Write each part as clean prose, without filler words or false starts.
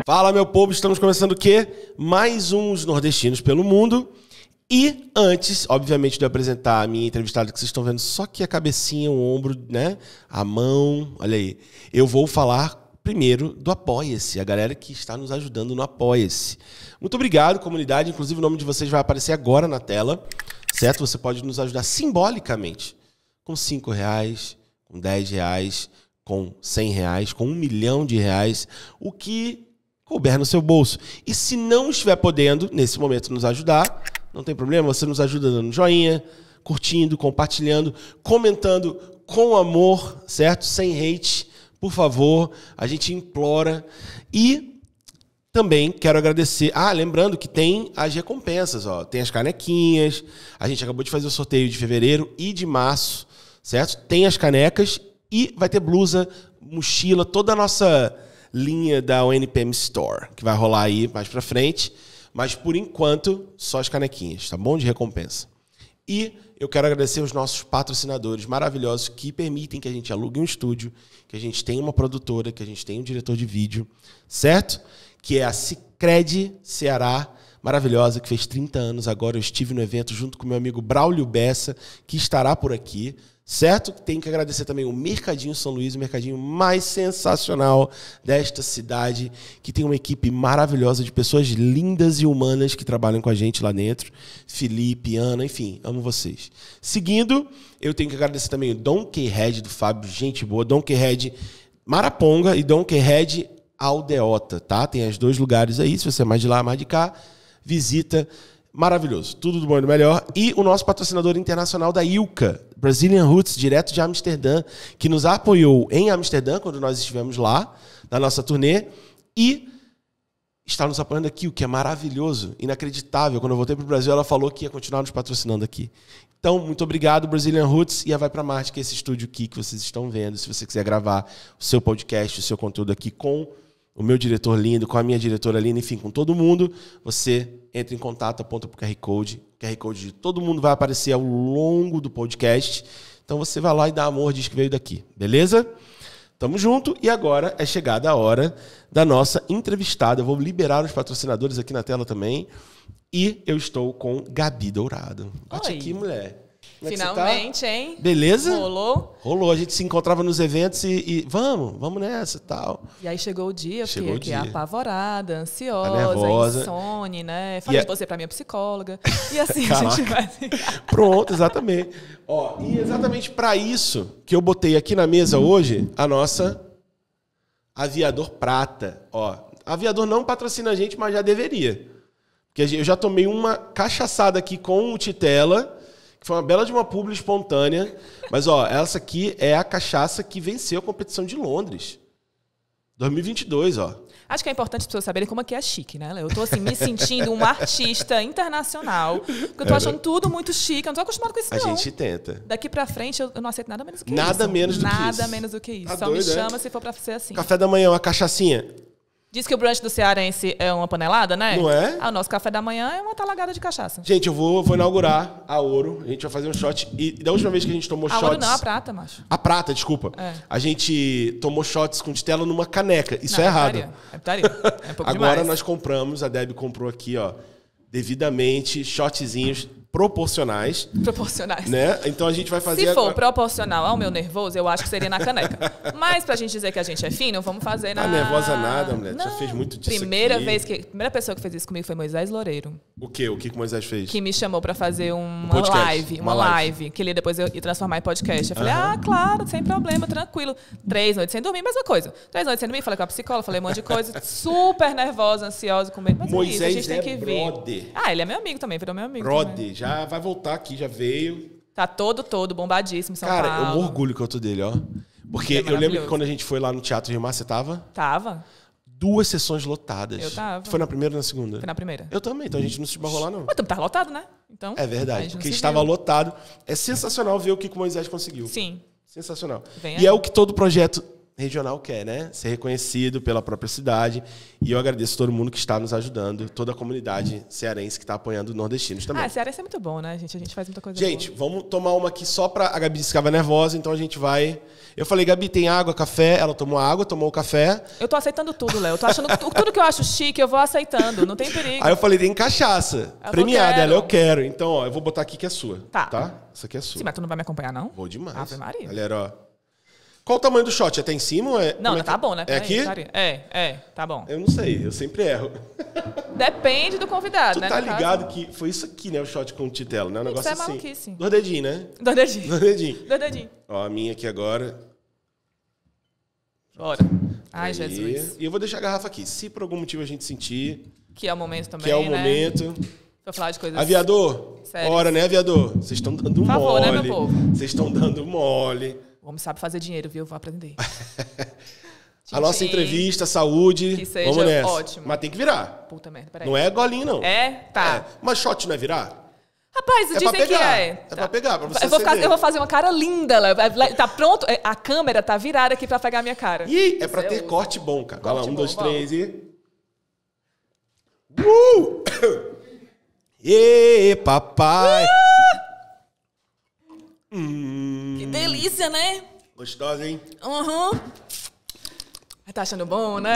Fala, meu povo, estamos começando o quê? Mais uns nordestinos pelo mundo. E antes, obviamente, de eu apresentar a minha entrevistada, que vocês estão vendo só que a cabecinha, o ombro, né? A mão, olha aí. Eu vou falar primeiro do Apoia-se, a galera que está nos ajudando no Apoia-se. Muito obrigado, comunidade. Inclusive, o nome de vocês vai aparecer agora na tela, certo? Você pode nos ajudar simbolicamente, com R$5, com R$10, com R$100, com R$1 milhão, o que couber no seu bolso. E se não estiver podendo, nesse momento, nos ajudar, não tem problema, você nos ajuda dando joinha, curtindo, compartilhando, comentando com amor, certo? Sem hate, por favor, a gente implora. E também quero agradecer. Lembrando que tem as recompensas, ó. Tem as canequinhas, a gente acabou de fazer o sorteio de fevereiro e de março, certo? Tem as canecas e vai ter blusa, mochila, toda a nossa linha da UNPM Store, que vai rolar aí mais pra frente. Mas, por enquanto, só as canequinhas, tá bom? De recompensa. E eu quero agradecer os nossos patrocinadores maravilhosos que permitem que a gente alugue um estúdio, que a gente tenha uma produtora, que a gente tenha um diretor de vídeo, certo? Que é a Sicredi Ceará, maravilhosa, que fez 30 anos agora. Eu estive no evento junto com meu amigo Braulio Bessa, que estará por aqui. Certo? Tenho que agradecer também o Mercadinho São Luís, o mercadinho mais sensacional desta cidade, que tem uma equipe maravilhosa de pessoas lindas e humanas que trabalham com a gente lá dentro. Felipe, Ana, enfim, amo vocês. Seguindo, eu tenho que agradecer também o Donkey Head do Fábio, gente boa. Donkey Head Maraponga e Donkey Head Aldeota, tá? Tem os dois lugares aí, se você é mais de lá, mais de cá, visita. Maravilhoso, tudo do bom e do melhor. E o nosso patrocinador internacional da Ilka, Brazilian Roots, direto de Amsterdã, que nos apoiou em Amsterdã, quando nós estivemos lá, na nossa turnê, e está nos apoiando aqui, o que é maravilhoso, inacreditável. Quando eu voltei para o Brasil, ela falou que ia continuar nos patrocinando aqui. Então, muito obrigado, Brazilian Roots, e a Vai Pra Marte, que é esse estúdio aqui que vocês estão vendo. Se você quiser gravar o seu podcast, o seu conteúdo aqui com o meu diretor lindo, com a minha diretora linda, enfim, com todo mundo, você entra em contato, aponta para o QR Code. O QR Code de todo mundo vai aparecer ao longo do podcast. Então você vai lá e dá amor, diz que veio daqui. Beleza? Tamo junto. E agora é chegada a hora da nossa entrevistada. Eu vou liberar os patrocinadores aqui na tela também. E eu estou com Gabi Dourado. Bate aqui, mulher. Como finalmente, tá? hein? Beleza? Rolou. Rolou. A gente se encontrava nos eventos e vamos nessa e tal. E aí chegou o dia, eu fiquei aqui apavorada, ansiosa, tá nervosa. insone, né? Falei de você pra minha psicóloga. E assim Caraca. a gente vai... Pronto, exatamente. Ó, e exatamente para isso que eu botei aqui na mesa hoje a nossa Aviador Prata. Ó, Aviador não patrocina a gente, mas já deveria. Porque eu já tomei uma cachaçada aqui com o Titela, que foi uma bela de uma publi espontânea. Mas, ó, essa aqui é a cachaça que venceu a competição de Londres. 2022, ó. Acho que é importante as pessoas saberem como é que é chique, né? Eu tô assim, me sentindo uma artista internacional, porque eu tô achando tudo muito chique, eu não tô acostumada com isso, não. A gente tenta. Daqui pra frente, eu não aceito nada menos do que Nada isso. menos do que isso. Nada menos do que isso. Tá Só doido, me chama se for pra ser assim. Café da manhã, uma cachaçinha. Diz que o brunch do cearense é uma panelada, né? Não é? O nosso café da manhã é uma talagada de cachaça. Gente, eu vou inaugurar a Ouro. A gente vai fazer um shot. E da última vez que a gente tomou shots... A Ouro não, a prata, macho. A prata, desculpa. É. A gente tomou shots com Titela numa caneca. Isso é errado. É putaria. É pouco Agora demais. nós compramos, a Debbie comprou aqui, ó, devidamente, shotzinhos proporcionais. Proporcionais. Né? Então a gente vai fazer... Se for proporcional ao meu nervoso, eu acho que seria na caneca. Mas pra gente dizer que a gente é fino, vamos fazer na... Tá nervosa nada, mulher. Não. Já fez muito disso Primeira aqui. pessoa que fez isso comigo foi Moisés Loureiro. O quê? O que o Moisés fez? Que me chamou pra fazer uma podcast. live. Uma live. Que ele depois eu ia transformar em podcast. Eu falei, claro, sem problema, tranquilo. 3 noites sem dormir, mesma coisa. 3 noites sem dormir, falei com a psicóloga, falei um monte de coisa. Super nervosa, ansiosa, com medo. Mas Moisés é isso, a gente tem que brother. ver. Ele é meu amigo também, virou meu amigo. Brother, também. já vai voltar aqui, já veio. Tá todo bombadíssimo em São Cara, Paulo. eu me orgulho que eu tô dele, ó. Porque eu lembro que quando a gente foi lá no Teatro Rio Mar, você tava? Tava. 2 sessões lotadas. Eu tava. Foi na primeira ou na segunda? Foi na primeira. Eu também, então a gente não se esbarrou lá, não. Mas também tava lotado, né? Então, É verdade, porque estava lotado. É sensacional ver o que o Moisés conseguiu. Sim. Sensacional. Vem E aí. é o que todo projeto regional quer, né? Ser reconhecido pela própria cidade. E eu agradeço todo mundo que está nos ajudando, toda a comunidade cearense que está apoiando os nordestinos também. Cearense é muito bom, né, gente? A gente faz muita coisa Gente, boa. vamos tomar uma aqui só pra... A Gabi disse que estava nervosa, então a gente vai... Eu falei, Gabi, tem água, café? Ela tomou água, tomou o café. Eu tô aceitando tudo, Léo. Eu tô achando tudo que eu acho chique, eu vou aceitando. Não tem perigo. Aí eu falei, tem cachaça. Premiada. quero. Ela, eu quero. Então, ó, eu vou botar aqui que é sua. Tá? Essa aqui é sua. Sim, mas tu não vai me acompanhar, não? Vou demais. Ave Maria. Galera, ó. Qual o tamanho do shot? Até em cima ou é... Não, tá bom, né? É aqui? Tá bom. Eu não sei, eu sempre erro. Depende do convidado, Tu né? tá no ligado caso. que foi isso aqui, né? O shot com titelo, né? Um negócio Isso é assim. maluquice. 2 dedinhos, né? 2 dedinhos. 2 dedinhos. 2 dedinhos. Ó, a minha aqui agora. Bora. Ai, Aí. Jesus. E eu vou deixar a garrafa aqui. Se por algum motivo a gente sentir Que é o momento também, que é o né? momento... Pra falar de coisas... Aviador, Sérias. hora, né, aviador? Vocês estão dando Por favor, mole. né, meu povo? Vocês estão dando mole. O homem sabe fazer dinheiro, viu? Vou aprender. A nossa Tchim, tchim. entrevista, saúde. Que seja Vamos nessa. ótimo. Mas tem que virar. Puta merda, peraí. Não é golinho, não. É? Tá. Mas shot não é virar? Rapaz, É dizem pra pegar. que é. É pra pegar, pra você eu vou, acender. eu vou fazer uma cara linda, Léo. Tá pronto? A câmera tá virada aqui pra pegar a minha cara. Ih, é pra ter Deus. corte bom, cara. Vai lá, Corte 1, bom, 2, vamos. 3 e... Ê, papai! Que delícia, né? Gostosa, hein? Uhum. Tá achando bom, né?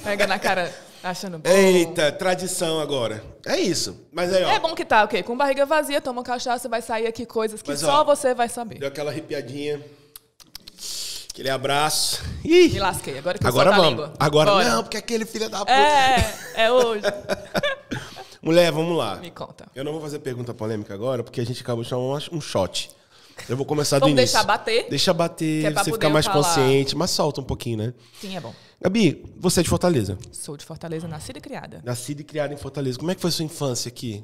Pega na cara, tá achando bom. Eita, tradição agora. É isso. Mas aí, ó. É bom que tá, o quê? Com barriga vazia, toma cachaça, vai sair aqui coisas que Mas, só ó, você vai saber. Deu aquela arrepiadinha. Aquele abraço. Ih! Me lasquei, agora que eu Agora solto a vamos. língua. Agora Bora. não, porque aquele filho da puta. É hoje. Mulher, vamos lá. Me conta. Eu não vou fazer pergunta polêmica agora, porque a gente acabou de chamar um shot. Eu vou começar do Vamos início. deixar bater? Deixa bater, Que é pra você poder ficar mais falar. consciente, mas solta um pouquinho, né? Sim, é bom. Gabi, você é de Fortaleza. Sou de Fortaleza, nascida e criada. Nascida e criada em Fortaleza. Como é que foi a sua infância aqui?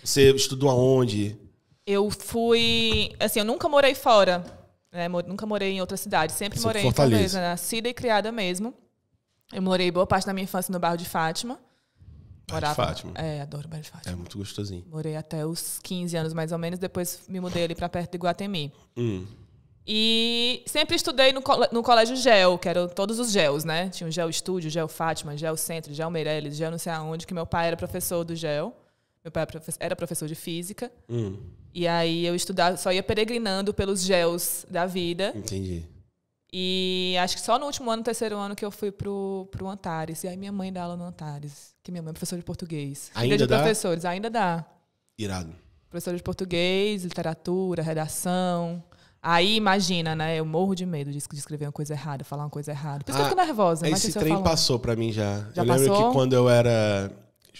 Você estudou aonde? Eu fui... Assim, eu nunca morei fora. Né? Nunca morei em outra cidade. Sempre Sempre morei em Fortaleza. Fortaleza. Nascida e criada mesmo. Eu morei boa parte da minha infância no bairro de Fátima. Bairro de Fátima. Adoro o bairro de Fátima. É muito gostosinho. Morei até os 15 anos, mais ou menos. Depois me mudei ali pra perto de Iguatemi. E sempre estudei no Colégio GEL, que eram todos os GELs, né? Tinha o GEL Estúdio, GEL Fátima, GEL Centro, GEL Meireles, GEL não sei aonde, que meu pai era professor do GEL. Meu pai era professor de física. E aí eu estudava, só ia peregrinando pelos GELs da vida. Entendi. E acho que só no último ano, terceiro ano, que eu fui pro Antares. E aí minha mãe dá aula no Antares, que minha mãe é professora de português. Ainda Filha de dá? professores, ainda dá. Irado. Professora de português, literatura, redação. Aí, imagina, né? Eu morro de medo de escrever uma coisa errada, falar uma coisa errada. Por isso que eu fico nervosa. Esse trem passou pra mim já. Já eu lembro passou? que quando eu era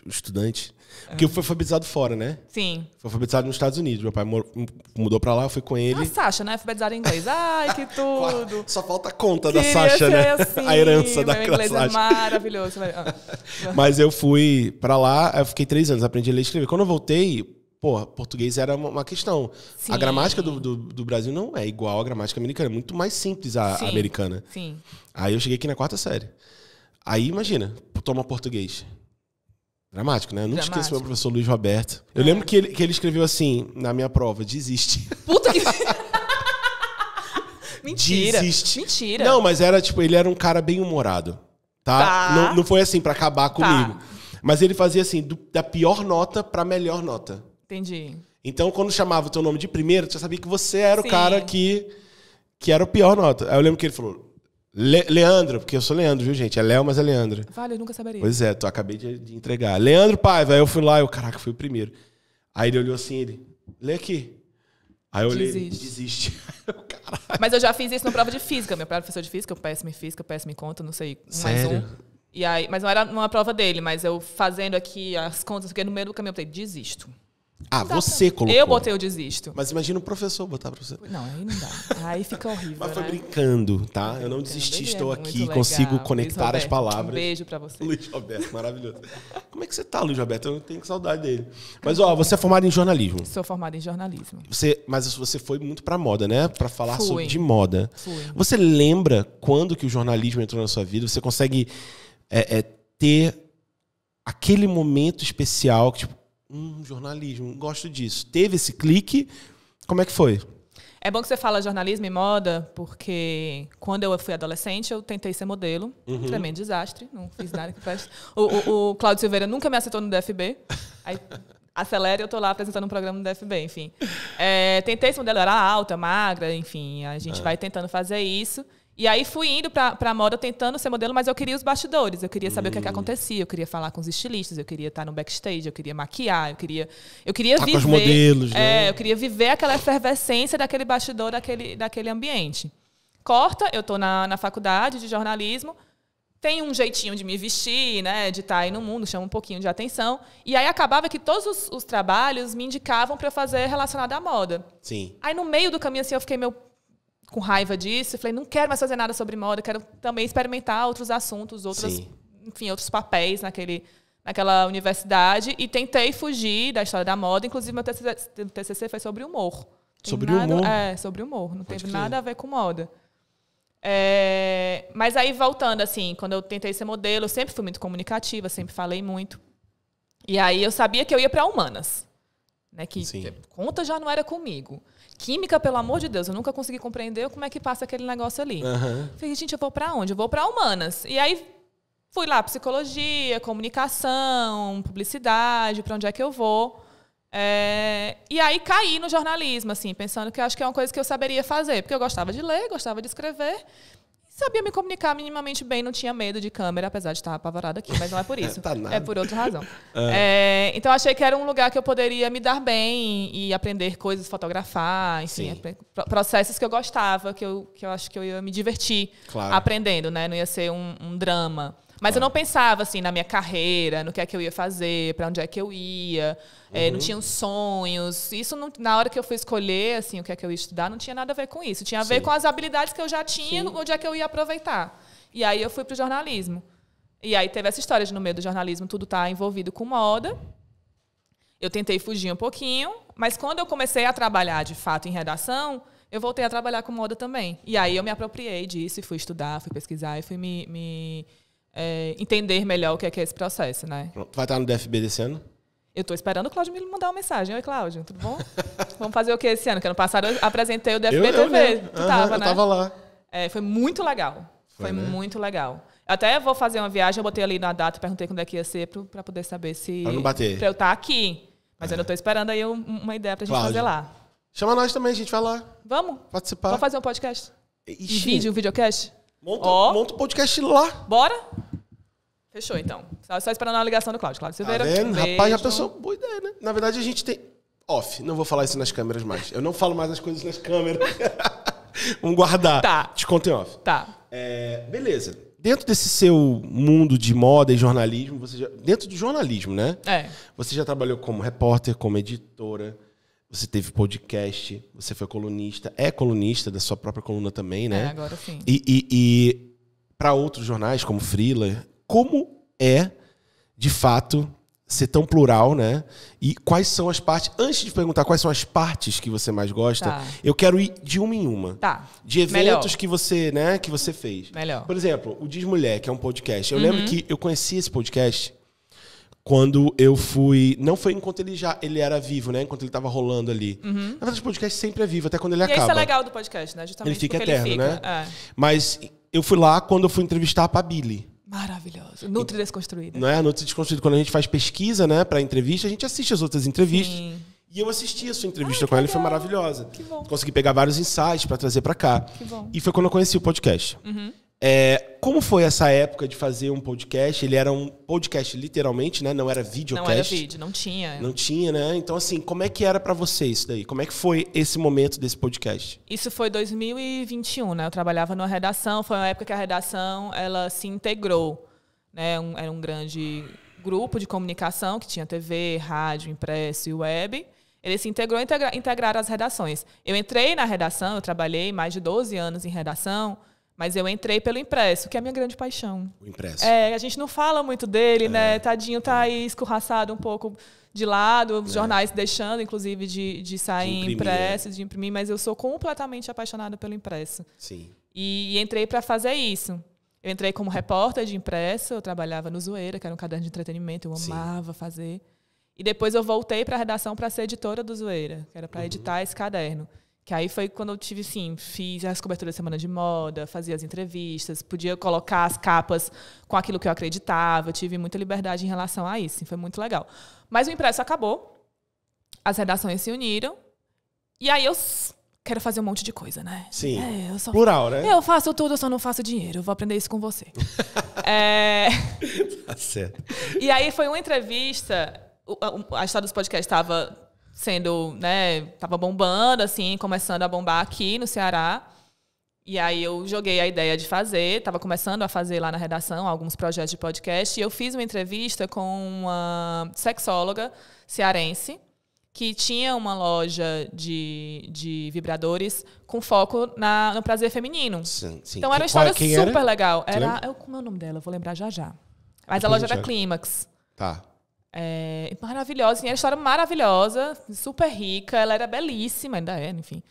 estudante... Porque eu fui alfabetizado fora, né? Sim. Fui alfabetizado nos Estados Unidos. Meu pai mudou pra lá, eu fui com ele. A Sasha, né? Alfabetizada em inglês. Ai, que tudo. Só falta a conta da Queria Sasha, ser né? assim. A herança da Meu inglês é Sasha. maravilhoso. Mas eu fui pra lá, eu fiquei 3 anos, aprendi a ler e escrever. Quando eu voltei, português era uma questão. Sim. A gramática do Brasil não é igual à gramática americana, é muito mais simples a Sim. americana. Sim. Aí eu cheguei aqui na 4ª série. Aí, imagina, toma português. Dramático, né? Eu nunca esqueço meu professor Luiz Roberto. Eu lembro que ele escreveu assim, na minha prova, desiste. Puta que... Mentira. Desiste. Mentira. Não, mas era tipo, ele era um cara bem humorado. Tá? Não foi assim pra acabar comigo. Mas ele fazia assim, da pior nota pra melhor nota. Entendi. Então, quando chamava o teu nome de primeiro, você sabia que você era Sim. o cara que era o pior nota. Aí eu lembro que ele falou, Leandro, porque eu sou Leandro, viu, gente? É Léo, mas é Leandro. Vale, eu nunca saberia. Pois é, acabei de entregar. Leandro Paiva, aí eu fui lá, caraca, fui o primeiro. Aí ele olhou assim, lê aqui. Aí eu olhei, desiste. Mas eu já fiz isso na prova de física. Meu pai era professor de física, péssimo em conta, não sei, Sério? mais um. E aí, mas não era numa prova dele, mas eu fazendo aqui as contas, porque no meio do caminho eu falei, desisto. Ah, você colocou. Eu botei o desisto. Mas imagina o professor botar pra você. Não, aí não dá. Aí fica horrível, Mas foi né? brincando, tá? Eu não desisti, Ele estou é muito aqui, legal. consigo Luiz conectar as Roberto, palavras. Um beijo pra você. Luiz Roberto, maravilhoso. Como é que você tá, Luiz Roberto? Eu não tenho saudade dele. Mas, ó, você é formado em jornalismo. Sou formada em jornalismo. Mas você foi muito pra moda, né? Pra falar Fui. de moda. Fui. Você lembra quando que o jornalismo entrou na sua vida? Você consegue ter aquele momento especial que, tipo, jornalismo, gosto disso. Teve esse clique? Como é que foi? É bom que você fala jornalismo e moda, porque quando eu fui adolescente, eu tentei ser modelo. Um tremendo desastre. Não fiz nada que preste. O Cláudio Silveira nunca me aceitou no DFB. Aí, acelera, eu tô lá apresentando um programa no DFB, enfim. Tentei ser modelo, eu era alta, magra, enfim. A gente vai tentando fazer isso. E aí fui indo pra moda tentando ser modelo, mas eu queria os bastidores. Eu queria saber o que acontecia. Eu queria falar com os estilistas, eu queria estar no backstage, eu queria maquiar, eu queria viver... com os modelos, né? Eu queria viver aquela efervescência daquele bastidor, daquele ambiente. Corta, eu tô na faculdade de jornalismo, tem um jeitinho de me vestir, né, de estar aí no mundo, chama um pouquinho de atenção. E aí acabava que todos os trabalhos me indicavam para eu fazer relacionado à moda. Sim. Aí no meio do caminho, assim, eu fiquei com raiva disso. Falei, não quero mais fazer nada sobre moda, quero também experimentar outros assuntos, outros papéis naquela universidade. E tentei fugir da história da moda. Inclusive, meu TCC foi sobre humor. Sobre humor? Sobre humor. Não teve nada a ver com moda. Mas aí, voltando, assim, quando eu tentei ser modelo, eu sempre fui muito comunicativa, sempre falei muito. E aí eu sabia que eu ia para humanas. Né, que conta já não era comigo. Química, pelo amor de Deus, eu nunca consegui compreender como é que passa aquele negócio ali. Falei, gente, eu vou para onde? Eu vou para humanas. E aí fui lá, psicologia, comunicação, publicidade, para onde é que eu vou. E aí caí no jornalismo, assim, pensando que eu acho que é uma coisa que eu saberia fazer, porque eu gostava de ler, gostava de escrever, sabia me comunicar minimamente bem, não tinha medo de câmera, apesar de estar apavorada aqui, mas não é por isso. É por outra razão. Então, achei que era um lugar que eu poderia me dar bem e aprender coisas, fotografar, enfim, processos que eu gostava, que eu acho que eu ia me divertir aprendendo, né? Não ia ser um drama. Mas eu não pensava assim na minha carreira, no que é que eu ia fazer, para onde é que eu ia. Não tinha sonhos. Isso, na hora que eu fui escolher assim, o que é que eu ia estudar, não tinha nada a ver com isso. Tinha a ver com as habilidades que eu já tinha, onde é que eu ia aproveitar. E aí eu fui para o jornalismo. E aí teve essa história de, no meio do jornalismo, tudo está envolvido com moda. Eu tentei fugir um pouquinho, mas quando eu comecei a trabalhar, de fato, em redação, eu voltei a trabalhar com moda também. E aí eu me apropriei disso e fui estudar, fui pesquisar e fui entender melhor o que é esse processo, né? Vai estar no DFB desse ano? Eu estou esperando o Cláudio me mandar uma mensagem. Oi, Cláudio, tudo bom? Vamos fazer o que esse ano? Que ano passado eu apresentei o DFB TV. Tu tava, né? Eu tava lá. Foi muito legal. Foi muito legal. Até vou fazer uma viagem, eu botei ali na data, perguntei quando é que ia ser, para poder saber se... Pra não bater. Pra eu estar aqui. Mas eu não estou esperando aí uma ideia pra gente fazer lá. Chama nós também, a gente vai lá. Vamos? Participar. Vamos fazer um podcast? Um videocast? Monta um podcast lá. Bora? Fechou, então. Só esperando a ligação do Cláudio. Cláudio Silveira. Tá vendo? Rapaz, já pensou? Boa ideia, né? Na verdade, a gente tem... Não vou falar isso nas câmeras mais. Eu não falo mais as coisas nas câmeras. Vamos guardar. Tá. Te conto em off. Tá. Beleza. Dentro desse seu mundo de moda e jornalismo, dentro do jornalismo, né? Você já trabalhou como repórter, como editora, você teve podcast, você foi colunista, é colunista da sua própria coluna também, né? Agora sim. E para outros jornais, como Freela, como é, de fato, ser tão plural, né? E quais são as partes... Antes de perguntar quais são as partes que você mais gosta, eu quero ir de uma em uma. Tá. De eventos que você, né, que você fez. Melhor. Por exemplo, o Diz Mulher, que é um podcast. Eu lembro que eu conheci esse podcast quando eu fui... Não foi enquanto ele era vivo, né? Enquanto ele estava rolando ali. Na verdade, o podcast sempre é vivo, até quando ele acaba. Isso é legal do podcast, né? Justamente ele fica porque eterno, ele fica, né? Mas eu fui lá quando eu fui entrevistar a Pabili. Maravilhoso. Nutri Desconstruída. Não é? A Nutri Desconstruída. Quando a gente faz pesquisa, né, para entrevista, a gente assiste as outras entrevistas. Sim. E eu assisti a sua entrevista com ela e foi maravilhosa. Que bom. Consegui pegar vários insights para trazer para cá. Que bom. E foi quando eu conheci o podcast. Como foi essa época de fazer um podcast? Ele era um podcast literalmente, né? Não era videocast. Não era vídeo, não tinha. Não tinha, né? Então, assim, como é que era para você isso daí? Como é que foi esse momento desse podcast? Isso foi 2021, né? Eu trabalhava numa redação. Foi uma época que a redação ela se integrou. Né? Era um grande grupo de comunicação que tinha TV, rádio, impresso e web. Ele se integrou e integraram as redações. Eu entrei na redação, eu trabalhei mais de 12 anos em redação, mas eu entrei pelo impresso, que é a minha grande paixão. O impresso. A gente não fala muito dele, né? Tadinho tá aí escorraçado um pouco de lado, os jornais deixando, inclusive, de sair em impresso, de imprimir, mas eu sou completamente apaixonada pelo impresso. Sim. E entrei para fazer isso. Eu entrei como repórter de impresso, eu trabalhava no Zoeira, que era um caderno de entretenimento, eu amava fazer. E depois eu voltei para a redação para ser editora do Zoeira, que era para editar esse caderno. Que aí foi quando eu tive, assim, fiz as coberturas da Semana de Moda, fazia as entrevistas, podia colocar as capas com aquilo que eu acreditava. Eu tive muita liberdade em relação a isso. Foi muito legal. Mas o impresso acabou. As redações se uniram. E aí eu quero fazer um monte de coisa, né? Sim. Plural, né? Eu faço tudo, eu só não faço dinheiro. Eu vou aprender isso com você. Tá certo. E aí foi uma entrevista... A história dos podcasts estava sendo, né, tava bombando, assim, começando a bombar aqui no Ceará. E aí eu joguei a ideia de fazer, estava começando a fazer lá na redação alguns projetos de podcast, e eu fiz uma entrevista com uma sexóloga cearense que tinha uma loja de vibradores com foco no prazer feminino. Sim. Então era uma história super legal. Como é o nome dela? Vou lembrar já. Mas a loja era Clímax. Tá. Maravilhosa, era uma história maravilhosa, super rica, ela era belíssima, ainda é, enfim.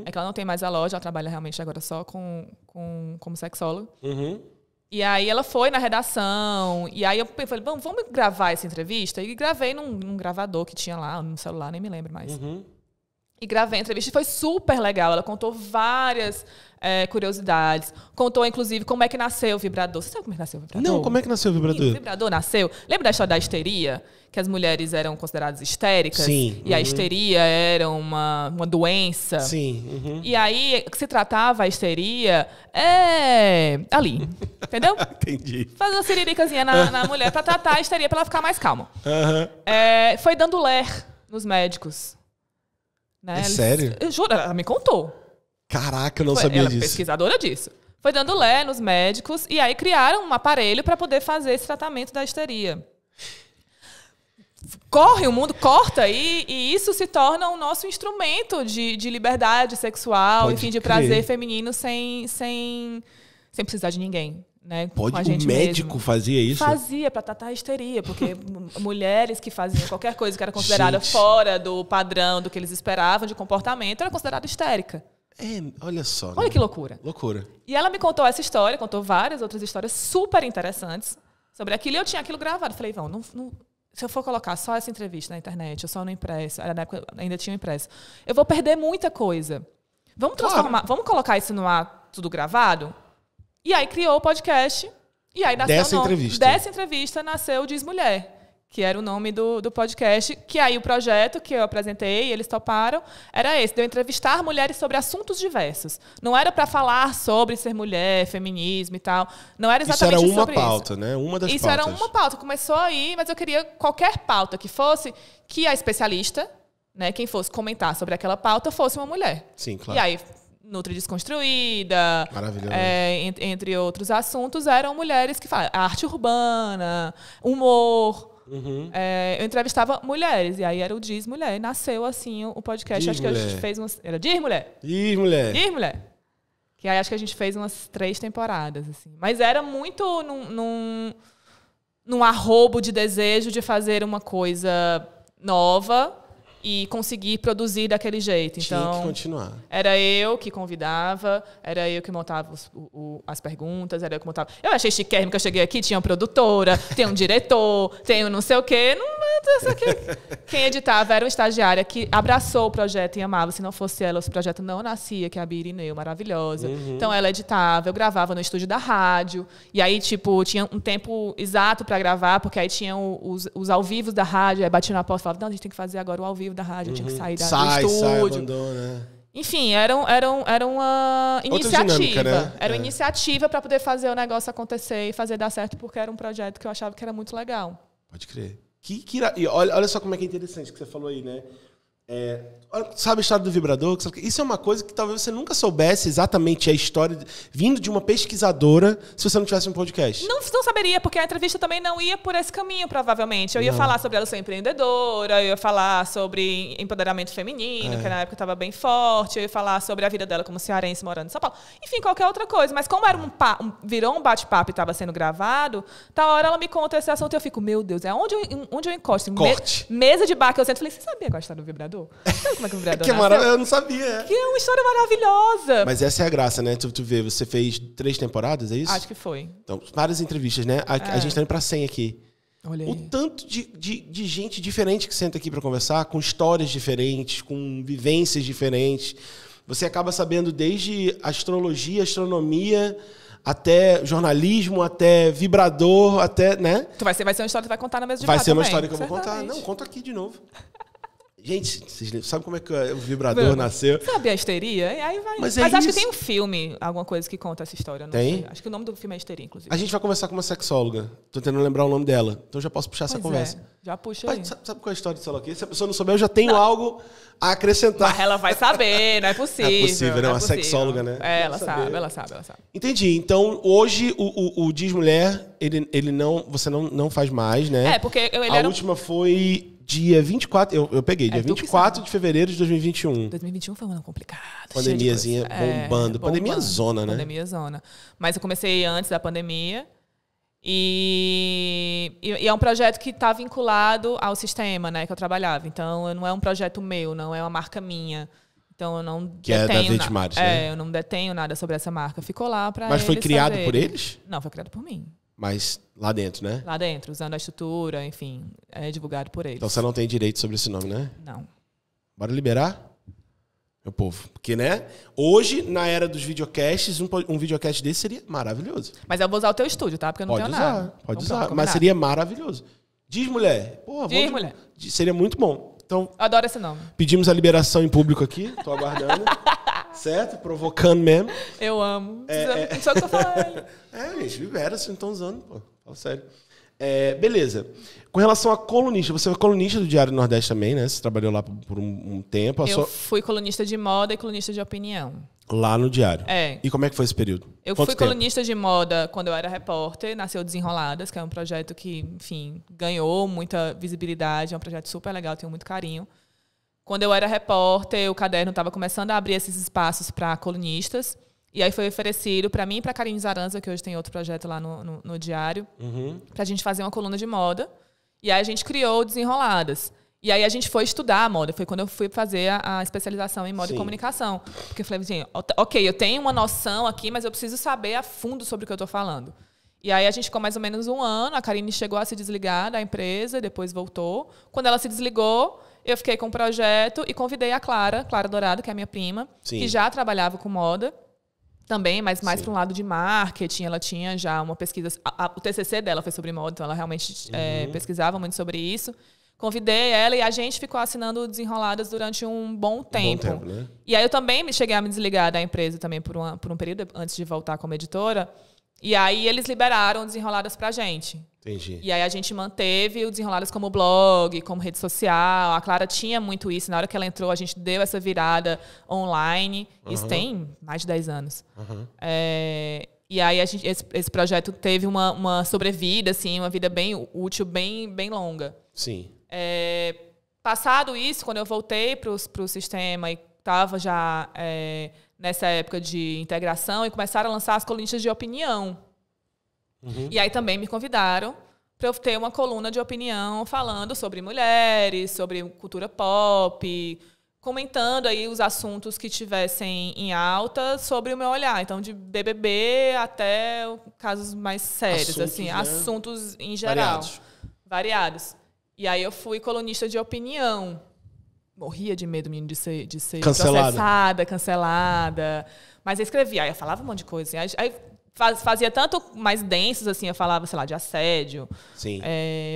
É que ela não tem mais a loja, ela trabalha realmente agora só como sexóloga. E aí ela foi na redação, e aí eu falei, vamos gravar essa entrevista? E gravei num gravador que tinha lá, no celular, nem me lembro mais. E gravei a entrevista e foi super legal. Ela contou várias curiosidades. Contou, inclusive, como é que nasceu o vibrador. Você sabe como é que nasceu o vibrador? Não, como é que nasceu o vibrador? O vibrador nasceu... Lembra da história da histeria? Que as mulheres eram consideradas histéricas? Sim. E a histeria era uma doença? Sim. E aí, que se tratava a histeria ali. Entendeu? Entendi. Fazer uma siriricazinha na mulher pra tratar a histeria, pra ela ficar mais calma. Foi dando ler nos médicos. Né? Sério? Eu juro, ela me contou. Caraca, eu não sabia ela disso. Ela é pesquisadora disso. Foi dando lé nos médicos e aí criaram um aparelho para poder fazer esse tratamento da histeria. O mundo corta e isso se torna o nosso instrumento de liberdade sexual, enfim, de prazer feminino sem precisar de ninguém. Né, o médico fazia isso? Fazia para tratar a histeria, porque mulheres que faziam qualquer coisa que era considerada fora do padrão do que eles esperavam de comportamento era considerada histérica. Olha só. Olha que loucura. Loucura. E ela me contou essa história, contou várias outras histórias super interessantes sobre aquilo, e eu tinha aquilo gravado. Falei, se eu for colocar só essa entrevista na internet, ou só no impresso, na época ainda tinha impresso, eu vou perder muita coisa. Vamos vamos colocar isso no ar tudo gravado? E aí criou o podcast. E aí nasceu dessa entrevista nasceu o Diz Mulher, que era o nome do podcast. Que aí o projeto que eu apresentei, eles toparam, era esse, de eu entrevistar mulheres sobre assuntos diversos. Não era para falar sobre ser mulher, feminismo e tal. Não era exatamente sobre isso. Isso era uma pauta, né? Uma das pautas. Isso era uma pauta. Começou aí, mas eu queria qualquer pauta que fosse, que a especialista, né, quem fosse comentar sobre aquela pauta, fosse uma mulher. Sim, claro. E aí... Nutri Desconstruída, entre outros assuntos, eram mulheres que falam arte urbana, humor. Eu entrevistava mulheres, e aí era o Diz Mulher. E nasceu assim o podcast. Diz acho Mulher. que a gente fez era Diz Mulher. Diz Mulher. Diz Mulher. Que aí acho que a gente fez umas 3 temporadas. Assim. Mas era muito num arrobo de desejo de fazer uma coisa nova e conseguir produzir daquele jeito. Então, tinha que continuar. Era eu que convidava, era eu que montava as perguntas, era eu que montava... Eu achei chiquérrimo que eu cheguei aqui, tinha uma produtora, tem um diretor, tem um não sei o quê. Quem editava era uma estagiária que abraçou o projeto e amava. Se não fosse ela, esse projeto não nascia, que é a Bia Irineu, maravilhosa. Então, ela editava, eu gravava no estúdio da rádio. E aí, tinha um tempo exato para gravar, porque aí tinham os ao vivo da rádio, aí batia na porta e falava, não, a gente tem que fazer agora o ao vivo da rádio, eu tinha que sair do estúdio. Abandona. Enfim, era uma iniciativa. Dinâmica, né? Era uma iniciativa para poder fazer o negócio acontecer e fazer dar certo, porque era um projeto que eu achava que era muito legal. Pode crer. E olha só como é que é interessante que você falou aí, né? Sabe a história do vibrador? Isso é uma coisa que talvez você nunca soubesse exatamente a história vindo de uma pesquisadora se você não tivesse um podcast. Não saberia, porque a entrevista também não ia por esse caminho, provavelmente. Eu ia falar sobre ela ser empreendedora, eu ia falar sobre empoderamento feminino, que na época estava bem forte, eu ia falar sobre a vida dela como cearense morando em São Paulo. Enfim, qualquer outra coisa. Mas como era virou um bate-papo e estava sendo gravado, tá hora ela me conta esse assunto e eu fico, meu Deus, onde eu encosto? Corte. Mesa de bar que eu sento. Falei, você sabia qual é a história do vibrador? Sabe como é que o vibrador nasceu? Eu não sabia. Que é uma história maravilhosa. Mas essa é a graça, né? Tu vê, você fez 3 temporadas, é isso? Acho que foi. Então, várias entrevistas, né? A gente tá indo pra 100 aqui. Olha aí. O tanto de gente diferente que senta aqui pra conversar, com histórias diferentes, com vivências diferentes. você acaba sabendo desde astrologia, astronomia, até jornalismo, até vibrador, até, né? Vai ser uma história que tu vai contar na mesa de Vai bar ser uma também, história que eu vou contar. Não, conto aqui de novo. Gente, vocês sabem como é que o vibrador nasceu? Sabe a histeria? E aí vai. Mas acho isso. que tem um filme, alguma coisa que conta essa história. Não Tem? sei. Acho que o nome do filme é Histeria, inclusive. A gente vai conversar com uma sexóloga. Tô tentando lembrar o nome dela. Então já posso puxar essa conversa. Já puxa aí. Mas sabe qual é a história do sei lá o quê? Se a pessoa não souber, eu já tenho algo a acrescentar. Mas ela vai saber, não é possível. É possível, né? Não é Uma possível. sexóloga, né? Ela Deve sabe, saber. ela sabe. Entendi. Então, hoje, o Diz Mulher, ele não, você não faz mais, né? É, porque ele a era... última foi dia 24, eu peguei, dia tu que 24 de fevereiro de 2021. 2021 foi um ano complicado. Pandemiazinha bombando. Pandemia zona, né? Pandemia zona. Mas eu comecei antes da pandemia. E é um projeto que está vinculado ao sistema, né, que eu trabalhava. Então, não é um projeto meu, não é uma marca minha. Então, eu não Que é da detenho Vetimares, né? eu não detenho nada sobre essa marca. Ficou lá para Mas foi criado fazerem. por eles? Não, foi criado por mim. Mas lá dentro, né? Lá dentro, usando a estrutura, enfim, é divulgado por eles. Então você não tem direito sobre esse nome, né? Não. Bora liberar? Meu povo. Porque, né? Hoje, na era dos videocasts, um videocast desse seria maravilhoso. Mas eu vou usar o teu estúdio, tá? Porque eu não tenho nada. Pode Então, usar. pronto, Mas combinado. seria maravilhoso. Diz, mulher. Porra, Diz, mulher. Seria muito bom. Então, Eu adoro esse nome. pedimos a liberação em público aqui. Tô aguardando. Certo? Provocando mesmo. Eu amo. Não sei o que eu falei. Gente, libera, vocês não estão usando, pô. Fala sério. Beleza. Com relação a colunista, você é colunista do Diário do Nordeste também, né? Você trabalhou lá por um tempo. Eu fui colunista de moda e colunista de opinião. Lá no Diário. É. E como é que foi esse período? Eu Quanto fui tempo? colunista de moda quando eu era repórter. Nasceu Desenroladas, que é um projeto que, enfim, ganhou muita visibilidade. É um projeto super legal, tenho muito carinho. Quando eu era repórter, o Caderno estava começando a abrir esses espaços para colunistas. E aí foi oferecido para mim e para a Karine Zaranza, que hoje tem outro projeto lá no Diário, para a gente fazer uma coluna de moda. E aí a gente criou o Desenroladas. E aí a gente foi estudar a moda. Foi quando eu fui fazer a especialização em moda e comunicação. Porque eu falei assim, ok, eu tenho uma noção aqui, mas eu preciso saber a fundo sobre o que eu estou falando. E aí a gente ficou mais ou menos um ano. A Karine chegou a se desligar da empresa, depois voltou. Quando ela se desligou, eu fiquei com o projeto e convidei a Clara Dourado, que é a minha prima, que já trabalhava com moda. Também, mas mais para um lado de marketing. Ela tinha já uma pesquisa... O TCC dela foi sobre moda, então ela realmente pesquisava muito sobre isso. Convidei ela e a gente ficou assinando Desenroladas durante um bom tempo. Né? E aí eu também cheguei a me desligar da empresa também por um período, antes de voltar como editora. E aí eles liberaram Desenroladas pra gente. Entendi. E aí a gente manteve o Desenroladas como blog, como rede social. A Clara tinha muito isso. Na hora que ela entrou, a gente deu essa virada online. Isso tem mais de 10 anos. E aí esse projeto teve uma sobrevida, assim, uma vida bem útil, bem longa. Sim. Passado isso, quando eu voltei para o sistema e estava já nessa época de integração, e começaram a lançar as colunistas de opinião. E aí também me convidaram para eu ter uma coluna de opinião falando sobre mulheres, sobre cultura pop, comentando aí os assuntos que tivessem em alta sobre o meu olhar. Então, de BBB até casos mais sérios, assuntos em geral. Variados. E aí eu fui colunista de opinião. Morria de medo, menino, de ser processada, cancelada. Mas eu escrevia, aí eu falava um monte de coisa. Assim. Aí fazia tanto mais densos, assim, eu falava, sei lá, de assédio. Sim.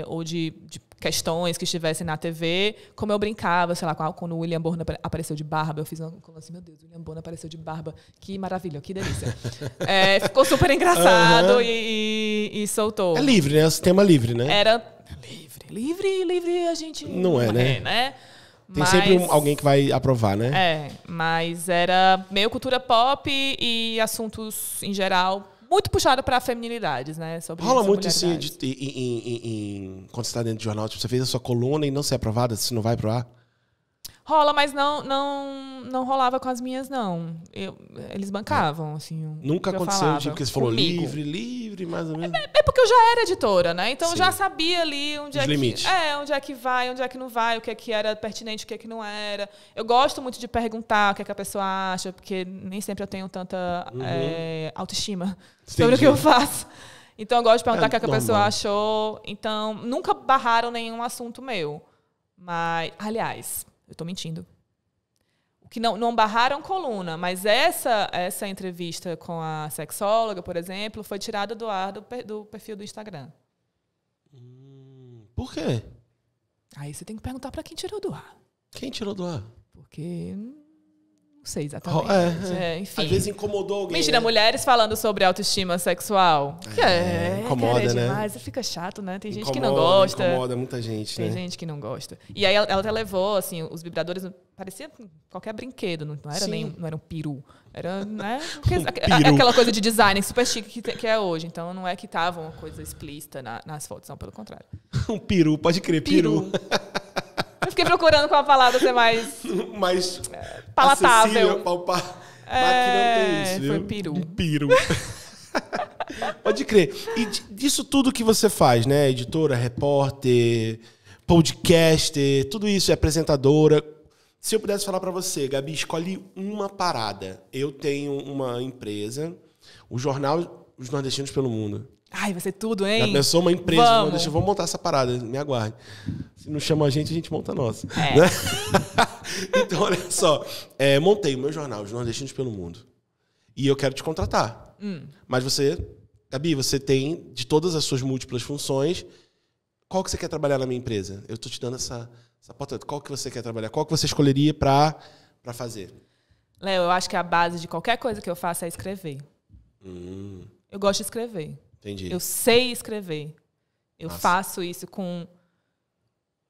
Ou de questões que estivessem na TV, como eu brincava, sei lá, quando o William Bonner apareceu de barba, eu fiz uma coisa assim, meu Deus, o William Bonner apareceu de barba, que maravilha, que delícia. Ficou super engraçado e soltou. É livre, né? É um sistema livre, né? Era livre a gente... Não é, né? Tem sempre alguém que vai aprovar, né? Mas era meio cultura pop e assuntos em geral muito puxado para feminilidades, né? Rola muito assim, quando você está dentro de jornal, tipo, você fez a sua coluna e não ser aprovada, se não vai pro ar? Rola, mas não rolava com as minhas, não. Eles bancavam, assim. Nunca aconteceu, tipo, que você falou livre, mais ou menos. É porque eu já era editora, né? Então eu já sabia ali onde limites. Onde é que vai, onde é que não vai, o que é que era pertinente, o que é que não era. Eu gosto muito de perguntar o que é que a pessoa acha, porque nem sempre eu tenho tanta autoestima sobre o que eu faço. Então eu gosto de perguntar o que é que a pessoa achou. Então, nunca barraram nenhum assunto meu. Mas, aliás, eu tô mentindo. que não barraram coluna, mas essa entrevista com a sexóloga, por exemplo, foi tirada do ar do perfil do Instagram. Por quê? Aí você tem que perguntar para quem tirou do ar. Quem tirou do ar? Porque não sei exatamente. Enfim. Às vezes incomodou alguém. Mentira, mulheres falando sobre autoestima sexual. Incomoda, né? Demais, fica chato, né? Tem gente que não gosta. Incomoda muita gente, Tem gente que não gosta. E aí ela até levou, assim, os vibradores, parecia qualquer brinquedo, não era não era um peru. Era, né? Aquela coisa de design super chique que é hoje. Então não é que tava uma coisa explícita nas fotos, não, pelo contrário. Um peru, pode crer, peru. Eu fiquei procurando com a palavra ser mais palatável. Palpar. Mas que não tem isso, viu? Foi peru. Um peru. Pode crer. E disso tudo que você faz, né? Editora, repórter, podcaster, tudo isso, é apresentadora. Se eu pudesse falar pra você, Gabi, escolhe uma parada. Eu tenho uma empresa, o jornal Os Nordestinos pelo Mundo. Ai, vai ser tudo, hein? Já pensou uma empresa? Vamos montar essa parada, me aguarde. Se não chama a gente monta a nossa. Né? Então, olha só. Montei o meu jornal, Os Nordestinos pelo Mundo. E eu quero te contratar. Mas você, Gabi, você tem, de todas as suas múltiplas funções, qual que você quer trabalhar na minha empresa? Eu estou te dando essa porta. Qual que você quer trabalhar? Qual que você escolheria para fazer? Léo, eu acho que a base de qualquer coisa que eu faço é escrever. Eu gosto de escrever. Entendi. Eu sei escrever. Eu faço isso com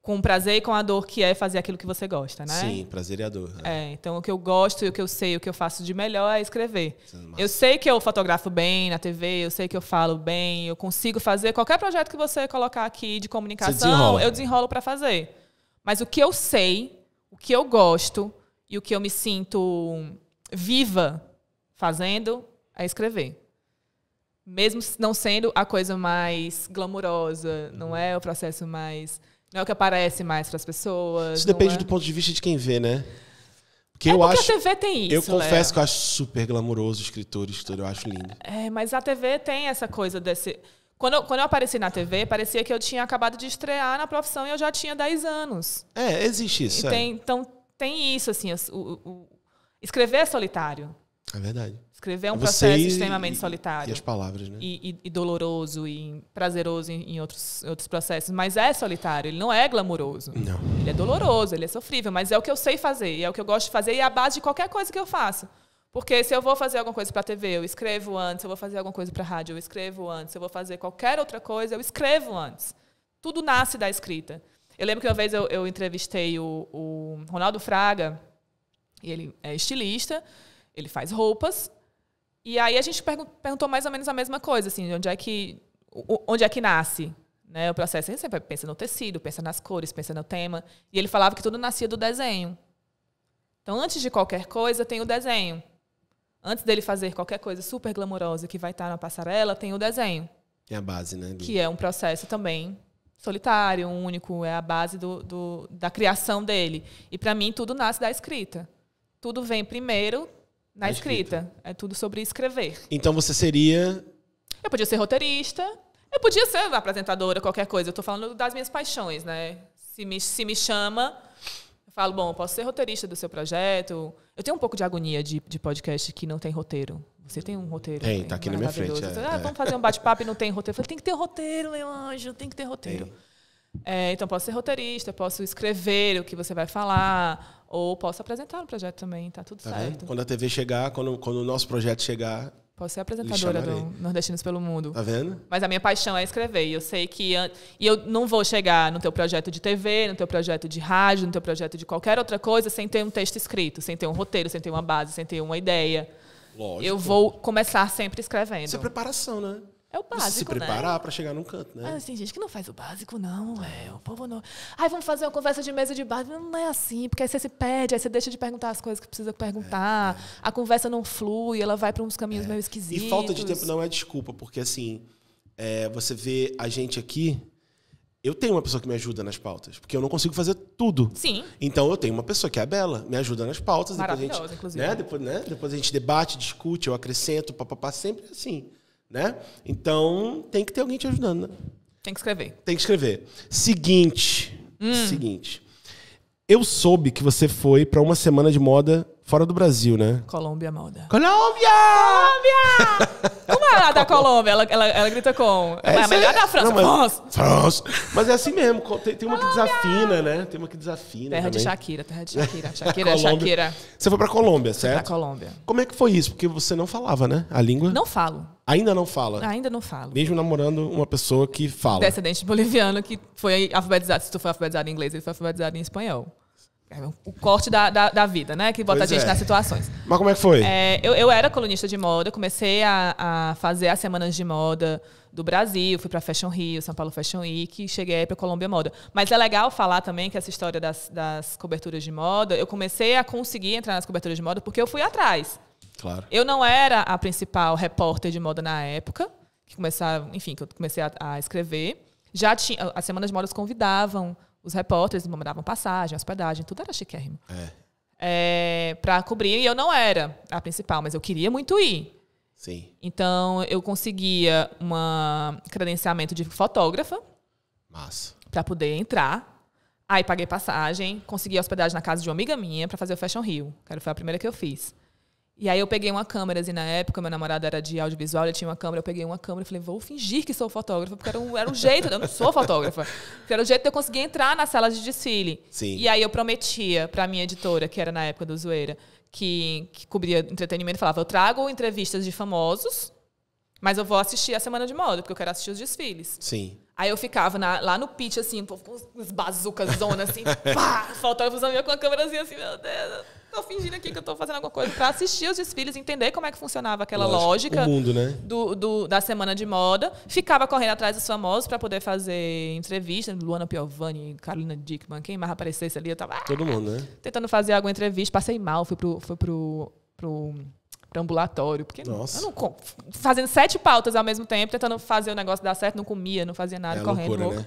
o prazer e com a dor que é fazer aquilo que você gosta, né? Sim, prazer e a dor. Então, o que eu gosto e o que eu sei, o que eu faço de melhor é escrever. Eu sei que eu fotografo bem na TV, eu sei que eu falo bem, eu consigo fazer qualquer projeto que você colocar aqui de comunicação, eu desenrolo para fazer. Mas o que eu sei, o que eu gosto e o que eu me sinto viva fazendo é escrever. Mesmo não sendo a coisa mais glamurosa, não é o processo mais... Não é o que aparece mais para as pessoas. Isso depende do ponto de vista de quem vê, né? Porque porque a TV tem isso, eu confesso que eu acho super glamuroso escritor, eu acho lindo. Mas a TV tem essa coisa desse... Quando eu apareci na TV, parecia que eu tinha acabado de estrear na profissão e eu já tinha 10 anos. Existe isso. Então, tem isso, assim, escrever é solitário. É verdade. Escrever é um processo extremamente solitário. E as palavras, né? E doloroso, e prazeroso em outros processos. Mas é solitário, ele não é glamuroso. Não. Ele é doloroso, ele é sofrível, mas é o que eu sei fazer, e é o que eu gosto de fazer, e é a base de qualquer coisa que eu faço. Porque se eu vou fazer alguma coisa para a TV, eu escrevo antes. Se eu vou fazer alguma coisa para a rádio, eu escrevo antes. Se eu vou fazer qualquer outra coisa, eu escrevo antes. Tudo nasce da escrita. Eu lembro que uma vez eu entrevistei o Ronaldo Fraga, e ele é estilista, ele faz roupas. E aí a gente perguntou mais ou menos a mesma coisa, assim, onde é que nasce, né, o processo. A gente sempre pensa no tecido, pensa nas cores, pensa no tema. E ele falava que tudo nascia do desenho. Então, antes de qualquer coisa, tem o desenho. Antes dele fazer qualquer coisa super glamourosa que vai estar na passarela, tem o desenho. É a base, né? Que é um processo também solitário, único, é a base da criação dele. E, para mim, tudo nasce da escrita. Tudo vem primeiro na escrita. É tudo sobre escrever. Então você seria... Eu podia ser roteirista, eu podia ser apresentadora, qualquer coisa. Eu estou falando das minhas paixões, né? Se me chama, eu falo, bom, eu posso ser roteirista do seu projeto. Eu tenho um pouco de agonia de podcast que não tem roteiro. Você tem um roteiro? Tem, tá aqui na minha frente. Vamos fazer um bate-papo e não tem roteiro. Eu falei, tem que ter roteiro, meu anjo, tem que ter roteiro. Então, posso ser roteirista, posso escrever o que você vai falar, ou posso apresentar no projeto também, tá tudo certo. Vendo? Quando a TV chegar, quando o nosso projeto chegar... Posso ser apresentadora do Nordestinos pelo Mundo. Tá vendo? Mas a minha paixão é escrever. E eu sei que... E eu não vou chegar no teu projeto de TV, no teu projeto de rádio, no teu projeto de qualquer outra coisa, sem ter um texto escrito, sem ter um roteiro, sem ter uma base, sem ter uma ideia. Lógico. Eu vou começar sempre escrevendo. Isso é preparação, né? É o básico, se preparar para chegar num canto, né? Mas tem gente que não faz o básico, não. O povo não... Vamos fazer uma conversa de mesa de bar. Não é assim, porque aí você se perde, aí você deixa de perguntar as coisas que precisa perguntar. A conversa não flui, ela vai para uns caminhos meio esquisitos. E falta de tempo não é desculpa, porque assim, você vê a gente aqui... Eu tenho uma pessoa que me ajuda nas pautas, porque eu não consigo fazer tudo. Sim. Então eu tenho uma pessoa que é a Bela, me ajuda nas pautas. Maravilhosa, inclusive. Depois a gente debate, discute, eu acrescento, papapá, sempre assim. Né? Então, tem que ter alguém te ajudando, né? Tem que escrever. Tem que escrever. Seguinte. Eu soube que você foi pra uma semana de moda fora do Brasil, né? Colômbia Moda. Colômbia! Como é a da Colômbia? Ela grita com... É a melhor da França. France. Mas é assim mesmo. Tem uma que desafina, né? Tem uma que desafina Terra de também. Shakira. Shakira. Você foi pra Colômbia, Pra certo? Colômbia. Como é que foi isso? Porque você não falava, né? A língua? Não falo. Ainda não fala? Ainda não falo. Mesmo namorando uma pessoa que fala. Descendente boliviano que foi alfabetizado. Se tu foi alfabetizado em inglês, ele foi alfabetizado em espanhol. É o corte da vida, né? Que bota a gente nas situações. Mas como é que foi? Eu era colunista de moda, comecei a fazer as semanas de moda do Brasil, fui para Fashion Rio, São Paulo Fashion Week, cheguei para Colômbia Moda. Mas é legal falar também que essa história das coberturas de moda, eu comecei a conseguir entrar nas coberturas de moda porque eu fui atrás. Claro. Eu não era a principal repórter de moda na época, que eu comecei a escrever. Já tinha, as semanas de moda convidavam os repórteres, me mandavam passagem, hospedagem, tudo era chiquérrimo. Para cobrir, e eu não era a principal, mas eu queria muito ir. Sim. Então, eu conseguia um credenciamento de fotógrafa. Massa. Para poder entrar. Aí, paguei passagem, consegui hospedagem na casa de uma amiga minha para fazer o Fashion Rio, que foi a primeira que eu fiz. E aí eu peguei uma câmera, assim, na época, meu namorado era de audiovisual, ele tinha uma câmera, eu peguei uma câmera e falei, vou fingir que sou fotógrafa, porque era um jeito, eu não sou fotógrafa, porque era o jeito de eu conseguir entrar na sala de desfile. Sim. E aí eu prometia pra minha editora, que era na época do Zoeira, que cobria entretenimento, falava, eu trago entrevistas de famosos, mas eu vou assistir a semana de moda, porque eu quero assistir os desfiles. Sim. Aí eu ficava lá no pitch, assim, com as bazucas zonas, assim, pá, fotógrafos com a câmerazinha assim, meu Deus, tô fingindo aqui que eu tô fazendo alguma coisa pra assistir os desfiles, entender como é que funcionava aquela lógica o mundo, né? da semana de moda. Ficava correndo atrás dos famosos pra poder fazer entrevista, Luana Piovani, Carolina Dickman, quem mais aparecesse ali, eu tava todo mundo, né? Tentando fazer alguma entrevista, passei mal, fui pro ambulatório, porque eu não, fazendo 7 pautas ao mesmo tempo, tentando fazer o negócio dar certo, não comia, não fazia nada, correndo loucura, louco. né?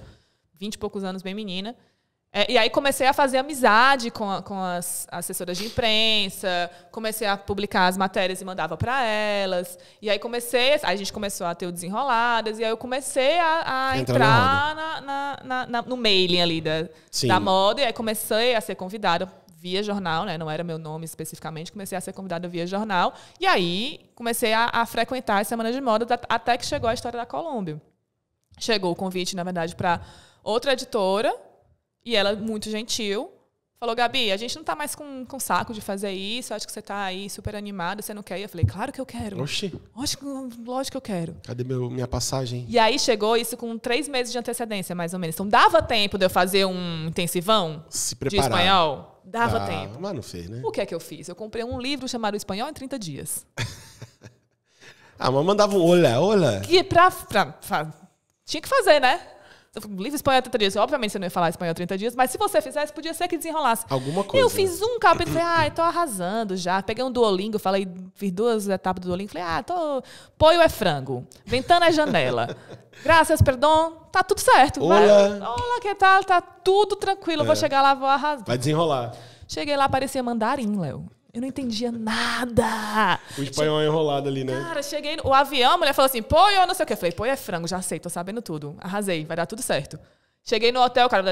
20 e poucos anos, bem menina. E aí comecei a fazer amizade com as assessoras de imprensa, comecei a publicar as matérias e mandava para elas. E aí a gente começou a ter o Desenroladas, e aí eu comecei a entrar no mailing ali da moda, e aí comecei a ser convidada via jornal, né? Não era meu nome especificamente, comecei a ser convidada via jornal. E aí comecei a frequentar as semanas de moda até que chegou a história da Colômbia. Chegou o convite, na verdade, para outra editora, e ela, muito gentil, falou, Gabi, a gente não tá mais com saco de fazer isso, acho que você tá aí super animada, você não quer ir? Eu falei, claro que eu quero. Oxi. Lógico que eu quero. Cadê minha passagem? E aí chegou isso com 3 meses de antecedência, mais ou menos. Então dava tempo de eu fazer um intensivão se preparar. De espanhol? Dava tempo. Mas não fez, né? O que é que eu fiz? Eu comprei um livro chamado Espanhol em 30 Dias. Mas mandava um olha. Que tinha que fazer, né? Livro espanhol 30 dias. Obviamente você não ia falar espanhol 30 dias, mas se você fizesse, podia ser que desenrolasse. Alguma coisa. Eu fiz um capítulo e falei, tô arrasando já. Peguei um Duolingo, fiz 2 etapas do Duolingo, falei, Poio é frango, ventana é janela. Graças, perdão, tá tudo certo. Olá, que tal? Tá tudo tranquilo, vou chegar lá, vou arrasar. Vai desenrolar. Cheguei lá, parecia mandarim, Léo. Eu não entendia nada. O espanhol é enrolado ali, né? Cara, cheguei no avião, a mulher falou assim, Poio, não sei o quê. Eu falei, Poio é frango, já sei, tô sabendo tudo. Arrasei, vai dar tudo certo. Cheguei no hotel, o cara...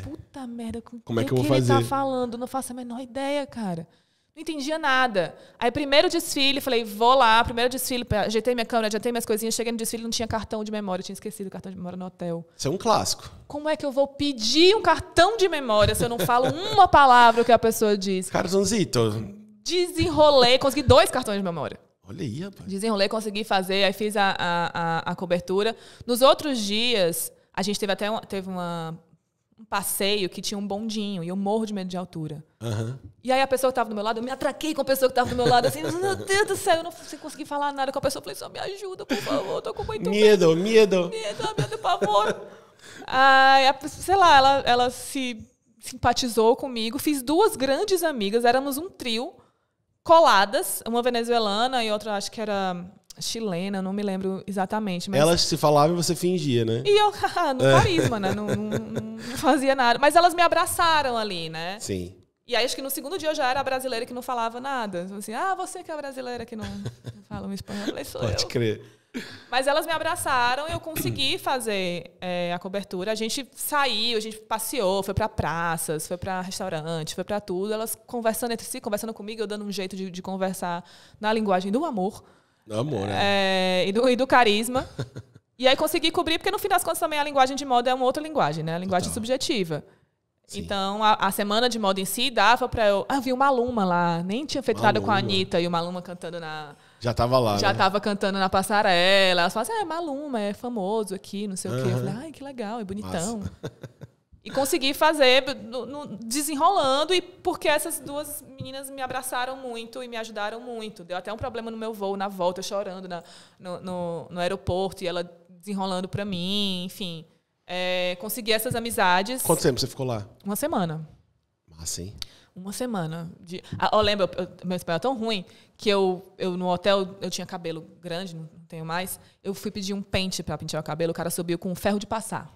Puta merda, como é que eu vou fazer? Ele tá falando? Não faço a menor ideia, cara. Não entendia nada. Aí, primeiro desfile, falei, vou lá. Primeiro desfile, ajeitei minha câmera, ajeitei minhas coisinhas. Cheguei no desfile, não tinha cartão de memória. Tinha esquecido o cartão de memória no hotel. Isso é um clássico. Como é que eu vou pedir um cartão de memória se eu não falo uma palavra que a pessoa diz? Carzonzito. Desenrolei, consegui 2 cartões de memória. Olha aí, rapaz. Desenrolei, consegui fazer. Aí fiz a cobertura. Nos outros dias, a gente teve um passeio que tinha um bondinho e eu morro de medo de altura. Uhum. E aí a pessoa que estava do meu lado, eu me atraquei com a pessoa que estava do meu lado, assim, meu Deus do céu, eu não consegui falar nada com a pessoa. Eu falei, só me ajuda, por favor, tô com muito medo. Medo, por favor. Aí, sei lá, ela se simpatizou comigo, fiz 2 grandes amigas, éramos um trio, coladas, uma venezuelana e outra, acho que era chilena, não me lembro exatamente. Mas... Elas se falavam e você fingia, né? E eu, no carisma, né? Não fazia nada. Mas elas me abraçaram ali, né? Sim. E aí, acho que no segundo dia eu já era a brasileira que não falava nada. Assim, você que é a brasileira que não fala um espanhol. Eu falei, sou eu. Pode crer. Mas elas me abraçaram e eu consegui fazer a cobertura. A gente saiu, a gente passeou, foi para praças, foi para restaurante, foi para tudo. Elas conversando entre si, conversando comigo, eu dando um jeito de conversar na linguagem do amor. Do amor, né? E do carisma. E aí consegui cobrir, porque no fim das contas também a linguagem de moda é uma outra linguagem, né? A linguagem subjetiva. Sim. Então, a semana de moda em si dava para eu... vi o Maluma lá. Nem tinha feito nada com a Anitta. E o Maluma cantando na... Já tava lá, Já né? tava cantando na passarela. Elas falavam assim, Maluma, é famoso aqui, não sei o quê. Eu falei, que legal, é bonitão. Massa. E consegui fazer desenrolando. E porque essas duas meninas me abraçaram muito e me ajudaram muito. Deu até um problema no meu voo, na volta, chorando no aeroporto. E ela desenrolando para mim, enfim... consegui essas amizades. Quanto tempo você ficou lá? 1 semana. Sim. 1 semana. Eu lembro, meu espanhol é tão ruim que eu no hotel, eu tinha cabelo grande, não tenho mais. Eu fui pedir um pente para pentear o cabelo, o cara subiu com um ferro de passar.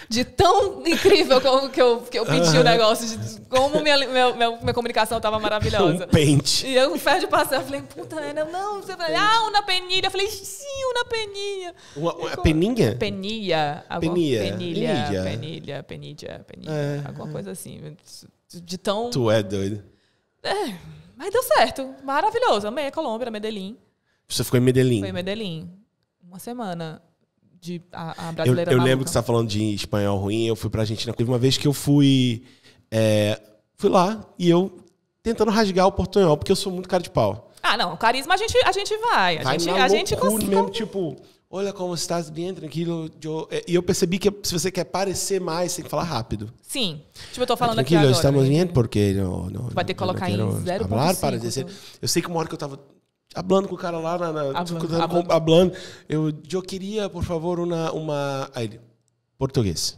De tão incrível que eu pedi o negócio, de como minha comunicação estava maravilhosa. Um pente. E eu, um ferro de passar, eu falei, puta, não, você vai, uma penilha. Eu falei, sim, uma peninha. Uma peninha? Penilha. Penilha. Alguma coisa assim. De tão... Tu é doido. Mas deu certo. Maravilhoso. Amei a Colômbia, Medellín. Você ficou em Medellín? Foi em Medellín. 1 semana. A brasileira eu maluca. lembro que você tá falando de espanhol ruim, eu fui pra Argentina. Teve uma vez que eu fui lá e eu tentando rasgar o portunhol, porque eu sou muito cara de pau. Não, o carisma a gente vai. A gente consegue. Mesmo, tipo, olha como estás bem tranquilo. E eu percebi que se você quer parecer mais, você tem que falar rápido. Sim. Tipo, eu tô falando aqui agora. Tranquilo, estamos bem, porque... Vai ter que colocar em 0.5. Eu sei que uma hora que eu tava... Hablando com o cara lá, hablando. Eu queria, por favor, Aí ele, português.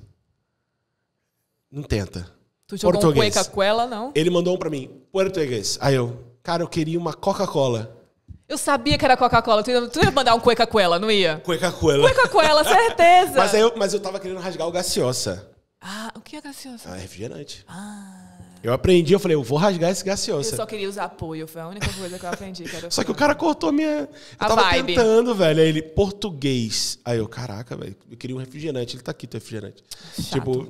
Não tenta. Tu jogou português. Um cueca-cuela, não? Ele mandou um pra mim, português. Aí eu queria uma Coca-Cola. Eu sabia que era Coca-Cola. Tu ia mandar um cueca-cuela, não ia? Cueca-cuela. Cueca-cuela, certeza. Mas eu tava querendo rasgar o gaseosa. O que é gaseosa? Refrigerante. Eu aprendi, eu falei, eu vou rasgar esse gaseosa. Eu só queria usar apoio, foi a única coisa que eu aprendi. Só que o cara cortou eu tava vibe. Tentando, velho. Aí ele, português. Aí eu, caraca, velho, eu queria um refrigerante. Ele tá aqui, teu refrigerante. Chato.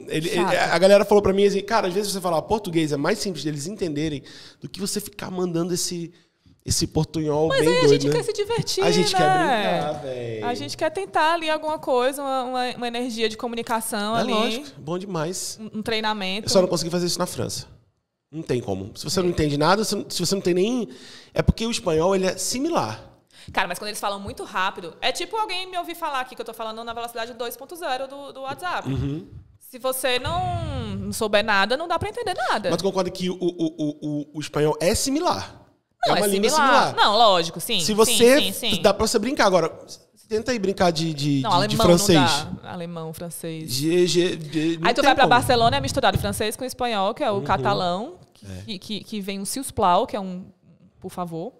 A galera falou pra mim assim, cara, às vezes você falar português é mais simples deles entenderem do que você ficar mandando esse portunhol bem doido. Mas aí a gente quer se divertir, A gente né? quer brincar, velho. A gente quer tentar ali alguma coisa, uma energia de comunicação ali. Lógico, bom demais. Um treinamento. Eu só não consegui fazer isso na França. Não tem como. Se você não entende nada, se você não tem nem... É porque o espanhol, ele é similar. Cara, mas quando eles falam muito rápido... É tipo alguém me ouvir falar aqui que eu tô falando na velocidade 2.0 do WhatsApp. Uhum. Se você não souber nada, não dá pra entender nada. Mas tu concorda que o espanhol é similar? Não, uma língua similar. Não, lógico, sim. Se você... Sim. Dá pra você brincar. Agora, tenta aí brincar de alemão francês. Não dá. Alemão, francês. Aí tu vai pra Barcelona, é misturado francês com espanhol, que é o catalão. Que vem um s'il vous plaît, que é um por favor,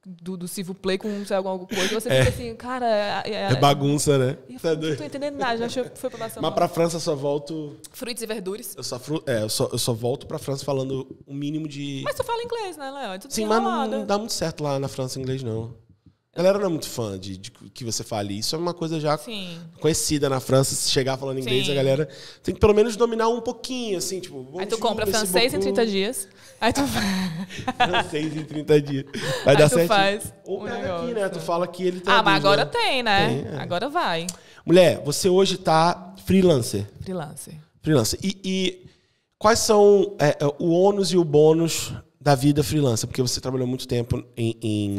do s'il vous plaît com alguma coisa, você fica assim, cara... É bagunça, né? Eu não tô entendendo nada, já foi pra Barcelona. Mas pra França eu só volto... Frutos e verduras. Eu só volto pra França falando o mínimo de... Mas tu fala inglês, né, Léo? Sim, mas não dá muito certo lá na França inglês, não. A galera não é muito fã de que você fale. Isso é uma coisa já conhecida na França. Se chegar falando inglês, a galera tem que pelo menos dominar um pouquinho, assim, tipo... Aí tu compra francês em 30 dias. Aí tu francês em 30 dias. Vai dar certo. Faz ou pega aqui, né? Tu fala que ele traduz, mas agora tem, né? Agora vai. Mulher, você hoje tá freelancer. Freelancer. E quais são o ônus e o bônus da vida freelancer? Porque você trabalhou muito tempo em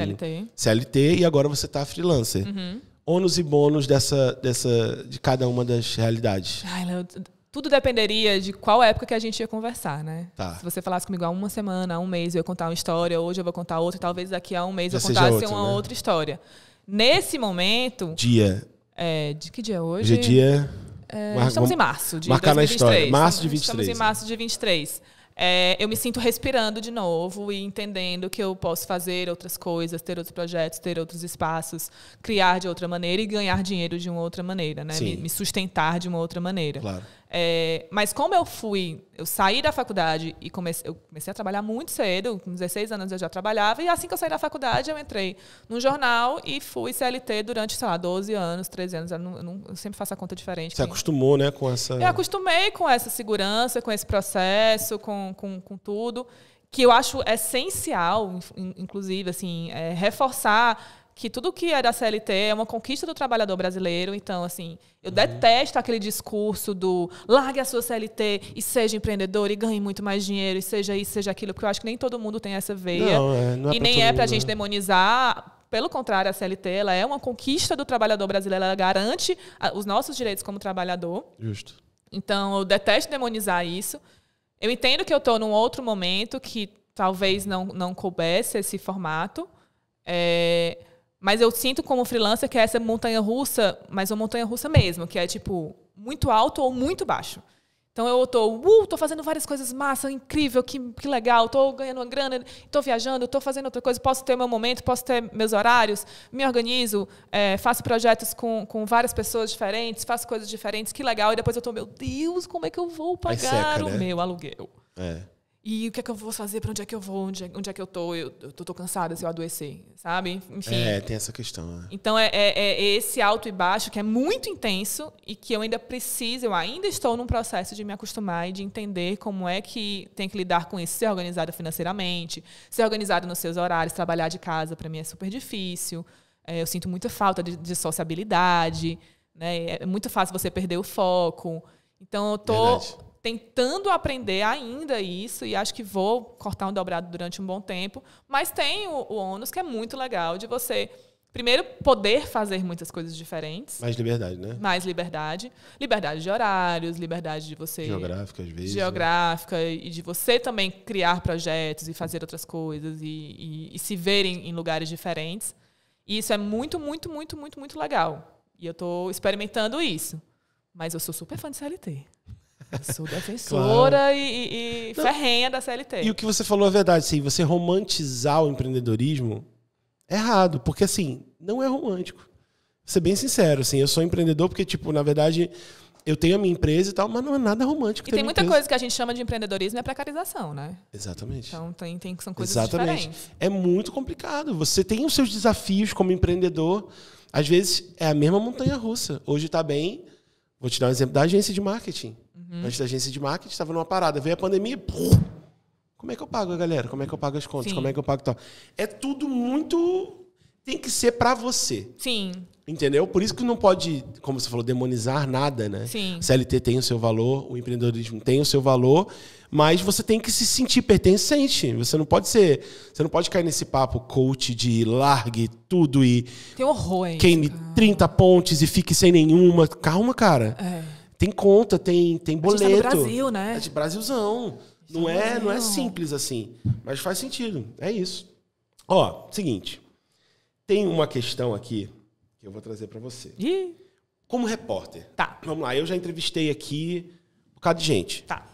CLT e agora você tá freelancer. Uhum. Ônus e bônus de cada uma das realidades. Ai, Léo, tudo dependeria de qual época que a gente ia conversar, né? Tá. Se você falasse comigo há 1 semana, há 1 mês, eu ia contar uma história, hoje eu vou contar outra, talvez daqui a 1 mês eu contasse uma outra história. Nesse momento... Dia. De que dia é hoje? Hoje é dia... Estamos em março de marcar 2023. Na história. Março de 23. Estamos em março de 23. Eu me sinto respirando de novo e entendendo que eu posso fazer outras coisas, ter outros projetos, ter outros espaços, criar de outra maneira e ganhar dinheiro de uma outra maneira, né? Me sustentar de uma outra maneira. Claro. Mas como eu saí da faculdade e eu comecei a trabalhar muito cedo, com 16 anos eu já trabalhava, e assim que eu saí da faculdade eu entrei num jornal e fui CLT durante, sei lá, 12 anos, 13 anos, eu sempre faço a conta diferente. Você acostumou, né, com essa... Eu acostumei com essa segurança, com esse processo, com tudo, que eu acho essencial, inclusive, assim, reforçar que tudo que é da CLT é uma conquista do trabalhador brasileiro. Então, assim, eu detesto aquele discurso do largue a sua CLT e seja empreendedor e ganhe muito mais dinheiro e seja isso, seja aquilo, porque eu acho que nem todo mundo tem essa veia. Não é e nem é pra gente demonizar. Pelo contrário, a CLT ela é uma conquista do trabalhador brasileiro, ela garante os nossos direitos como trabalhador. Justo. Então, eu detesto demonizar isso. Eu entendo que eu estou num outro momento que talvez não coubesse esse formato. Mas eu sinto como freelancer que é essa montanha-russa, mas uma montanha-russa mesmo, que é tipo muito alto ou muito baixo. Então eu tô fazendo várias coisas massa, incrível, que legal, tô ganhando uma grana, tô viajando, tô fazendo outra coisa, posso ter meu momento, posso ter meus horários, me organizo, faço projetos com várias pessoas diferentes, faço coisas diferentes, que legal. E depois eu tô, meu Deus, como é que eu vou pagar o meu aluguel? E o que é que eu vou fazer? Para onde é que eu vou? Onde é que eu tô? Eu tô cansada se eu adoecer, sabe? Enfim. Tem essa questão. Então, é esse alto e baixo que é muito intenso e que eu ainda estou num processo de me acostumar e de entender como é que tem que lidar com isso. Ser organizada financeiramente, ser organizada nos seus horários, trabalhar de casa, para mim é super difícil. Eu sinto muita falta de sociabilidade, né? É muito fácil você perder o foco. Então, eu tô... tentando aprender ainda isso e acho que vou cortar um dobrado durante um bom tempo, mas tem o ônus que é muito legal de você, primeiro, poder fazer muitas coisas diferentes. Mais liberdade, né? Mais liberdade. Liberdade de horários, liberdade de você... Geográfica, às vezes. Geográfica, né? E de você também criar projetos e fazer outras coisas e se ver em lugares diferentes. E isso é muito, muito, muito, muito, muito legal. E eu estou experimentando isso. Mas eu sou super fã de CLT. Eu sou defensora e ferrenha da CLT. E o que você falou é verdade. Assim, você romantizar o empreendedorismo é errado. Porque, assim, não é romântico. Vou ser bem sincero. Assim, eu sou empreendedor porque, tipo, na verdade, eu tenho a minha empresa e tal, mas não é nada romântico. E tem muita coisa que a gente chama de empreendedorismo e é precarização, né? Exatamente. Então, são coisas diferentes. É muito complicado. Você tem os seus desafios como empreendedor. Às vezes, é a mesma montanha-russa. Hoje está bem... Vou te dar um exemplo da agência de marketing. Antes da agência de marketing, estava numa parada. Veio a pandemia, como é que eu pago a galera? Como é que eu pago as contas? Sim. Como é que eu pago tal? É tudo muito... Tem que ser para você. Sim. Entendeu? Por isso que não pode, como você falou, demonizar nada, né? Sim. O CLT tem o seu valor, o empreendedorismo tem o seu valor, mas você tem que se sentir pertencente. Você não pode cair nesse papo coach de largue tudo e tem horror aí. Queime 30 pontes e fique sem nenhuma. Calma, cara. Tem conta, tem boleto. A gente tá no Brasil, né? É de Brasilzão. Não é simples assim, mas faz sentido. É isso. Ó, seguinte. Tem uma questão aqui que eu vou trazer para você. Como repórter. Tá. Vamos lá, eu já entrevistei aqui um bocado de gente. Tá.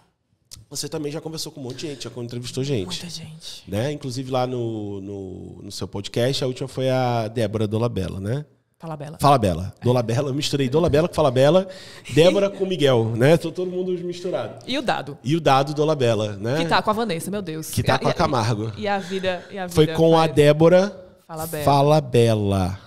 Você também já conversou com um monte de gente, já entrevistou gente. Muita gente. Né? Inclusive lá no seu podcast, a última foi a Débora Dolabella, né? Fala Bela. Dolabella, eu misturei Dolabella com Fala Bela, Débora com Miguel, né? Tô todo mundo misturado. E o Dado. E o Dado Dolabella, né? Que tá com a Vanessa, meu Deus. Que tá com a Camargo. E a vida foi com a Débora Fala Bela.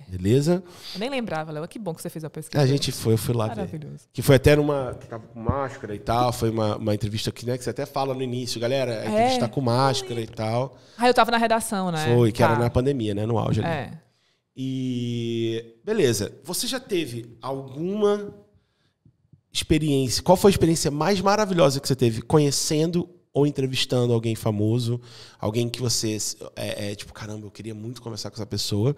Beleza? Eu nem lembrava, Léo. Que bom que você fez a pesquisa. A gente foi, eu fui lá ver. Que foi até que tava com máscara e tal. Foi uma entrevista que, né, que você até fala no início, galera, a entrevista tá com máscara e tal. Eu tava na redação, né? Foi, que era na pandemia, né? No auge ali. É. E beleza, você já teve alguma experiência? Qual foi a experiência mais maravilhosa que você teve conhecendo ou entrevistando alguém famoso? Alguém que você tipo, caramba, eu queria muito conversar com essa pessoa.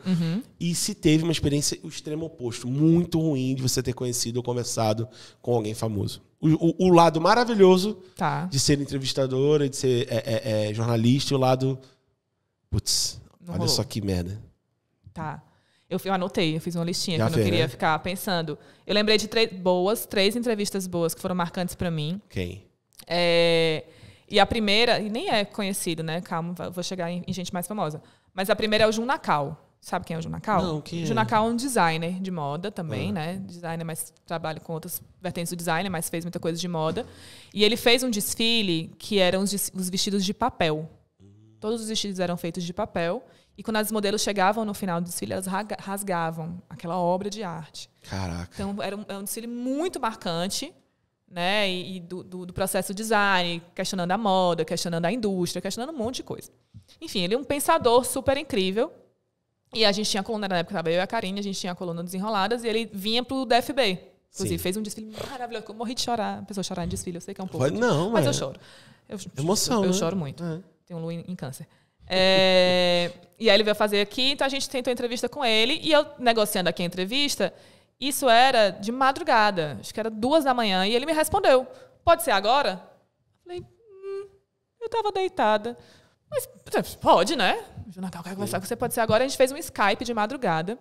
E se teve uma experiência o extremo oposto, muito ruim de você ter conhecido ou conversado com alguém famoso? O lado maravilhoso de ser entrevistadora, de ser jornalista, e o lado putz, olha só que merda. Tá. Eu anotei, eu fiz uma listinha que eu não queria ficar pensando. Eu lembrei de três entrevistas boas que foram marcantes pra mim. Quem? E a primeira, e nem é conhecido, né? Calma, vou chegar em gente mais famosa. Mas a primeira é o Jun Nakal. Sabe quem é o Junakal? Não, quem é? Junakal é um designer de moda também, né? Designer, mas trabalha com outras vertentes do design, mas fez muita coisa de moda. E ele fez um desfile que eram os vestidos de papel. Todos os vestidos eram feitos de papel. E quando as modelos chegavam no final do desfile, elas rasgavam aquela obra de arte. Caraca. Então, era um desfile muito marcante, né? E do processo design, questionando a moda, questionando a indústria, questionando um monte de coisa. Enfim, ele é um pensador super incrível. E a gente tinha a coluna, na época, estava eu e a Karine, a gente tinha a coluna Desenroladas, e ele vinha pro DFB. Inclusive, fez um desfile maravilhoso. Eu morri de chorar. A pessoa chorar em desfile, eu sei que é um pouco. Não, mas eu choro. Emoção, eu né? choro muito. Tenho lua em câncer. E aí ele veio fazer aqui, então a gente tentou entrevista com ele, e eu negociando aqui a entrevista, isso era de madrugada, acho que era 2 da manhã, e ele me respondeu, pode ser agora? Eu falei, eu estava deitada. Mas pode, né? Junakal, quero conversar com você, pode ser agora. A gente fez um Skype de madrugada.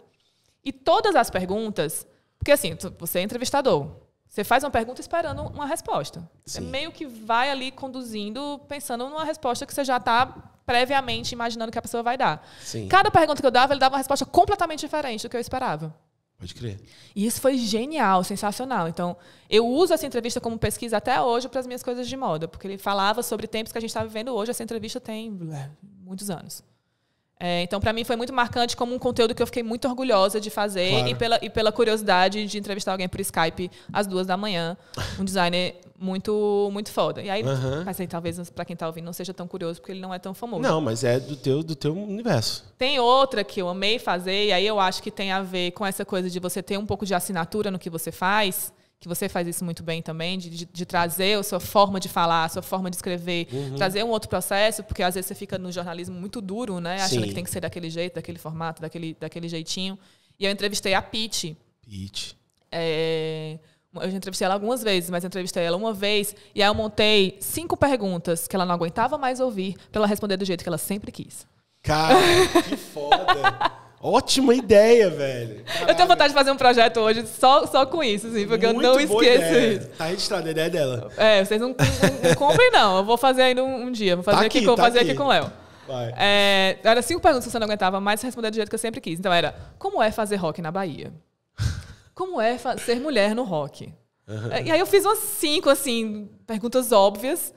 E todas as perguntas... Porque, assim, você é entrevistador. Você faz uma pergunta esperando uma resposta. Sim. Você meio que vai ali conduzindo, pensando numa resposta que você já está previamente imaginando que a pessoa vai dar. Sim. Cada pergunta que eu dava, ele dava uma resposta completamente diferente do que eu esperava. Pode crer. E isso foi genial, sensacional. Então, eu uso essa entrevista como pesquisa até hoje para as minhas coisas de moda, porque ele falava sobre tempos que a gente está vivendo hoje. Essa entrevista tem muitos anos. Então, para mim, foi muito marcante como um conteúdo que eu fiquei muito orgulhosa de fazer, claro. e pela curiosidade de entrevistar alguém por Skype às 2 da manhã. Um designer muito, muito foda. E aí, mas aí talvez para quem está ouvindo não seja tão curioso, porque ele não é tão famoso. Não, mas é do teu universo. Tem outra que eu amei fazer, e aí eu acho que tem a ver com essa coisa de você ter um pouco de assinatura no que você faz, que você faz isso muito bem também, de trazer a sua forma de falar, a sua forma de escrever, trazer um outro processo, porque às vezes você fica no jornalismo muito duro, né? Achando que tem que ser daquele jeito, daquele formato, daquele jeitinho. E eu entrevistei a Pitty. Eu já entrevistei ela algumas vezes, mas eu entrevistei ela uma vez, e aí eu montei 5 perguntas que ela não aguentava mais ouvir para ela responder do jeito que ela sempre quis. Cara, que foda! Ótima ideia, velho. Caralho. Eu tenho vontade de fazer um projeto hoje só com isso, assim, porque muito eu não esqueço isso. Tá registrada a ideia dela. Vocês não comprem, não. Eu vou fazer ainda um dia. Vou fazer aqui com o Léo. Era 5 perguntas que você não aguentava mais responder do jeito que eu sempre quis. Então era, como é fazer rock na Bahia? Como é ser mulher no rock? E aí eu fiz umas 5, assim, perguntas óbvias.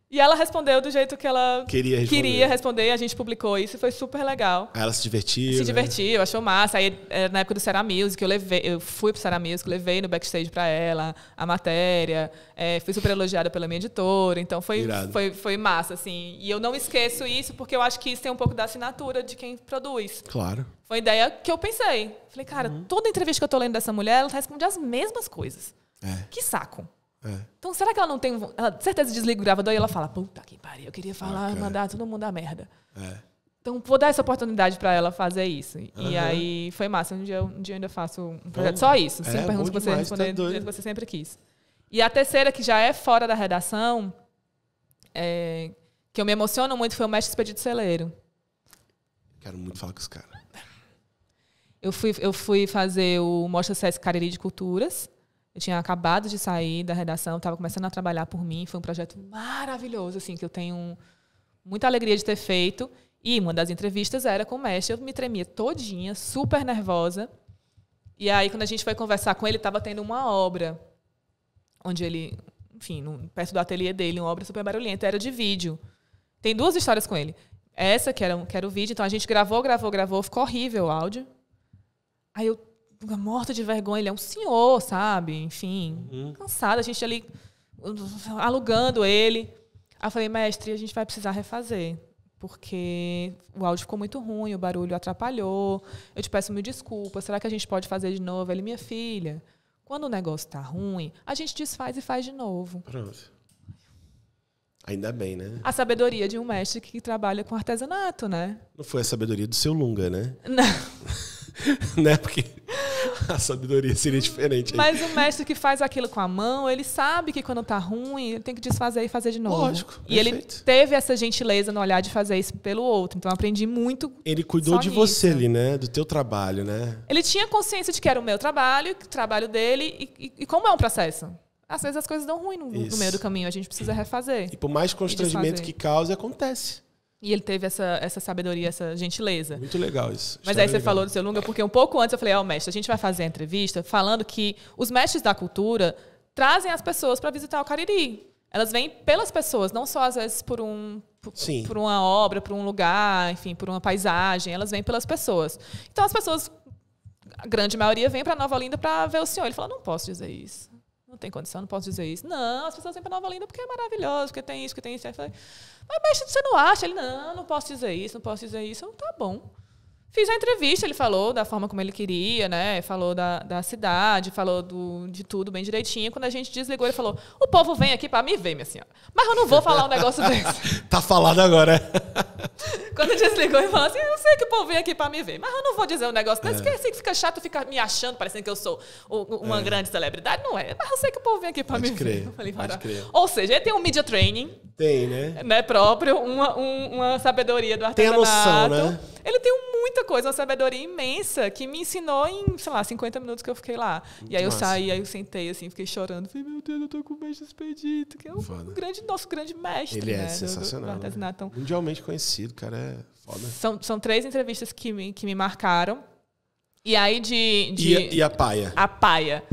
E ela respondeu do jeito que ela queria responder. A gente publicou isso e foi super legal. Ela se divertiu. Se divertiu, achou massa. Aí, na época do Será Music, eu fui pro Será Music, levei no backstage pra ela a matéria. Fui super elogiada pela minha editora. Então foi massa, assim. E eu não esqueço isso, porque eu acho que isso tem um pouco da assinatura de quem produz. Claro. Foi a ideia que eu pensei. Falei, cara, toda entrevista que eu tô lendo dessa mulher, ela responde as mesmas coisas. Que saco. Então, será que ela não tem... Ela, certeza, desliga o gravador e ela fala, puta que pariu, eu queria falar, mandar todo mundo a merda. Então, vou dar essa oportunidade para ela fazer isso. E aí, foi massa. Um dia eu ainda faço um projeto só isso. 5 perguntas que você responder do jeito que você sempre quis. E a terceira, que já é fora da redação, que eu me emociono muito, foi o Mestre Expedito Celeiro. Quero muito falar com os caras. Eu fui fazer o Mostra Sesc Cariri de Culturas. Eu tinha acabado de sair da redação, estava começando a trabalhar por mim. Foi um projeto maravilhoso, assim, que eu tenho muita alegria de ter feito. E uma das entrevistas era com o mestre. Eu me tremia todinha, super nervosa. E aí, quando a gente foi conversar com ele, estava tendo uma obra, onde ele, enfim, perto do ateliê dele, uma obra super barulhenta, era de vídeo. Tem 2 histórias com ele. Essa, que era o vídeo, então a gente gravou, ficou horrível o áudio. Aí eu, morta de vergonha, ele é um senhor, sabe? Enfim, cansada, a gente ali alugando ele. Aí eu falei, mestre, a gente vai precisar refazer, porque o áudio ficou muito ruim, o barulho atrapalhou, eu te peço 1000 desculpas, será que a gente pode fazer de novo? Ele, minha filha, quando o negócio tá ruim, a gente desfaz e faz de novo. Pronto. Ainda bem, né? A sabedoria de um mestre que trabalha com artesanato, né? Não foi a sabedoria do seu Lunga, né? Não. Né? Porque a sabedoria seria diferente. Mas o mestre que faz aquilo com a mão, ele sabe que quando tá ruim, ele tem que desfazer e fazer de novo. Lógico. E ele teve essa gentileza no olhar de fazer isso pelo outro. Então eu aprendi muito. Ele cuidou de você ali, né? Do teu trabalho, né? Ele tinha consciência de que era o meu trabalho, o trabalho dele, e como é um processo. Às vezes as coisas dão ruim no meio do caminho, a gente precisa refazer. E por mais constrangimento que cause, acontece. E ele teve essa sabedoria, essa gentileza. Muito legal isso. Mas aí você falou do seu Lunga, porque um pouco antes eu falei, mestre, a gente vai fazer a entrevista falando que os mestres da cultura trazem as pessoas para visitar o Cariri. Elas vêm pelas pessoas, não só às vezes por uma obra, por um lugar, enfim, por uma paisagem. Elas vêm pelas pessoas. Então as pessoas, a grande maioria, vem para Nova Olinda para ver o senhor. Ele falou, não posso dizer isso. Não tem condição, não posso dizer isso. Não, as pessoas vêm para Nova Olinda porque é maravilhoso, porque tem isso, porque tem isso. Aí eu falei, mas você não acha? Ele, não posso dizer isso, não posso dizer isso. Eu, tá bom. Fiz a entrevista, ele falou da forma como ele queria, né? Falou da cidade, falou de tudo bem direitinho. Quando a gente desligou, ele falou, o povo vem aqui para me ver, minha senhora. Mas eu não vou falar um negócio desse. Tá falado agora. Quando desligou, ele falou assim, eu sei que o povo vem aqui para me ver, mas eu não vou dizer um negócio desse, porque assim que fica chato, fica me achando, parecendo que eu sou uma grande celebridade. Não é, mas eu sei que o povo vem aqui para me ver. Eu falei, pode crer. Ou seja, ele tem um media training. Tem, né? Próprio, uma sabedoria do artesanato. Tem a noção, né? Ele tem muita coisa, uma sabedoria imensa que me ensinou em, sei lá, 50 minutos que eu fiquei lá. Muito e aí eu saí, aí eu sentei assim, fiquei chorando. Falei, meu Deus, eu tô com o mestre Expedito, que é nosso grande mestre. Ele é né, sensacional. do artesanato. Então, mundialmente conhecido, cara, é foda. São 3 entrevistas que me marcaram. E aí E a paia? A paia.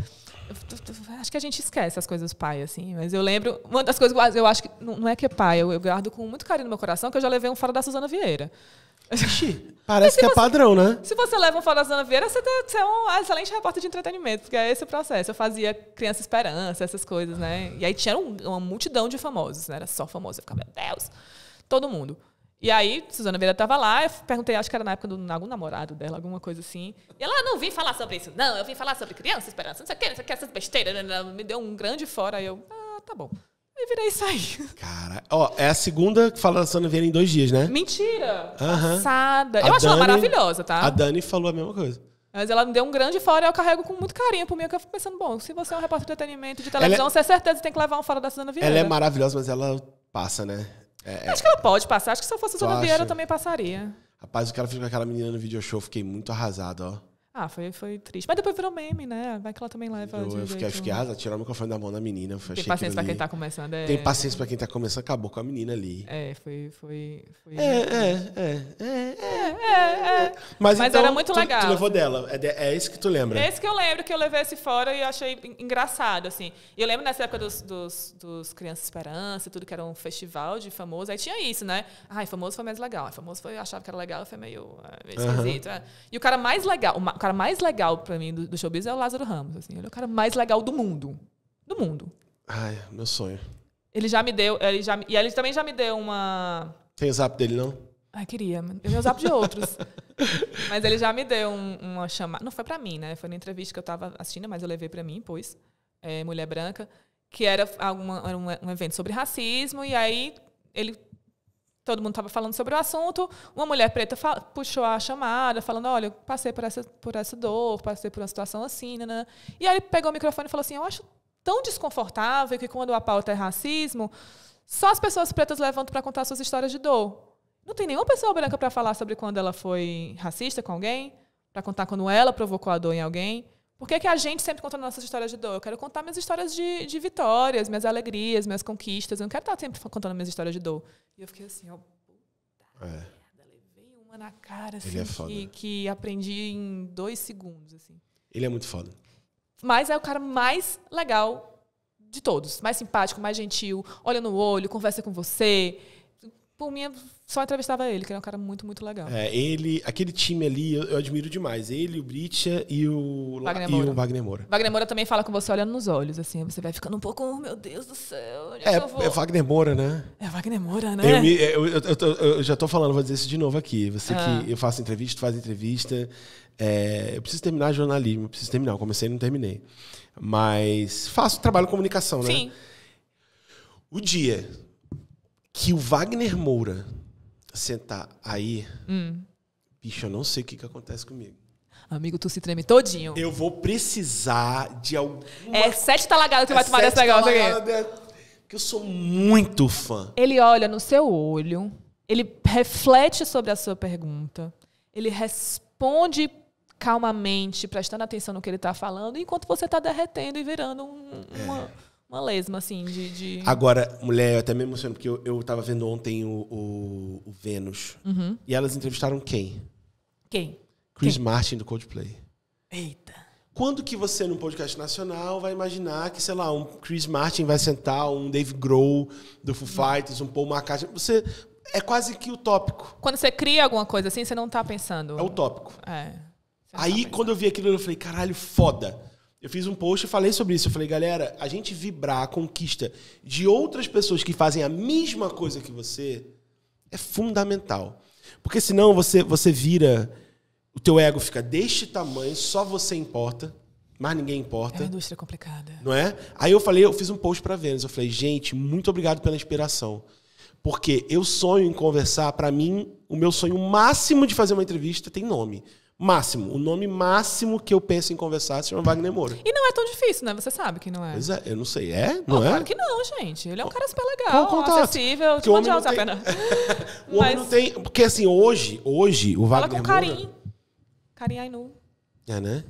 Acho que a gente esquece as coisas paia, assim. Mas eu lembro... Uma das coisas que eu acho que... Não é que é paia. Eu guardo com muito carinho no meu coração, que eu já levei um fora da Suzana Vieira. Ixi, parece que é padrão, né? Se você leva um fora da Suzana Vieira, você é um excelente repórter de entretenimento, porque é esse o processo. Eu fazia Criança Esperança, essas coisas, né? E aí tinha uma multidão de famosos, né? Era só famoso. Eu ficava, meu Deus, todo mundo. E aí, Suzana Vieira estava lá, eu perguntei, acho que era na época de algum namorado dela, alguma coisa assim. E ela, não vim falar sobre isso. Não, eu vim falar sobre Criança Esperança, não sei o que, essas besteiras. Me deu um grande fora, aí eu, tá bom. Aí virei e saí. Cara, é a segunda que fala da Suzana Vieira em 2 dias, né? Mentira! Passada. Eu acho ela maravilhosa, tá? A Dani falou a mesma coisa. Mas ela me deu um grande fora e eu carrego com muito carinho por mim. Eu fico pensando, bom, se você é um repórter de entretenimento, de televisão, você é certeza que tem que levar um fora da Suzana Vieira. Ela é maravilhosa, mas ela passa, né? Acho que ela pode passar. Acho que se eu fosse Suzana Vieira, eu também passaria. Rapaz, o que ela fez com aquela menina no video show, fiquei muito arrasado, ó. Foi triste. Mas depois virou meme, né? Vai que ela também leva. Eu fiquei arrasado, tirar o microfone da mão da menina. Tem paciência pra quem tá começando. Tem paciência pra quem tá começando, acabou com a menina ali. Foi. Mas então, era muito legal. Tu levou dela. É esse que tu lembra? É esse que eu lembro, que eu levei esse fora e achei engraçado, assim. E eu lembro nessa época dos Criança Esperança, tudo que era um festival de famoso. Aí tinha isso, né? Famoso foi mais legal. Famoso eu achava que era legal, foi meio esquisito. E o cara mais legal, o cara mais legal pra mim do showbiz é o Lázaro Ramos. Assim. Ele é o cara mais legal do mundo. Do mundo. Ai, meu sonho. Ele já me deu... E ele também já me deu uma... Tem o zap dele, não? Queria. Eu tenho o zap de outros. Mas ele já me deu uma chamada... Não foi pra mim, né? Foi na entrevista que eu tava assistindo, mas eu levei pra mim, pois. Mulher Branca. Que era um evento sobre racismo. E aí, todo mundo estava falando sobre o assunto. Uma mulher preta puxou a chamada, falando, olha, eu passei por essa dor, passei por uma situação assim, né? E aí ele pegou o microfone e falou assim, eu acho tão desconfortável que quando a pauta é racismo, só as pessoas pretas levantam para contar suas histórias de dor. Não tem nenhuma pessoa branca para falar sobre quando ela foi racista com alguém, para contar quando ela provocou a dor em alguém. Por que a gente sempre conta nossas histórias de dor? Eu quero contar minhas histórias de vitórias, minhas alegrias, minhas conquistas. Eu não quero estar sempre contando minhas histórias de dor. E eu fiquei assim, puta merda, levei uma na cara, assim, que aprendi em 2 segundos. Assim. Ele é muito foda. Mas é o cara mais legal de todos. Mais simpático, mais gentil, olha no olho, conversa com você. Por mim, só entrevistava ele, que era um cara muito, muito legal. Aquele time ali, eu admiro demais. Ele, o Britia e o Wagner Moura. Wagner Moura também fala com você olhando nos olhos, assim. Você vai ficando um pouco, meu Deus do céu, onde eu vou? É Wagner Moura, né? É Wagner Moura, né? Eu já tô falando, vou dizer isso de novo aqui. Você que eu faço entrevista, faz entrevista. Eu preciso terminar jornalismo, eu comecei e não terminei. Mas faço trabalho de comunicação, né? Sim. O dia que o Wagner Moura sentar aí, bicho, eu não sei o que acontece comigo. Amigo, tu se treme todinho. Eu vou precisar de alguma... 7 talagadas que vai tomar desse negócio aqui. Porque eu sou muito fã. Ele olha no seu olho, ele reflete sobre a sua pergunta, ele responde calmamente, prestando atenção no que ele está falando, enquanto você está derretendo e virando uma lesma, assim, de... Agora, mulher, eu até me emociono, porque eu tava vendo ontem o Vênus. E elas entrevistaram quem? Quem? Chris Martin, do Coldplay. Eita. Quando que você, num podcast nacional, vai imaginar que, sei lá, um Chris Martin vai sentar, um Dave Grohl do Foo Fighters, um Paul McCartney? Você... É quase que utópico. Quando você cria alguma coisa assim, você não tá pensando... É utópico. Aí, quando eu vi aquilo, eu falei, caralho, foda. Eu fiz um post e falei sobre isso. Eu falei, galera, a gente vibrar a conquista de outras pessoas que fazem a mesma coisa que você é fundamental. Porque senão você vira... O teu ego fica deste tamanho, só você importa, mas ninguém importa. É uma indústria complicada. Não é? Aí eu fiz um post pra Vênus. Eu falei, gente, muito obrigado pela inspiração. Porque eu sonho em conversar, pra mim, o meu sonho máximo de fazer uma entrevista tem nome. Máximo. O nome máximo que eu penso em conversar se chama Wagner Moura. E não é tão difícil, né? Você sabe que não é. Pois é, eu não sei. Não é? Claro que não, gente. Ele é um cara super legal, acessível. Porque o homem não não tem... pena. O homem não tem... Porque assim, hoje o Fala Wagner com Moura... Carim. Carim Ainu. É, né?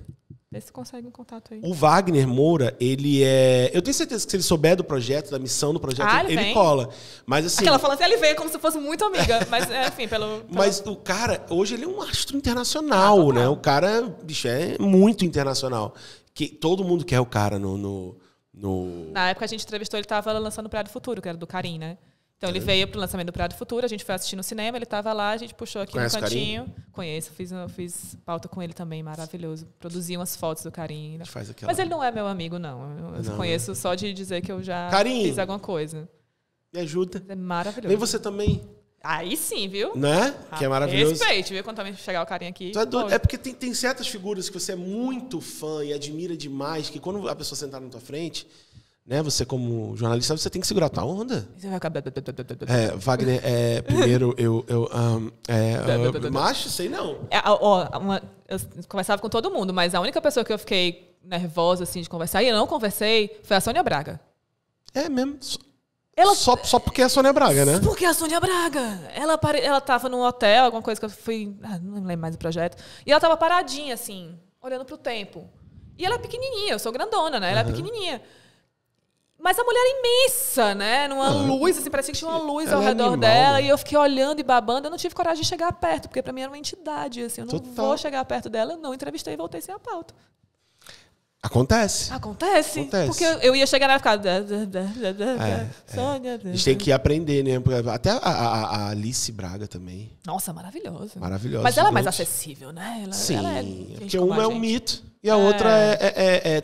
Vê se consegue um contato aí. O Wagner Moura, ele é... Eu tenho certeza que se ele souber do projeto, da missão do projeto, ele cola. Mas assim... Aquela fala assim, ele veio como se fosse muito amiga. Mas, enfim, Mas o cara, hoje ele é um astro internacional, né? O cara, bicho, é muito internacional. Que todo mundo quer o cara no... Na época a gente entrevistou, ele tava lançando o Praia do Futuro, que era do Carim, né? Então ele veio pro lançamento do Praia do Futuro, a gente foi assistir no cinema, ele tava lá, a gente puxou aqui no cantinho. Conheço, fiz pauta com ele também, maravilhoso. Produzi umas fotos do Carim. Né? Mas ele não é meu amigo, não. Eu conheço só de dizer que eu já fiz alguma coisa. Me ajuda. É maravilhoso. Nem você também. Aí sim, viu? Né? Que é maravilhoso. Respeite, viu? Quando também chegar o Carim aqui. É porque tem certas figuras que você é muito fã e admira demais, que quando a pessoa sentar na tua frente... Né? Você, como jornalista, você tem que segurar a tua onda. Você vai acabar... Wagner, primeiro, macho, sei não. Eu conversava com todo mundo, mas a única pessoa que eu fiquei nervosa, assim, de conversar, e eu não conversei, foi a Sônia Braga. É mesmo. Só porque é a Sônia Braga, né? Porque é a Sônia Braga. Ela tava num hotel, alguma coisa que eu fui... não lembro mais do projeto. E ela tava paradinha, assim, olhando pro tempo. E ela é pequenininha, eu sou grandona, né? Ela é pequenininha. Mas a mulher é imensa, né? Numa luz, assim, parecia que tinha uma luz ao redor dela. E eu fiquei olhando e babando. Eu não tive coragem de chegar perto, porque pra mim era uma entidade. Assim, eu não vou chegar perto dela. Eu não entrevistei e voltei sem a pauta. Acontece. Porque eu ia chegar nela e ficar... Sônia... A gente tem que aprender, né? Até a Alice Braga também. Nossa, maravilhosa. Mas ela é mais acessível, né? Sim, porque uma é um mito e a outra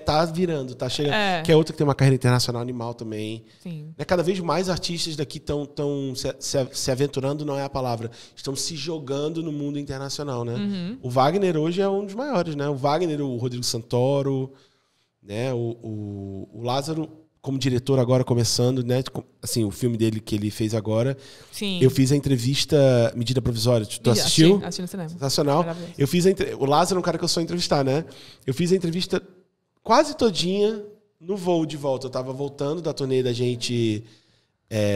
tá virando, tá chegando. Que é outra que tem uma carreira internacional animal também. Sim. Cada vez mais artistas daqui estão se aventurando, não é a palavra, estão se jogando no mundo internacional, né? O Wagner hoje é um dos maiores, né? O Wagner, o Rodrigo Santoro, né? O Lázaro, como diretor agora começando, né? Assim, o filme dele que ele fez agora. Sim. Eu fiz a entrevista Medida Provisória. Tu assistiu? Assisti no cinema. Sensacional. Eu fiz o Lázaro é um cara que eu sou entrevistar, né? Eu fiz a entrevista quase todinha no voo de volta. Eu tava voltando da turnê da gente,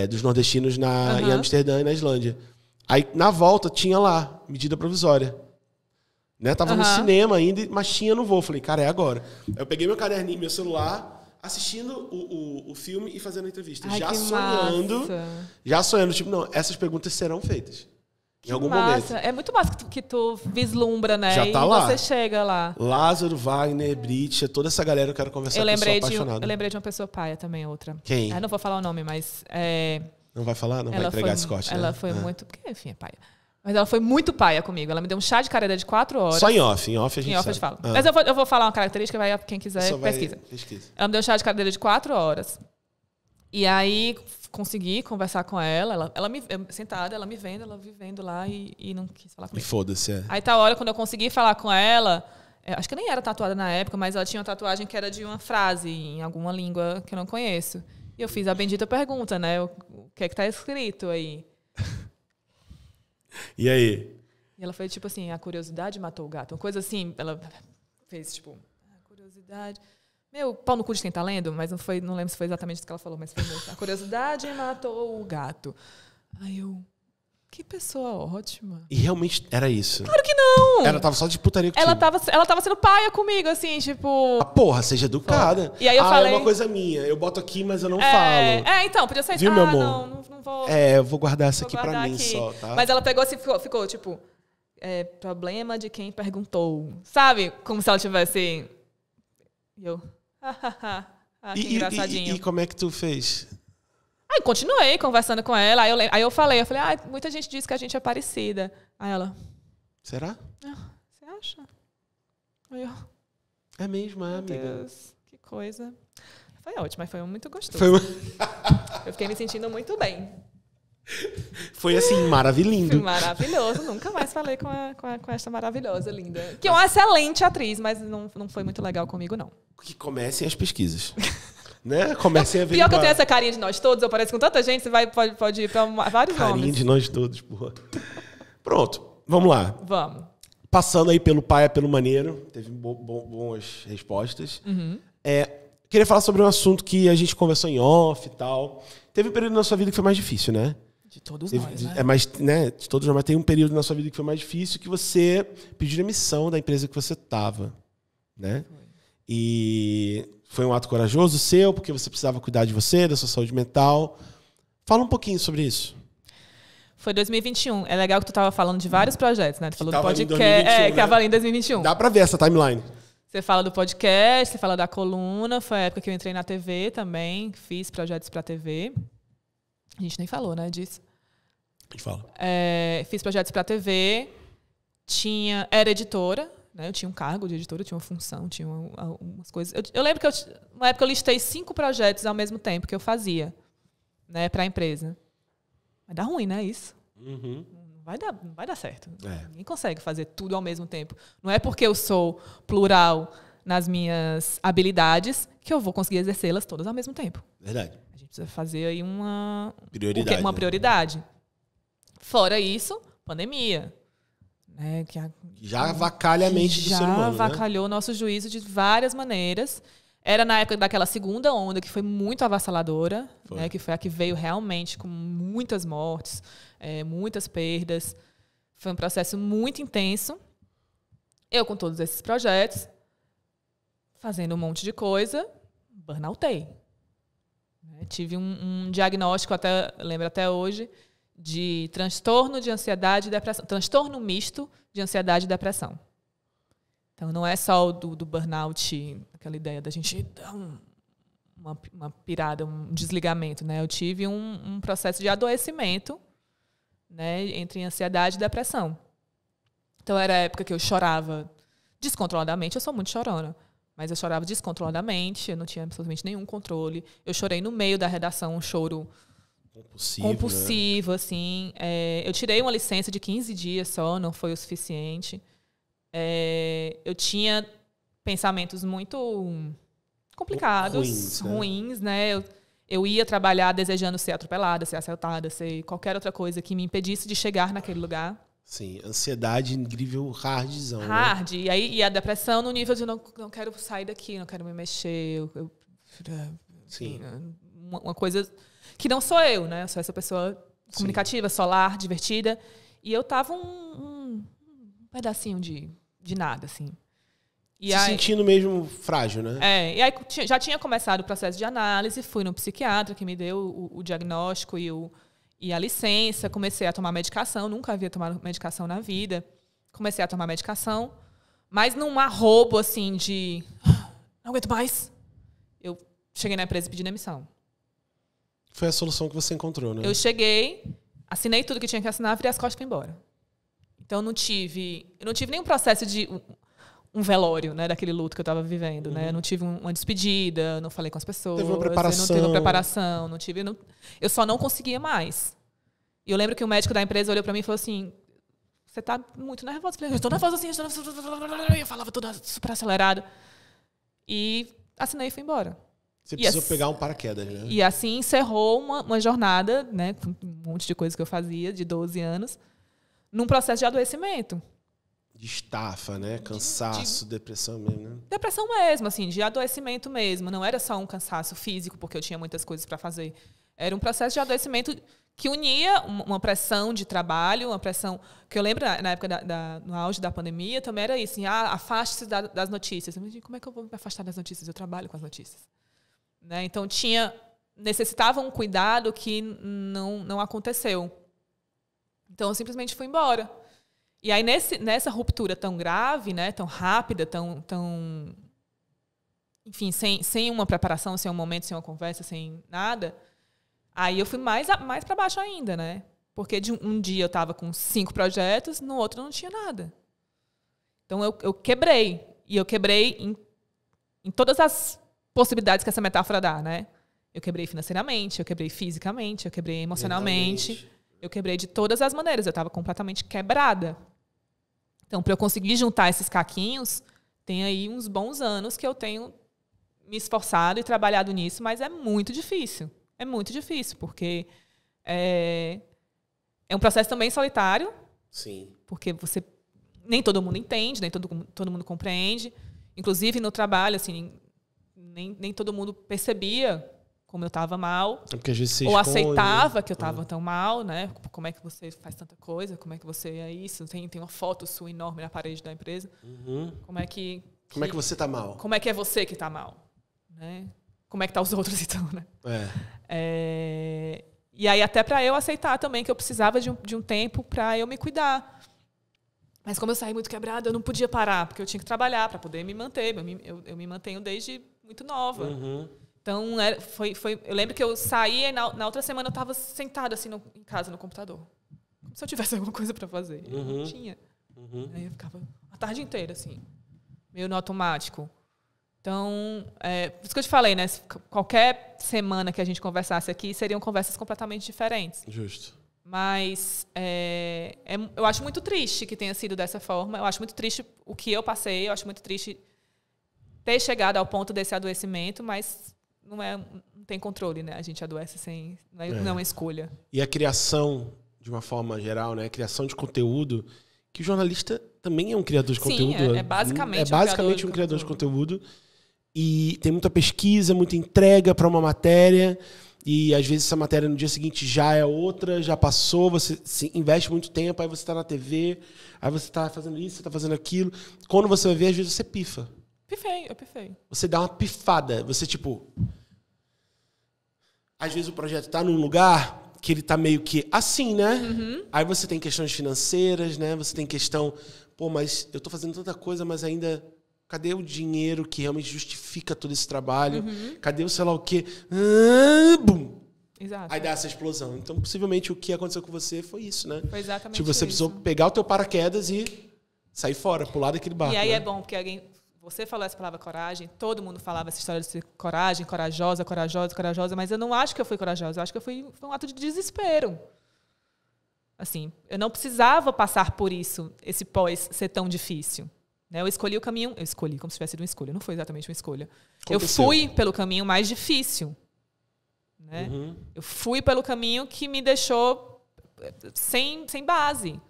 dos nordestinos em Amsterdã e na Islândia. Aí, na volta, tinha lá, Medida Provisória. Né? Tava no cinema ainda, mas tinha no voo. Falei, cara, é agora. Aí eu peguei meu caderninho, meu celular, assistindo o filme e fazendo a entrevista. Ai, Já sonhando. Tipo, não, essas perguntas serão feitas. Em algum momento. É muito massa que tu vislumbra, né? Já tá lá. Você chega lá. Lázaro, Wagner, Brit, toda essa galera eu quero conversar com, eu sou apaixonado. Eu lembrei de uma pessoa paia também, outra. Quem? Eu não vou falar o nome, mas... Não vai falar? Não vai entregar esse corte, né? Ela foi muito... Porque, enfim, é paia. Mas ela foi muito paia comigo. Ela me deu um chá de cadeira de 4 horas. Só em off a gente sabe. Fala. Mas eu vou falar uma característica, vai quem quiser pesquisa. Ela me deu um chá de cadeira de 4 horas. E aí consegui conversar com ela. Ela sentada, ela me vivendo lá e não quis falar comigo. E foda-se, Aí tá a hora quando eu consegui falar com ela, acho que nem era tatuada na época, mas ela tinha uma tatuagem que era de uma frase em alguma língua que eu não conheço. E eu fiz a bendita pergunta, né? O que é que tá escrito aí? E aí? E ela foi tipo assim, a curiosidade matou o gato. Uma coisa assim, ela fez tipo, a curiosidade... Meu, pau no cu de quem tá lendo, mas não lembro se foi exatamente isso que ela falou, mas foi mesmo. A curiosidade matou o gato. Aí eu... Que pessoa ótima. E realmente era isso. Claro que não! Ela tava só de putaria contigo. Ela tava sendo paia comigo, assim, tipo... Ah, porra, seja educada. E aí eu falei... é uma coisa minha. Eu boto aqui, mas eu não falo. Então, podia ser... Viu, meu amor? Não vou... Eu vou guardar essa aqui pra mim só, tá? Mas ela pegou assim, ficou tipo... problema de quem perguntou. Sabe? Como se ela tivesse... E eu... que engraçadinho. E como é que tu fez? Aí continuei conversando com ela. Aí eu falei, muita gente diz que a gente é parecida. Aí ela... Será? Você acha? Aí eu... É mesmo, Meu amiga. Deus, que coisa. Foi ótimo, mas foi muito gostoso. Eu fiquei me sentindo muito bem. Foi assim, maravilhoso. Maravilhoso. Nunca mais falei com esta maravilhosa, linda. Que é uma excelente atriz, mas não foi muito legal comigo, não. Que comecem as pesquisas. Né? Comecem a ver. Pior que eu tenho essa carinha de nós todos, eu pareço com tanta gente, você pode ir pra vários nomes. Carinha de nós todos, porra. Pronto, vamos lá. Vamos. Passando aí pelo paia, pelo maneiro, teve boas respostas. Uhum. Queria falar sobre um assunto que a gente conversou em off e tal. Teve um período na sua vida que foi mais difícil, né? De todos nós, né? De todos nós, mas tem um período na sua vida que foi mais difícil, que você pediu demissão da empresa que você estava, né? E foi um ato corajoso seu, porque você precisava cuidar de você, da sua saúde mental. Fala um pouquinho sobre isso. Foi 2021. É legal que tu estava falando de vários projetos, né? Tu falou do podcast. 2021, que tava ali em 2021. Dá pra ver essa timeline. Você fala do podcast, você fala da coluna. Foi a época que eu entrei na TV também. Fiz projetos pra TV. A gente nem falou, né, disso. A gente fala. Fiz projetos pra TV. Era editora. Né? Eu tinha um cargo de editora, eu tinha uma função, tinha umas coisas. Eu lembro que uma época eu listei 5 projetos ao mesmo tempo que eu fazia, né, para a empresa. Vai dar ruim, né, isso? Uhum. Não vai dar certo. Ninguém consegue fazer tudo ao mesmo tempo. Não é porque eu sou plural nas minhas habilidades que eu vou conseguir exercê-las todas ao mesmo tempo. Verdade. A gente precisa fazer aí uma prioridade. Fora isso, pandemia. Né, já avacalha a mente do ser humano. Já avacalhou o nosso juízo de várias maneiras. Era na época daquela segunda onda que foi muito avassaladora, né, que foi a que veio realmente com muitas mortes, muitas perdas. Foi um processo muito intenso. Eu, com todos esses projetos, fazendo um monte de coisa, burnoutei. Tive um diagnóstico, lembro até hoje, de transtorno de ansiedade e depressão. Transtorno misto de ansiedade e depressão. Então, não é só o do burnout, aquela ideia da gente dar uma pirada, um desligamento. Né? Eu tive um processo de adoecimento, né, entre ansiedade e depressão. Então, era a época que eu chorava descontroladamente. Eu sou muito chorona. Mas eu chorava descontroladamente, eu não tinha absolutamente nenhum controle. Eu chorei no meio da redação, um choro... compulsivo, né? Assim. Eu tirei uma licença de 15 dias só, não foi o suficiente. Eu tinha pensamentos muito complicados, ruins, né? Eu ia trabalhar desejando ser atropelada, ser assaltada, ser qualquer outra coisa que me impedisse de chegar naquele lugar. Sim, ansiedade nível hardzão. Hard. Né? E a depressão no nível de não quero sair daqui, não quero me mexer. Sim. Uma coisa... que não sou eu, né? Eu sou essa pessoa comunicativa, solar, divertida. E eu tava um pedacinho de nada, assim. Sentindo mesmo frágil, né? E aí já tinha começado o processo de análise, fui no psiquiatra que me deu o diagnóstico e a licença, comecei a tomar medicação, nunca havia tomado medicação na vida. Comecei a tomar medicação, mas num arrobo, assim, de... não aguento mais. Eu cheguei na empresa e pedi demissão. Foi a solução que você encontrou, né? Eu cheguei, assinei tudo que tinha que assinar, virei as costas e fui embora. Então, eu não tive nenhum processo de um velório, né, daquele luto que eu estava vivendo. Né? Eu não tive uma despedida, não falei com as pessoas. Teve uma preparação. Não teve uma preparação. Eu só não conseguia mais. E eu lembro que o médico da empresa olhou para mim e falou assim, você está muito nervosa. Eu falei, eu estou nervosa assim. Eu falava tudo super acelerado. E assinei e fui embora. Você precisou pegar um paraquedas, né? E assim encerrou uma jornada, né, com um monte de coisa que eu fazia, de 12 anos, num processo de adoecimento. De estafa, né? Cansaço, depressão mesmo, né? Depressão mesmo, assim, de adoecimento mesmo. Não era só um cansaço físico, porque eu tinha muitas coisas para fazer. Era um processo de adoecimento que unia uma pressão de trabalho, uma pressão... Que eu lembro, na época, no auge da pandemia, também era isso. Assim, afaste-se das notícias. Como é que eu vou me afastar das notícias? Eu trabalho com as notícias. Né? Então, necessitava um cuidado que não aconteceu. Então, eu simplesmente fui embora. E aí, nessa ruptura tão grave, né, tão rápida, enfim, sem uma preparação, sem um momento, sem uma conversa, sem nada... Aí eu fui mais para baixo ainda, né? Porque um dia eu estava com 5 projetos, no outro não tinha nada. Então eu quebrei. E eu quebrei em todas as possibilidades que essa metáfora dá, né? Eu quebrei financeiramente, eu quebrei fisicamente, eu quebrei emocionalmente. Eu quebrei de todas as maneiras. Eu estava completamente quebrada. Então, para eu conseguir juntar esses caquinhos, tem aí uns bons anos que eu tenho me esforçado e trabalhado nisso, mas é muito difícil. É muito difícil, porque é um processo também solitário. Sim. Porque nem todo mundo entende, nem todo mundo compreende. Inclusive, no trabalho, assim, nem todo mundo percebia como eu estava mal. Porque às vezes ou aceitava que eu estava tão mal, né? Como é que você faz tanta coisa? Como é que você é isso? Tem uma foto sua enorme na parede da empresa. Como é que você está mal? Como é que é você que está mal? Né? Como é que tá os outros, então, né? E aí, até para eu aceitar também que eu precisava de um tempo para eu me cuidar. Mas como eu saí muito quebrada, eu não podia parar, porque eu tinha que trabalhar para poder me manter. Eu me mantenho desde muito nova. Então, eu lembro que eu saí e na outra semana eu estava sentada assim em casa, no computador. Como se eu tivesse alguma coisa para fazer. Eu não tinha. Aí eu ficava a tarde inteira, assim, meio no automático. Então, por isso que eu te falei, né? Qualquer semana que a gente conversasse aqui, seriam conversas completamente diferentes. Justo. Mas eu acho muito triste que tenha sido dessa forma. Eu acho muito triste o que eu passei. Eu acho muito triste ter chegado ao ponto desse adoecimento, mas não tem controle, né? A gente adoece não é uma escolha. E a criação, de uma forma geral, né? A criação de conteúdo, que o jornalista também é um criador de conteúdo. Sim, é basicamente um criador de conteúdo. E tem muita pesquisa, muita entrega para uma matéria, e às vezes essa matéria no dia seguinte já é outra, já passou, você investe muito tempo, aí você está na TV, aí você está fazendo isso, você está fazendo aquilo. Quando você vai ver, às vezes você pifa. Eu pifei. Você dá uma pifada. Você, às vezes o projeto está num lugar que ele está meio que assim, né? Aí você tem questões financeiras, né? Você tem questão, mas eu estou fazendo tanta coisa, mas ainda... Cadê o dinheiro que realmente justifica todo esse trabalho? Cadê o sei lá o quê? Bum! Exato. Aí dá essa explosão. Então, possivelmente, o que aconteceu com você foi isso, né? Foi exatamente isso. Você precisou pegar o teu paraquedas e sair fora, pular daquele barco. E aí né? é bom, porque você falou essa palavra coragem, todo mundo falava essa história de ser coragem, corajosa, mas eu não acho que eu fui corajosa. Eu acho que foi um ato de desespero. Assim, eu não precisava passar por isso, esse pós ser tão difícil. Eu escolhi o caminho... Eu escolhi como se tivesse sido uma escolha. Não foi exatamente uma escolha. Aconteceu. Eu fui pelo caminho mais difícil. Né? Eu fui pelo caminho que me deixou sem base.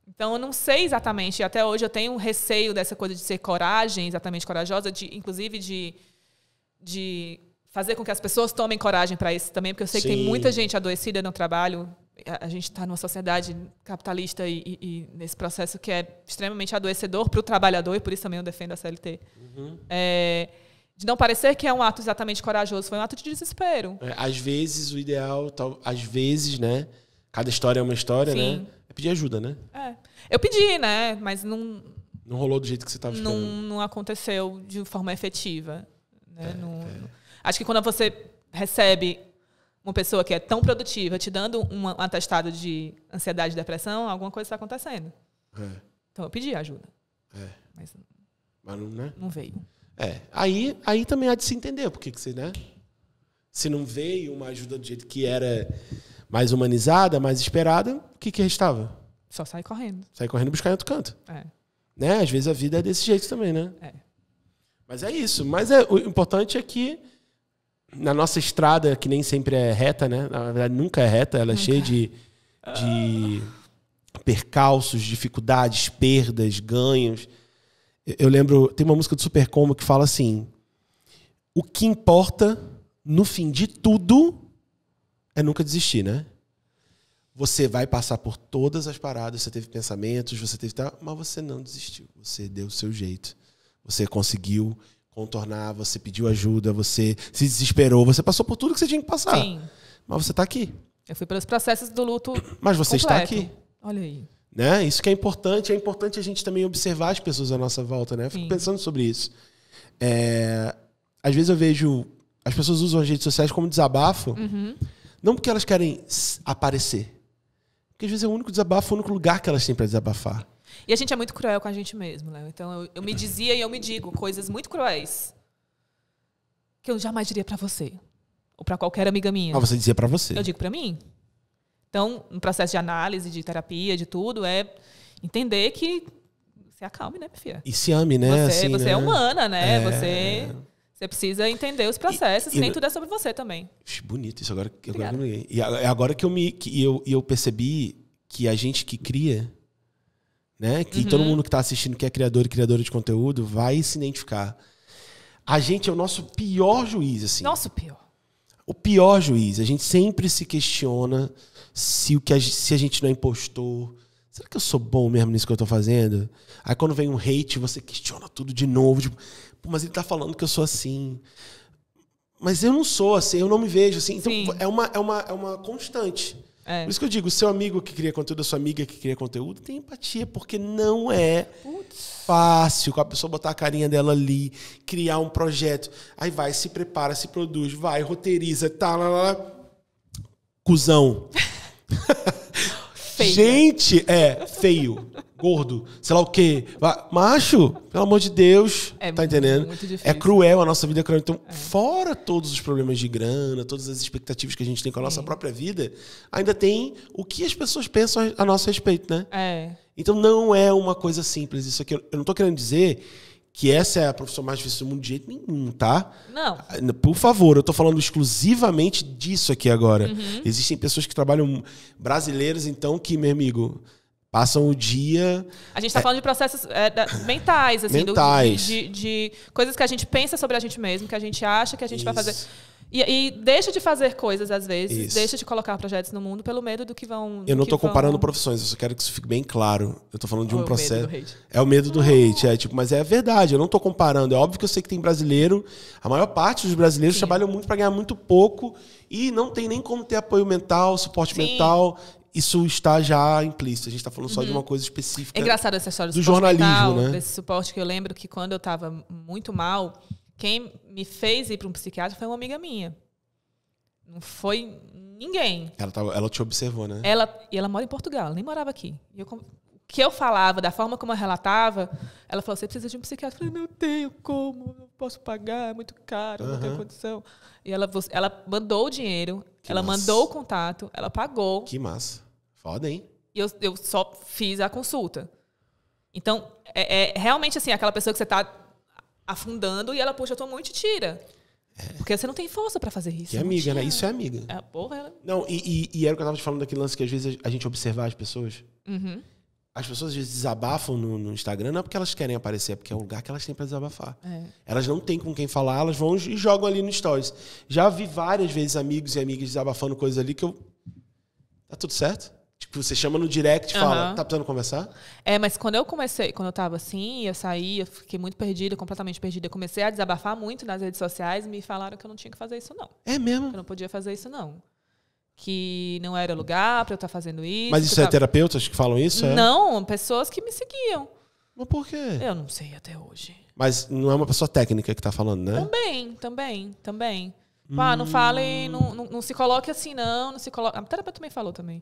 Então, eu não sei exatamente. Até hoje eu tenho um receio dessa coisa de ser coragem, exatamente corajosa, inclusive de fazer com que as pessoas tomem coragem para isso também, porque eu sei que tem muita gente adoecida no trabalho. A gente está numa sociedade capitalista e nesse processo que é extremamente adoecedor para o trabalhador, e por isso também eu defendo a CLT. De não parecer que é um ato exatamente corajoso, foi um ato de desespero. Às vezes, o ideal, às vezes, né? Cada história é uma história, Sim. né? É pedir ajuda, né? Eu pedi, né? Mas não rolou do jeito que você estava esperando. Não aconteceu de forma efetiva. Né? Acho que quando você recebe uma pessoa que é tão produtiva te dando um atestado de ansiedade e depressão, alguma coisa está acontecendo. Então eu pedi ajuda. Mas não veio. Aí também há de se entender porque que você, né? Se não veio uma ajuda do jeito que era mais humanizada, mais esperada, o que restava? Só sair correndo. Sair correndo e buscar em outro canto. Né? Às vezes a vida é desse jeito também, né? Mas é isso. Mas o importante é que na nossa estrada, que nem sempre é reta, né? Na verdade, nunca é reta, ela é cheia de percalços, dificuldades, perdas, ganhos. Eu lembro, tem uma música do Super Combo que fala assim: o que importa no fim de tudo é nunca desistir, né? Você vai passar por todas as paradas, você teve pensamentos, você teve... mas você não desistiu. Você deu o seu jeito. Você conseguiu contornar, você pediu ajuda, você se desesperou, você passou por tudo que você tinha que passar. Sim. Mas você está aqui. Eu fui pelos processos do luto Mas você completo. está aqui. Olha aí. Né? Isso que é importante. É importante a gente também observar as pessoas à nossa volta, né? Eu fico pensando sobre isso. Às vezes eu vejo... As pessoas usam as redes sociais como desabafo, não porque elas querem aparecer. Porque às vezes é o único desabafo, o único lugar que elas têm para desabafar. E a gente é muito cruel com a gente mesmo, né? Então eu me dizia e eu me digo coisas muito cruéis que eu jamais diria pra você. Ou pra qualquer amiga minha. Mas você dizia para você. Eu digo pra mim. Então, no processo de análise, de terapia, de tudo, é entender que se acalme, né, minha filha? E se ame, né? Você né? é humana, né? Você precisa entender os processos, e nem tudo é sobre você também. Bonito isso. Agora que eu percebi que a gente que cria, né? Que todo mundo que está assistindo, que é criador e criadora de conteúdo, vai se identificar. A gente é o nosso pior juiz, assim. Nosso pior. O pior juiz. A gente sempre se questiona se a gente não é impostor. Será que eu sou bom mesmo nisso que eu tô fazendo? Aí quando vem um hate, você questiona tudo de novo. Tipo, pô, mas ele tá falando que eu sou assim. Mas eu não sou assim, eu não me vejo assim. Então é uma constante. Por isso que eu digo, o seu amigo que cria conteúdo, a sua amiga que cria conteúdo, tem empatia, porque não é fácil com a pessoa botar a carinha dela ali, criar um projeto. Aí vai, se prepara, se produz, vai, roteiriza, tá, lá. Cusão. Gente, feio, gordo, sei lá o quê. Macho, pelo amor de Deus, tá entendendo? Muito difícil. É cruel, a nossa vida é cruel. Então, fora todos os problemas de grana, todas as expectativas que a gente tem com a nossa própria vida, ainda tem o que as pessoas pensam a nosso respeito, né? Então, não é uma coisa simples isso aqui. Eu não tô querendo dizer que essa é a profissão mais difícil do mundo de jeito nenhum, tá? Não. Por favor, eu tô falando exclusivamente disso aqui agora. Existem pessoas que trabalham, brasileiros, então, que, meu amigo, passam o dia... A gente tá falando de processos mentais, assim. Mentais. De coisas que a gente pensa sobre a gente mesmo, que a gente acha que a gente vai fazer... E deixa de fazer coisas, às vezes, deixa de colocar projetos no mundo pelo medo do que vão... Eu não tô comparando profissões, eu só quero que isso fique bem claro. Eu tô falando de um processo... O medo do hate. É o medo do hate, mas é verdade, eu não tô comparando. É óbvio que eu sei que tem brasileiro, a maior parte dos brasileiros trabalham muito para ganhar muito pouco e não tem nem como ter apoio mental, suporte mental. Isso está já implícito. A gente está falando só de uma coisa específica. É engraçado essa história do jornalismo, mental, né? Desse suporte que eu lembro que quando eu estava muito mal, quem me fez ir para um psiquiatra foi uma amiga minha. Não foi ninguém. Ela te observou, né? Ela mora em Portugal, ela nem morava aqui. E o que eu falava, da forma como eu relatava, ela falou, você precisa de um psiquiatra. Eu falei, não tenho como, não posso pagar, é muito caro, não tenho condição. E ela mandou o dinheiro, mandou o contato, ela pagou. Que massa. Foda, hein? E eu só fiz a consulta. Então, é realmente assim, aquela pessoa que você está afundando e ela puxa a tua mão e te tira. Porque você não tem força pra fazer isso. Que amiga, né? Isso é amiga. Porra, ela... Não, e era o que eu tava te falando daquele lance que às vezes a gente observar as pessoas. As pessoas às vezes desabafam no Instagram, não é porque elas querem aparecer, é porque é um lugar que elas têm pra desabafar. Elas não têm com quem falar, elas vão e jogam ali no Stories. Já vi várias vezes amigos e amigas desabafando coisas ali que eu... Tá tudo certo? Tipo, você chama no direct e fala, tá precisando conversar? Mas quando eu tava assim, eu saí, eu fiquei muito perdida, completamente perdida. Eu comecei a desabafar muito nas redes sociais e me falaram que eu não tinha que fazer isso, não. É mesmo? Que eu não podia fazer isso, não. Que não era lugar pra eu estar fazendo isso. Mas isso é terapeutas que falam isso? Não, pessoas que me seguiam. Mas por quê? Eu não sei até hoje. Mas não é uma pessoa técnica que tá falando, né? Também. Não fale, não se coloque assim, não se coloque... A terapeuta também falou também.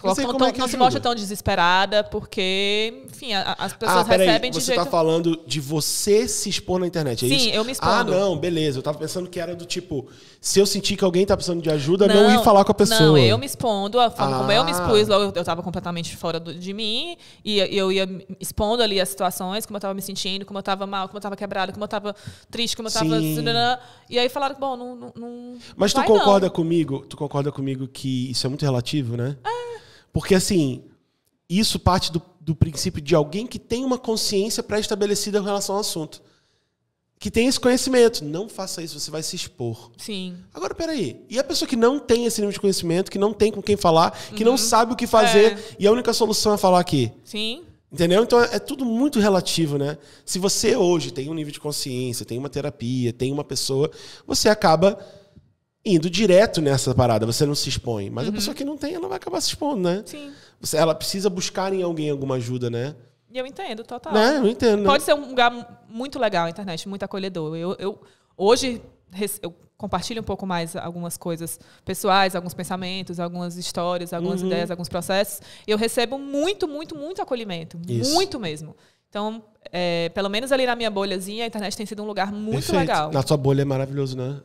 Não se mostre tão desesperada, porque, enfim, as pessoas recebem de jeito... Você tá falando de você se expor na internet, é isso? Sim, eu me expondo. Não, beleza. Eu tava pensando que era do tipo, se eu sentir que alguém tá precisando de ajuda, não ir falar com a pessoa. Não, eu me expondo, a forma como eu me expus, eu tava completamente fora de mim, e eu ia expondo ali as situações, como eu tava me sentindo, como eu tava mal, como eu tava quebrada, como eu tava triste, como eu tava... E aí falaram que, bom, não... Mas tu concorda comigo que isso é muito relativo, né? Porque, assim, isso parte do princípio de alguém que tem uma consciência pré-estabelecida em relação ao assunto. que tem esse conhecimento. Não faça isso, você vai se expor. Sim. Agora, peraí. E a pessoa que não tem esse nível de conhecimento, que não tem com quem falar, que não sabe o que fazer, e a única solução é falar aqui? Sim. Entendeu? Então é tudo muito relativo, né? Se você hoje tem um nível de consciência, tem uma terapia, tem uma pessoa, você acaba indo direto nessa parada, você não se expõe. Mas a pessoa que não tem, ela vai acabar se expondo, né? Sim. Ela precisa buscar em alguém alguma ajuda, né? E eu entendo, total. Né? Eu entendo. Pode ser um lugar muito legal, a internet, muito acolhedor. Hoje eu compartilho um pouco mais algumas coisas pessoais, alguns pensamentos, algumas histórias, algumas ideias, alguns processos. Eu recebo muito, muito, muito acolhimento. Isso. Muito mesmo. Então, pelo menos ali na minha bolhazinha, a internet tem sido um lugar muito Perfeito. Legal. Na sua bolha é maravilhoso, né?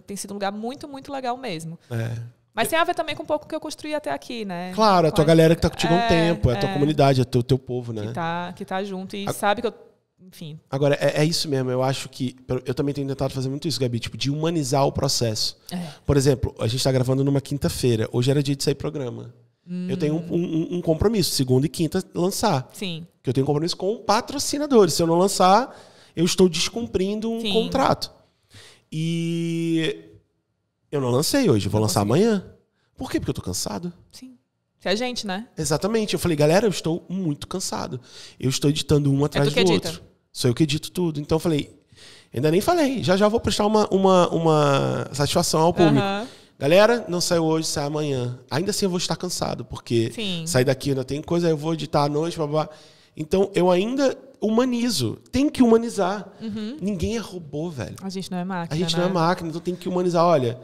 Tem sido um lugar muito, muito legal mesmo. É. Mas tem a ver também com um pouco que eu construí até aqui, né? Claro, a tua galera que tá contigo há um tempo, a tua comunidade, é o teu povo, né? Que tá junto e sabe que eu... Enfim. Agora, é isso mesmo. Eu acho que... Eu também tenho tentado fazer muito isso, Gabi. Tipo, de humanizar o processo. Por exemplo, a gente tá gravando numa quinta-feira. Hoje era dia de sair programa. Eu tenho um compromisso. Segunda e quinta, lançar. Sim. Que eu tenho um compromisso com patrocinadores. Se eu não lançar, eu estou descumprindo um contrato. E... eu não lancei hoje. Eu vou lançar amanhã. Por quê? Porque eu tô cansado. Sim. Que é gente, né? Exatamente. Eu falei, galera, eu estou muito cansado. Eu estou editando um atrás do outro. Sou eu que edito tudo. Então eu falei, ainda nem falei. Já vou prestar uma satisfação ao público. Galera, não saiu hoje, sai amanhã. Ainda assim eu vou estar cansado, porque sair daqui ainda tem coisa, eu vou editar à noite, blá, blá. Então eu ainda humanizo. Tem que humanizar. Ninguém é robô, velho. A gente não é máquina. A gente não é máquina, então tem que humanizar. Olha,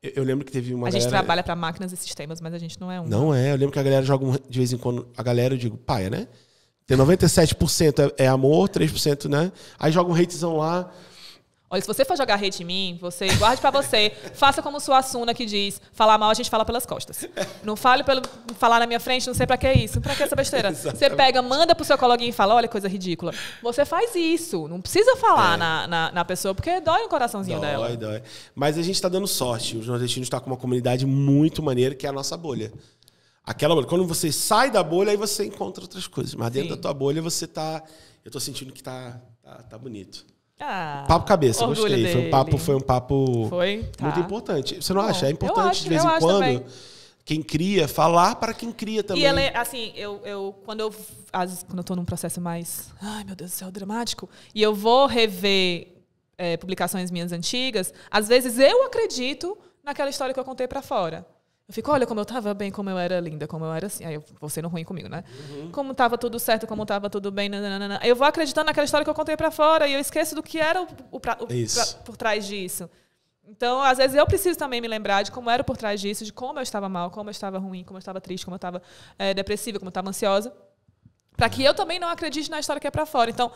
eu lembro que teve uma A gente galera... trabalha para máquinas e sistemas, mas a gente não é um. Não é. Eu lembro que a galera joga de vez em quando... A galera, eu digo, paia, né? Tem 97% é amor, 3%, né? Aí joga um hatezão lá. Olha, se você for jogar hate em mim, você guarde pra você. Faça como sua Asuna que diz, falar mal a gente fala pelas costas. Não fale pelo falar na minha frente, não sei pra que isso. Pra que essa besteira? Você pega, manda pro seu coleguinha e fala, olha, coisa ridícula. Você faz isso. Não precisa falar na pessoa, porque dói o coraçãozinho dela. Dói. Mas a gente tá dando sorte. Os nordestinos estão com uma comunidade muito maneira, que é a nossa bolha. Aquela bolha. Quando você sai da bolha, aí você encontra outras coisas. Mas dentro da tua bolha, você tá... Eu tô sentindo que tá bonito. Papo cabeça, gostei. Foi um papo muito importante. Você não acha? É importante de vez em quando também. Quem cria, falar para quem cria também. E ela assim, quando eu tô num processo mais, ai meu Deus do céu, dramático, e eu vou rever publicações minhas antigas, às vezes eu acredito naquela história que eu contei para fora. Eu fico, olha como eu tava bem, como eu era linda, como eu era assim. Aí eu vou sendo ruim comigo, né? Como tava tudo certo, como tava tudo bem. Nananana. Eu vou acreditando naquela história que eu contei pra fora e eu esqueço do que era por trás disso. Então, às vezes, eu preciso também me lembrar de como era por trás disso, de como eu estava mal, como eu estava ruim, como eu estava triste, como eu estava depressiva, como eu estava ansiosa, para que eu também não acredite na história que é pra fora. Então,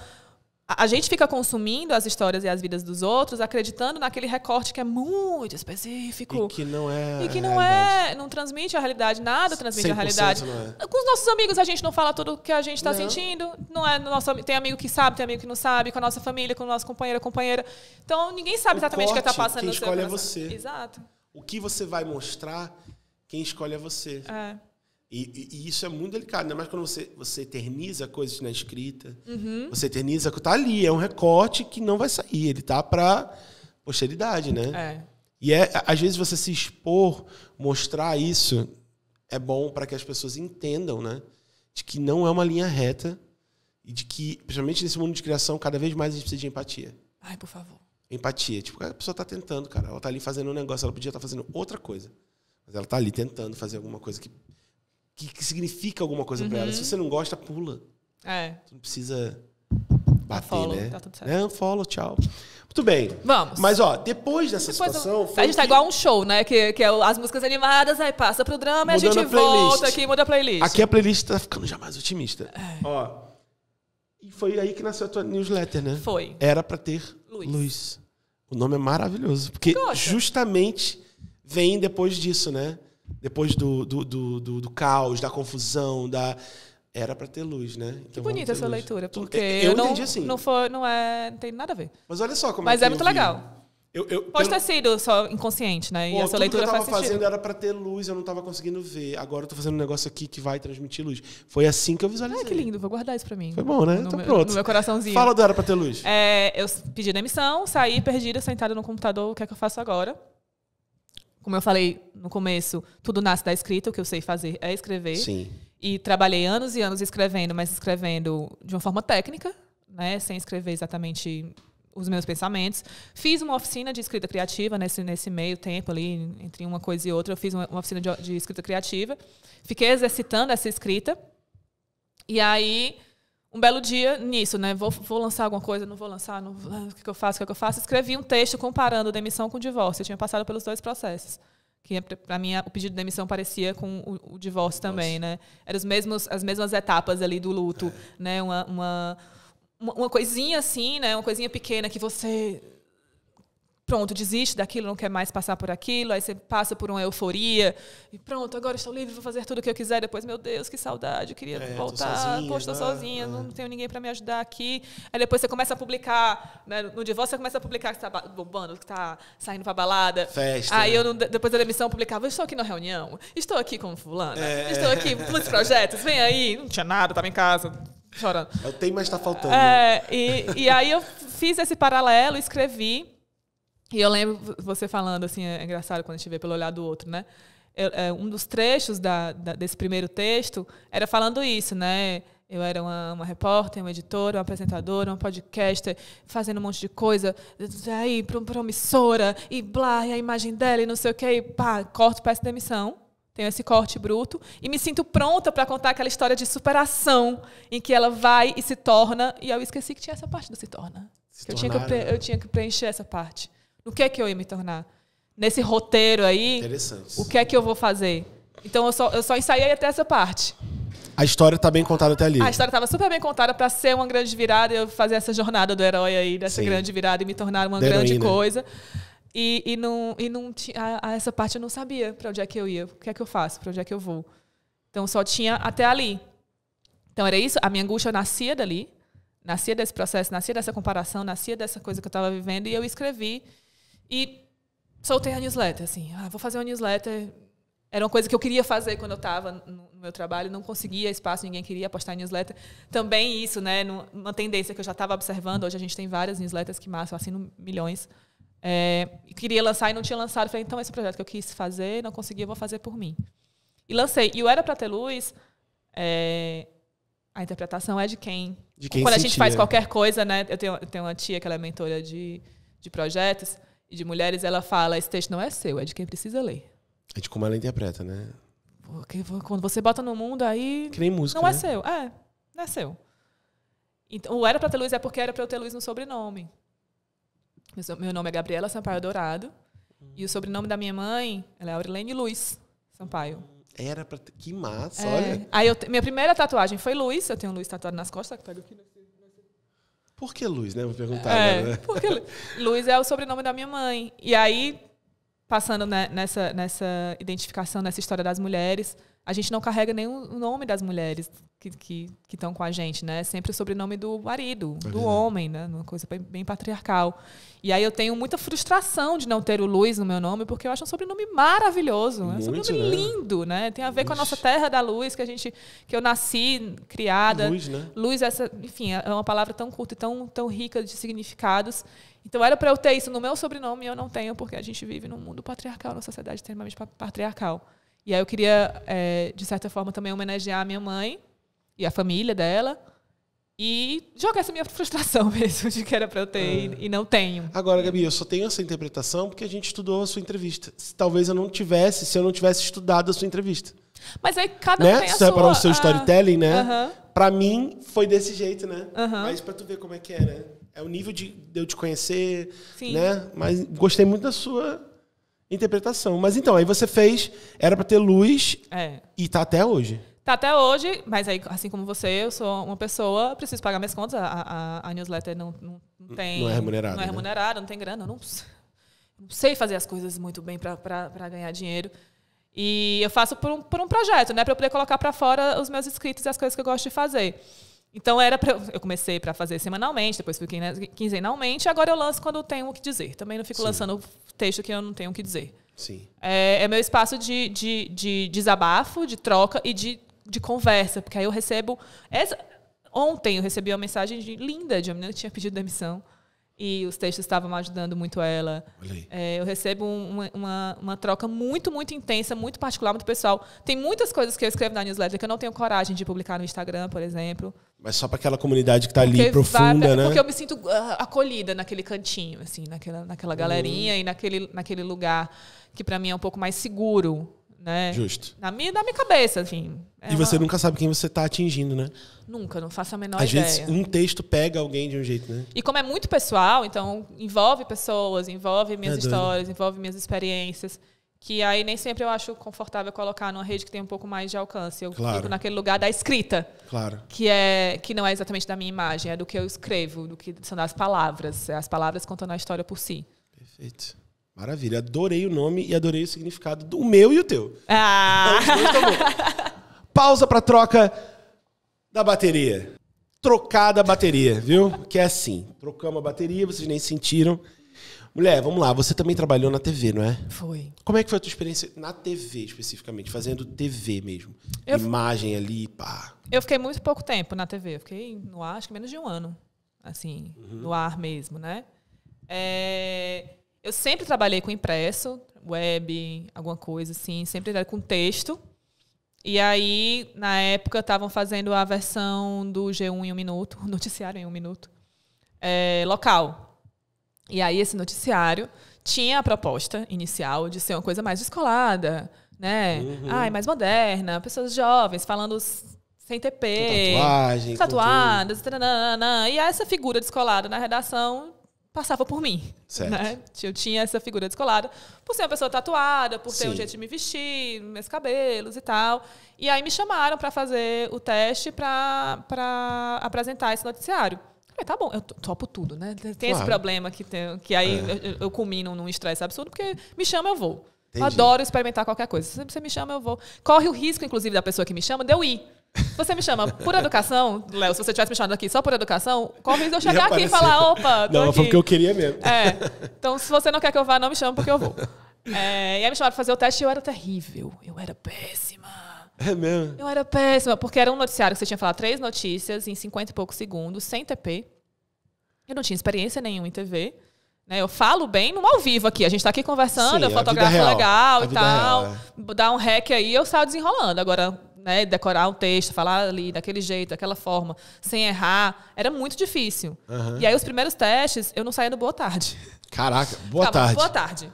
a gente fica consumindo as histórias e as vidas dos outros, acreditando naquele recorte que é muito específico. E que não é. E que não transmite a realidade, nada transmite a realidade. Não é. Com os nossos amigos, a gente não fala tudo o que a gente está sentindo. Não é tem amigo que sabe, tem amigo que não sabe, com a nossa família, com o nosso companheira. Então, ninguém sabe exatamente o que está passando no seu coração. Quem escolhe é você. Exato. O que você vai mostrar, quem escolhe é você. E isso é muito delicado, né? Mas quando você eterniza coisas na escrita, você eterniza... Tá ali, é um recorte que não vai sair. Ele tá pra posteridade, né? E às vezes você se expor, mostrar isso, é bom para que as pessoas entendam, né? De que não é uma linha reta e de que, principalmente nesse mundo de criação, cada vez mais a gente precisa de empatia. Ai, por favor. Empatia. Tipo, a pessoa tá tentando, cara. Ela tá ali fazendo um negócio, ela podia estar fazendo outra coisa. Mas ela tá ali tentando fazer alguma coisa que significa alguma coisa pra ela. Se você não gosta, pula. Você não precisa bater, né? Tá tudo certo. Unfollow, tchau. Muito bem. Vamos. Mas, depois dessa situação... A gente tá igual a um show, né? Que é as músicas animadas, aí passa pro drama e a gente volta aqui e muda a playlist. Aqui a playlist tá ficando já mais otimista. E foi aí que nasceu a tua newsletter, né? Foi. Era pra ter luz. O nome é maravilhoso. Porque justamente vem depois disso, né? Depois do caos, da confusão, era pra ter luz, né? Então, que bonita essa leitura, porque eu entendi assim. Não tem nada a ver. Mas olha só como Mas é muito legal. Pode ter sido só inconsciente, né? E a sua leitura faz sentido. O que eu tava fazendo era pra ter luz, eu não tava conseguindo ver. Agora eu tô fazendo um negócio aqui que vai transmitir luz. Foi assim que eu visualizei. Ah, que lindo, vou guardar isso pra mim. Foi bom, né? Então pronto. No meu coraçãozinho. Fala do Era Pra Ter Luz. Eu pedi demissão, saí perdida, sentada no computador. O que é que eu faço agora? Como eu falei no começo, tudo nasce da escrita. O que eu sei fazer é escrever. Sim. E trabalhei anos e anos escrevendo, mas escrevendo de uma forma técnica, né? Sem escrever exatamente os meus pensamentos. Fiz uma oficina de escrita criativa nesse meio tempo ali, entre uma coisa e outra. Eu fiz uma oficina de escrita criativa. Fiquei exercitando essa escrita. E aí, um belo dia nisso, né? Vou lançar alguma coisa, não vou lançar, não, o que eu faço, o que eu faço? Escrevi um texto comparando demissão com divórcio. Eu tinha passado pelos dois processos. Que para mim o pedido de demissão parecia com o divórcio também, né? Eram as mesmas etapas ali do luto, né? Uma coisinha assim, né? Uma coisinha pequena que você pronto, desiste daquilo, não quer mais passar por aquilo, aí você passa por uma euforia e pronto, agora estou livre, vou fazer tudo o que eu quiser, depois, meu Deus, que saudade, eu queria voltar, estou sozinha, não tenho ninguém para me ajudar aqui. Aí depois você começa a publicar, né, no divórcio você começa a publicar que está bombando, que está saindo para balada. Festa. Aí eu, depois da demissão, publicava, estou aqui na reunião, estou aqui com fulana, estou aqui, muitos projetos, vem aí, não tinha nada, estava em casa, chorando. Eu tenho, mas está faltando. E aí eu fiz esse paralelo, escrevi. E eu lembro você falando, assim, é engraçado quando a gente vê pelo olhar do outro, né? Um dos trechos desse primeiro texto era falando isso, né? Eu era uma repórter, uma editora, uma apresentadora, uma podcaster, fazendo um monte de coisa, aí promissora, e blá, e a imagem dela, e não sei o quê, e pá, corto, peço demissão. Tenho esse corte bruto e me sinto pronta para contar aquela história de superação em que ela vai e se torna, e eu esqueci que tinha essa parte do se torna. Eu tinha que preencher essa parte. No que é que eu ia me tornar? Nesse roteiro aí, o que é que eu vou fazer? Então, eu só ensaiei até essa parte. A história está bem contada até ali. A história estava super bem contada para ser uma grande virada, eu fazer essa jornada do herói aí, dessa grande virada e me tornar uma grande coisa. E não tinha, essa parte eu não sabia para onde é que eu ia, o que é que eu faço, para onde é que eu vou. Então, só tinha até ali. Então, era isso, a minha angústia nascia dali, nascia desse processo, nascia dessa comparação, nascia dessa coisa que eu estava vivendo, e eu escrevi. E soltei a newsletter, assim. Vou fazer uma newsletter. Era uma coisa que eu queria fazer quando eu estava no meu trabalho. Não conseguia espaço, ninguém queria postar newsletter. Também isso, né? Uma tendência que eu já estava observando. Hoje a gente tem várias newsletters que massam, assino milhões. Queria lançar e não tinha lançado. Falei, então esse projeto que eu quis fazer, não consegui, eu vou fazer por mim. E lancei. E o Era Pra Ter Luz, a interpretação é de quem quando a gente faz qualquer coisa, né? Eu tenho uma tia que ela é mentora de projetos e de mulheres, ela fala, esse texto não é seu, é de quem precisa ler. É de como ela interpreta, né? Porque quando você bota no mundo, aí... Que nem música, não né? é seu. Não é seu. Então, o Era Pra Ter Luz é porque era pra eu ter luz no sobrenome. Meu nome é Gabriela Sampaio Dourado. E o sobrenome da minha mãe, ela é Aurilene Luz Sampaio. Era pra ter... Que massa, olha. Aí minha primeira tatuagem foi Luz. Eu tenho Luz tatuado nas costas, que pego aqui nesse... Por que Luz, né? Vou perguntar agora, né? Porque Luz é o sobrenome da minha mãe. E aí, passando nessa identificação, nessa história das mulheres, a gente não carrega nem o nome das mulheres que estão com a gente, né? É sempre o sobrenome do marido, do homem, né? Uma coisa bem patriarcal. E aí eu tenho muita frustração de não ter o Luz no meu nome, porque eu acho um sobrenome maravilhoso. É um sobrenome lindo, né? Tem a ver com a nossa terra da luz, que eu nasci, criada. Luz, né? Luz, enfim, é uma palavra tão curta e tão rica de significados. Então era para eu ter isso no meu sobrenome e eu não tenho, porque a gente vive num mundo patriarcal, numa sociedade extremamente patriarcal. E aí eu queria, de certa forma, também homenagear a minha mãe e a família dela e jogar essa minha frustração mesmo de que era para eu ter e não tenho. Agora, Gabi, eu só tenho essa interpretação porque a gente estudou a sua entrevista. Talvez se eu não tivesse estudado a sua entrevista. Mas aí cada um tem a sua... Isso é para o seu storytelling, né? Para mim, foi desse jeito, né? Mas para tu ver como é que é, né? É o nível de eu te conhecer, né? Mas gostei muito da sua interpretação. Mas então, aí você fez Era Pra Ter Luz e tá até hoje. Tá até hoje, mas aí, assim como você, eu sou uma pessoa, preciso pagar minhas contas, a newsletter não tem... Não é remunerada. Não é remunerada, não tem grana, eu não sei fazer as coisas muito bem para ganhar dinheiro. E eu faço por um projeto, né? Para eu poder colocar para fora os meus escritos e as coisas que eu gosto de fazer. Então, eu comecei para fazer semanalmente, depois fui quinzenalmente, agora eu lanço quando eu tenho o que dizer. Também não fico lançando texto que eu não tenho o que dizer. Sim. É meu espaço de desabafo, de troca e de conversa, porque aí eu recebo... Ontem eu recebi uma mensagem linda de uma menina que tinha pedido demissão e os textos estavam ajudando muito ela. Eu recebo uma troca muito, muito intensa, muito particular, muito pessoal. Tem muitas coisas que eu escrevo na newsletter que eu não tenho coragem de publicar no Instagram, por exemplo. Mas só para aquela comunidade que está ali, profunda, né? Porque eu me sinto acolhida naquele cantinho, assim, naquela galerinha e naquele lugar que para mim é um pouco mais seguro. Né? Justo. Na minha cabeça, assim. E você nunca sabe quem você está atingindo, né? Nunca, não faço a menor ideia. Às vezes um texto pega alguém de um jeito, né? E como é muito pessoal, então envolve pessoas, envolve minhas histórias, envolve minhas experiências, que aí nem sempre eu acho confortável colocar numa rede que tem um pouco mais de alcance. Eu fico naquele lugar da escrita. Claro. Que não é exatamente da minha imagem, é do que eu escrevo, do que são das palavras. As palavras contando a história por si. Perfeito. Maravilha, adorei o nome e adorei o significado do meu e o teu. Pausa para troca da bateria. Trocar da bateria, viu? Que é assim, trocamos a bateria, vocês nem sentiram. Mulher, vamos lá, você também trabalhou na TV, não é? Foi. Como é que foi a tua experiência na TV, especificamente? Fazendo TV mesmo? Imagem ali, pá. Eu fiquei muito pouco tempo na TV. Eu fiquei no ar, acho que menos de um ano. Assim, no ar mesmo, né? Eu sempre trabalhei com impresso, web, alguma coisa assim, sempre trabalhei com texto. E aí, na época, estavam fazendo a versão do G1 em 1 minuto, o noticiário em 1 minuto, local. E aí, esse noticiário tinha a proposta inicial de ser uma coisa mais descolada, né? Mais moderna, pessoas jovens falando sem TP, com tatuadas, e essa figura descolada na redação passava por mim. Certo. Né? Eu tinha essa figura descolada por ser uma pessoa tatuada, por ter um jeito de me vestir, meus cabelos e tal. E aí me chamaram para fazer o teste para apresentar esse noticiário. Falei, tá bom, eu topo tudo, né? Tem esse problema que aí eu culmino num estresse absurdo, porque me chama, eu vou. Entendi. Adoro experimentar qualquer coisa. Se você me chama, eu vou. Corre o risco, inclusive, da pessoa que me chama de eu ir. Se você me chama por educação, Léo, se você tivesse me chamado aqui só por educação, corre o risco de eu chegar aqui e falar, opa, tô aqui. Foi porque eu queria mesmo. Então, se você não quer que eu vá, não me chama porque eu vou. E aí me chamaram para fazer o teste e eu era terrível. Eu era péssima. É mesmo? Eu era péssima, porque era um noticiário que você tinha que falar 3 notícias em 50 e poucos segundos, sem TP. Eu não tinha experiência nenhuma em TV. Eu falo bem no ao vivo aqui. A gente está aqui conversando, eu fotografo legal e tal. Dá um rec aí, eu saio desenrolando. Agora, decorar um texto, falar ali daquele jeito, daquela forma, sem errar, era muito difícil. E aí, os primeiros testes, eu não saía do boa tarde. Caraca, boa tarde. Boa tarde.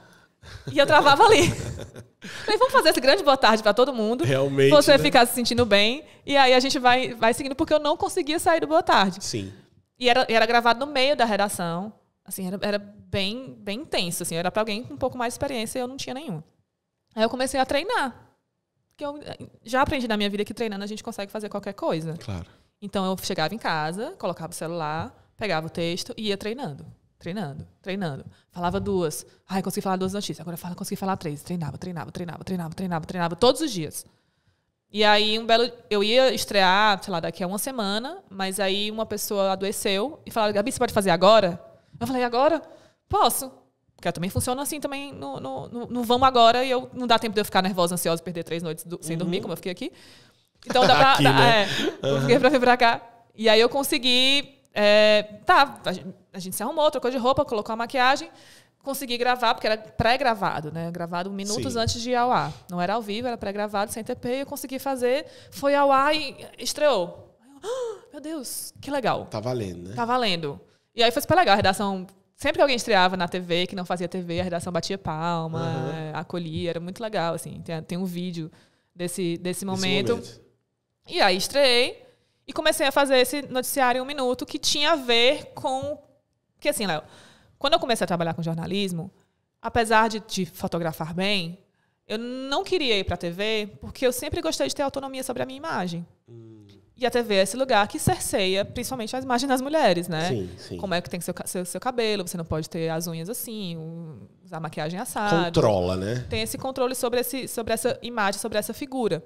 E eu travava ali. Falei, vamos fazer esse grande boa tarde para todo mundo. Realmente. Você ficar se sentindo bem. E aí, a gente vai seguindo, porque eu não conseguia sair do boa tarde. Sim. E era gravado no meio da redação. Assim, era bem, bem intenso. Assim, era para alguém com um pouco mais de experiência e eu não tinha nenhuma. Aí eu comecei a treinar. Porque eu já aprendi na minha vida que treinando a gente consegue fazer qualquer coisa. Claro. Então eu chegava em casa, colocava o celular, pegava o texto e ia treinando. Falava 2. Consegui falar 2 notícias. Agora consegui falar 3. Treinava todos os dias. E aí, eu ia estrear, sei lá, daqui a uma semana, mas aí uma pessoa adoeceu e falava, Gabi, você pode fazer agora? Eu falei, agora? Posso. Porque também funciona assim, também no vamos agora, e não dá tempo de eu ficar nervosa, ansiosa, perder 3 noites sem dormir, como eu fiquei aqui. Então dá pra... Eu fiquei pra vir pra cá. E aí eu consegui... a gente se arrumou, trocou de roupa, colocou a maquiagem, consegui gravar, porque era pré-gravado, né? Gravado minutos antes de ir ao ar. Não era ao vivo, era pré-gravado, sem TP, eu consegui fazer, foi ao ar e estreou. Meu Deus, que legal. Tá valendo, né? Tá valendo. E aí foi super legal, a redação... Sempre que alguém estreava na TV, que não fazia TV, a redação batia palma, acolhia, era muito legal, assim. Tem um vídeo desse momento. E aí estreei e comecei a fazer esse noticiário em 1 minuto que tinha a ver com... Porque assim, Léo, quando eu comecei a trabalhar com jornalismo, apesar de fotografar bem, eu não queria ir para a TV porque eu sempre gostei de ter autonomia sobre a minha imagem. E a TV é esse lugar que cerceia, principalmente, as imagens das mulheres, né? Sim. Como é que tem que ser seu cabelo, você não pode ter as unhas assim, usar maquiagem assada. Controla, né? Tem esse controle sobre essa imagem, sobre essa figura.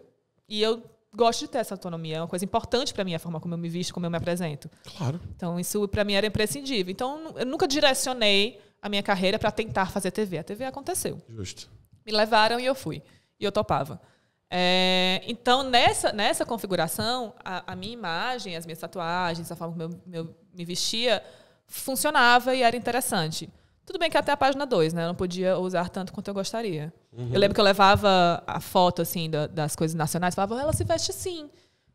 E eu gosto de ter essa autonomia. É uma coisa importante para mim, a forma como eu me visto, como eu me apresento. Claro. Então, isso para mim era imprescindível. Então, eu nunca direcionei a minha carreira para tentar fazer TV. A TV aconteceu. Justo. Me levaram e eu fui. E eu topava. Então, nessa configuração, a minha imagem, as minhas tatuagens, a forma como eu me vestia, funcionava e era interessante. Tudo bem que até a página 2, né? Eu não podia usar tanto quanto eu gostaria. Eu lembro que eu levava a foto assim, das coisas nacionais, falava, ela se veste assim.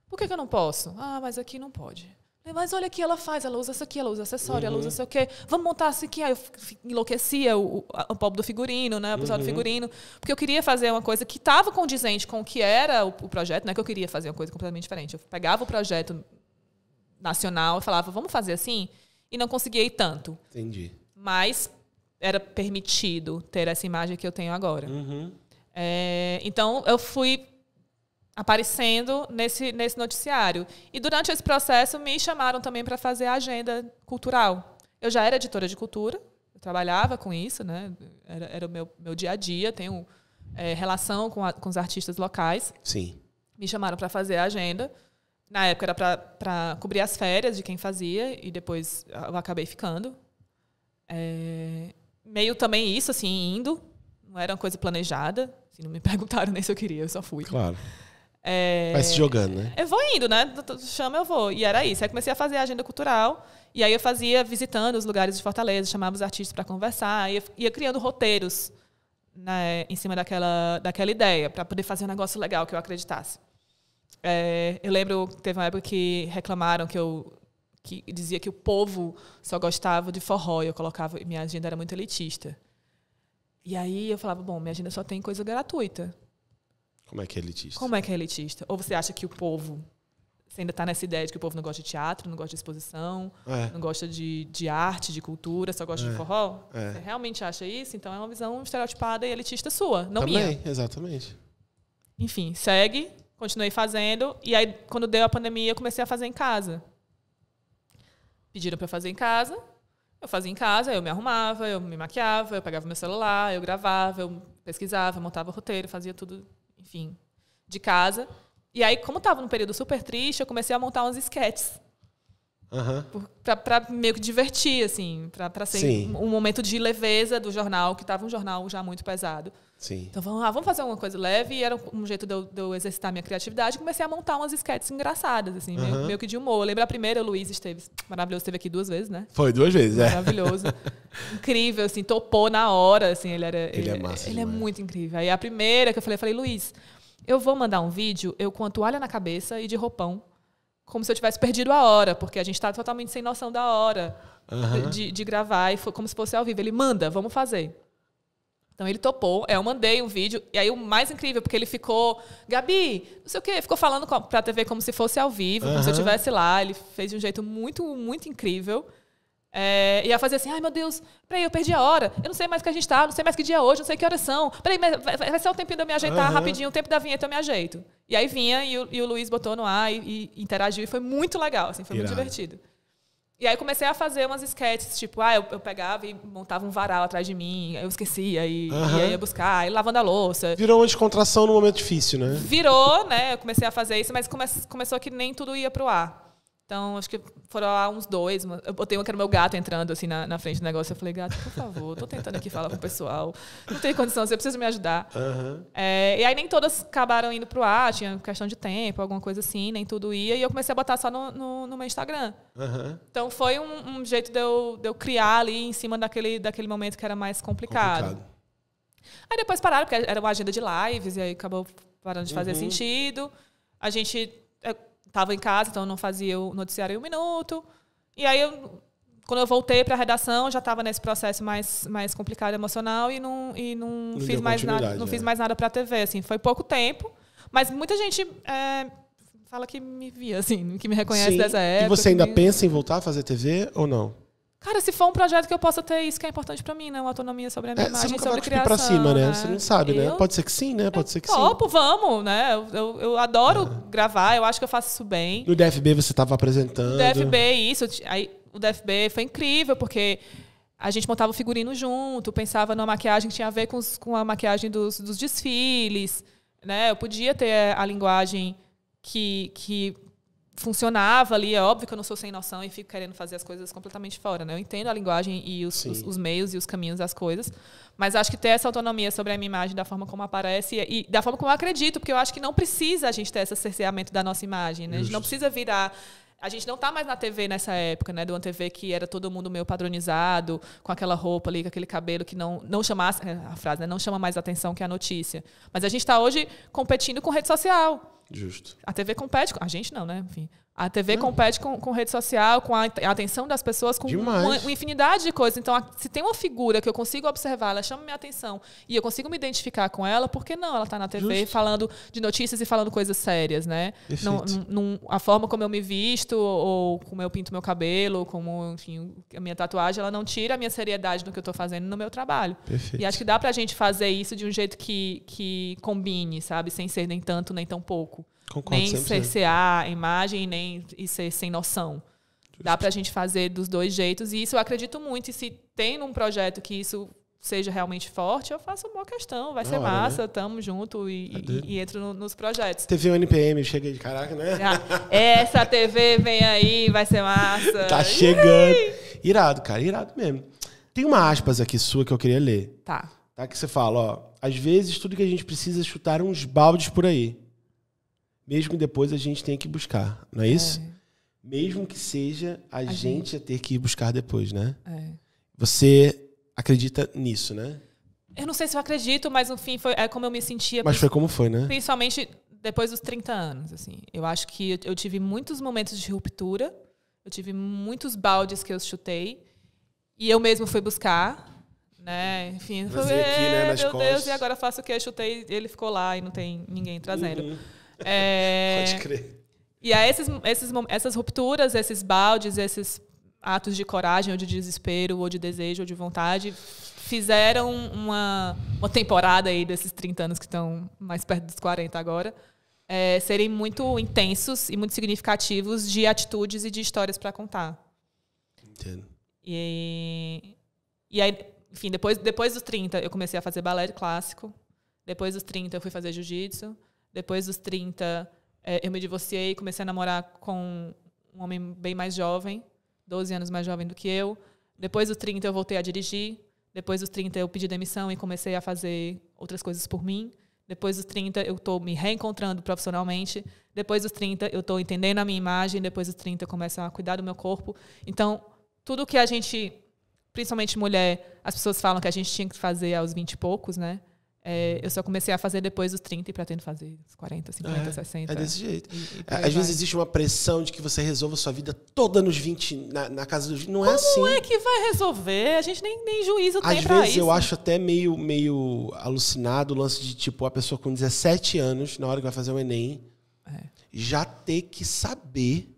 Por que eu não posso? Ah, mas aqui não pode. Mas olha aqui, ela faz, ela usa isso aqui, ela usa acessório, ela usa sei o quê. Vamos montar isso aqui. Aí eu enlouquecia o pobre do figurino, né? O pessoal do figurino. Porque eu queria fazer uma coisa que estava condizente com o que era o projeto. Não é que eu queria fazer uma coisa completamente diferente. Eu pegava o projeto nacional e falava, vamos fazer assim? E não conseguia ir tanto. Entendi. Mas era permitido ter essa imagem que eu tenho agora. Então, eu fui aparecendo nesse noticiário. E durante esse processo, me chamaram também para fazer a agenda cultural. Eu já era editora de cultura, eu trabalhava com isso, né? Era o meu dia a dia, tenho relação com os artistas locais. Sim. Me chamaram para fazer a agenda. Na época era para cobrir as férias de quem fazia, e depois eu acabei ficando. Meio também isso, assim, indo. Não era uma coisa planejada. Assim, não me perguntaram nem se eu queria, eu só fui. Claro. Vai se jogando, né? Eu vou indo, né? Chama, eu vou. E era isso. Aí comecei a fazer a agenda cultural. E aí eu fazia visitando os lugares de Fortaleza, chamava os artistas para conversar. Ia criando roteiros, né, em cima daquela ideia, para poder fazer um negócio legal que eu acreditasse. Eu lembro que teve uma época que reclamaram que dizia que o povo só gostava de forró. E eu colocava... Minha agenda era muito elitista. E aí eu falava, bom, minha agenda só tem coisa gratuita. Como é que é elitista? Como é que é elitista? Ou você acha que o povo... Você ainda está nessa ideia de que o povo não gosta de teatro, não gosta de exposição, não gosta de arte, de cultura, só gosta de forró? Você realmente acha isso? Então é uma visão estereotipada e elitista sua, não minha. Também, exatamente. Enfim, segue, continuei fazendo. E aí, quando deu a pandemia, eu comecei a fazer em casa. Pediram para fazer em casa. Eu fazia em casa, eu me arrumava, eu me maquiava, eu pegava meu celular, eu gravava, eu pesquisava, eu montava o roteiro, fazia tudo... Enfim, de casa. E aí, como estava num período super triste, eu comecei a montar uns sketches. Para meio que divertir, assim. Para ser um momento de leveza do jornal, que estava um jornal já muito pesado. Sim. Então, vamos fazer uma coisa leve. E era um jeito de eu exercitar minha criatividade. Comecei a montar umas sketches engraçadas, assim, meio que de humor. Eu lembro a primeira, o Luiz maravilhoso, esteve aqui 2 vezes, né? Foi 2 vezes, Maravilhoso. Incrível, assim, topou na hora, assim. Ele é massa. Ele é muito incrível. Aí a primeira que eu falei, Luiz, eu vou mandar um vídeo, eu com a toalha na cabeça e de roupão, como se eu tivesse perdido a hora, porque a gente está totalmente sem noção da hora de gravar, e foi como se fosse ao vivo. Ele manda, vamos fazer. Então ele topou, eu mandei um vídeo, e aí o mais incrível, porque ele ficou, Gabi, não sei o quê, ficou falando pra TV como se fosse ao vivo, como se eu estivesse lá. Ele fez de um jeito muito, muito incrível. E ia fazer assim, ai meu Deus, peraí, eu perdi a hora, eu não sei mais que a gente tá, não sei mais que dia é hoje, não sei que horas são, peraí, vai ser o tempinho de eu me ajeitar rapidinho, o tempo da vinheta eu me ajeito. E aí vinha, e o Luiz botou no ar e interagiu, e foi muito legal, assim, foi muito divertido. E aí comecei a fazer umas sketches, tipo, eu pegava e montava um varal atrás de mim, aí eu esquecia, e ia buscar, e lavando a louça. Virou uma descontração num momento difícil, né? Virou, né, eu comecei a fazer isso, mas começou que nem tudo ia pro ar. Então, acho que foram uns 2. Eu botei que era o meu gato entrando assim na frente do negócio. Eu falei, gato, por favor, tô tentando aqui falar com o pessoal. Não tem condição, você precisa me ajudar. E aí nem todas acabaram indo pro ar, tinha questão de tempo, alguma coisa assim, nem tudo ia. E eu comecei a botar só no meu Instagram. Então foi um jeito de eu criar ali em cima daquele momento que era mais complicado. Aí depois pararam, porque era uma agenda de lives, e aí acabou parando de fazer sentido. A gente... Estava em casa, então eu não fazia o noticiário em 1 minuto. E aí, quando eu voltei para a redação, já estava nesse processo mais complicado emocional e não fiz mais nada, não fiz mais nada para a TV. Assim, foi pouco tempo, mas muita gente fala que me via, assim, que me reconhece dessa época. E você ainda pensa em voltar a fazer TV ou não? Cara, se for um projeto que eu possa ter isso que é importante pra mim, né? Uma autonomia sobre a minha imagem, sobre criação. Pra cima, né? Você não sabe, né? Pode ser que sim, né? Pode ser que sim. Vamos, né? Eu adoro gravar, eu acho que eu faço isso bem. No DFB você estava apresentando. No DFB, isso. Aí, o DFB foi incrível, porque a gente montava o figurino junto, pensava numa maquiagem que tinha a ver com a maquiagem dos desfiles, né? Eu podia ter a linguagem que funcionava ali. É óbvio que eu não sou sem noção e fico querendo fazer as coisas completamente fora, né? Eu entendo a linguagem e os meios e os caminhos das coisas, mas acho que ter essa autonomia sobre a minha imagem, da forma como aparece e da forma como eu acredito, porque eu acho que não precisa a gente ter esse cerceamento da nossa imagem, né? A gente não precisa virar... A gente não está mais na TV nessa época, né? De uma TV que era todo mundo meio padronizado, com aquela roupa ali, com aquele cabelo que não chamasse... A frase, né? Não chama mais atenção que a notícia. Mas a gente está hoje competindo com rede social. Justo. A TV compete... A gente não, né? Enfim... A TV compete com rede social, com a atenção das pessoas, com uma infinidade de coisas. Então, se tem uma figura que eu consigo observar, ela chama minha atenção e eu consigo me identificar com ela, por que não? Ela está na TV falando de notícias e falando coisas sérias, né? A forma como eu me visto, ou como eu pinto meu cabelo, como, enfim, a minha tatuagem, ela não tira a minha seriedade do que eu estou fazendo no meu trabalho. Perfeito. E acho que dá pra gente fazer isso de um jeito que combine, sabe? Sem ser nem tanto, nem tão pouco. Concordo, nem cercear a imagem, nem ser sem noção. Justo. Dá pra gente fazer dos dois jeitos. E isso eu acredito muito. E se tem num projeto que isso seja realmente forte, eu faço uma questão. Vai ser massa, né? Tamo junto e entro nos projetos. TV NPM, chega de caraca, né? Essa TV vem aí, vai ser massa. Tá chegando. Irado, cara, irado mesmo. Tem uma aspas aqui sua que eu queria ler. Tá. Que você fala, ó. Às vezes tudo que a gente precisa é chutar uns baldes por aí. Mesmo que depois a gente tenha que buscar, não é isso? Mesmo que seja a gente a ter que ir buscar depois, né? Você acredita nisso, né? Eu não sei se eu acredito, mas no fim é como eu me sentia. Mas foi como foi, né? Principalmente depois dos 30 anos, assim. Eu acho que eu tive muitos momentos de ruptura, eu tive muitos baldes que eu chutei, e eu mesmo fui buscar, né? Enfim, aqui, né, nas meu costas. Deus, e agora eu faço o quê? Eu chutei, ele ficou lá e não tem ninguém trazendo. Pode crer. E aí essas rupturas, esses baldes, esses atos de coragem ou de desespero ou de desejo ou de vontade fizeram uma temporada aí desses 30 anos que estão mais perto dos 40 agora serem muito intensos e muito significativos de atitudes e de histórias para contar. Entendo. E aí, enfim, depois dos 30 eu comecei a fazer balé clássico. Depois dos 30 eu fui fazer jiu-jitsu. Depois dos 30, eu me divorciei e comecei a namorar com um homem bem mais jovem, 12 anos mais jovem do que eu. Depois dos 30, eu voltei a dirigir. Depois dos 30, eu pedi demissão e comecei a fazer outras coisas por mim. Depois dos 30, eu estou me reencontrando profissionalmente. Depois dos 30, eu estou entendendo a minha imagem. Depois dos 30, eu começo a cuidar do meu corpo. Então, tudo que a gente, principalmente mulher, as pessoas falam que a gente tinha que fazer aos 20 e poucos, né? Eu só comecei a fazer depois dos 30 e pretendo fazer os 40, 50, 60. É desse jeito. Às vezes existe uma pressão de que você resolva a sua vida toda nos 20, na casa dos 20. Não é assim. Como é que vai resolver? A gente nem juízo tem pra isso. Às vezes eu acho até meio alucinado o lance de, tipo, a pessoa com 17 anos, na hora que vai fazer o Enem, já ter que saber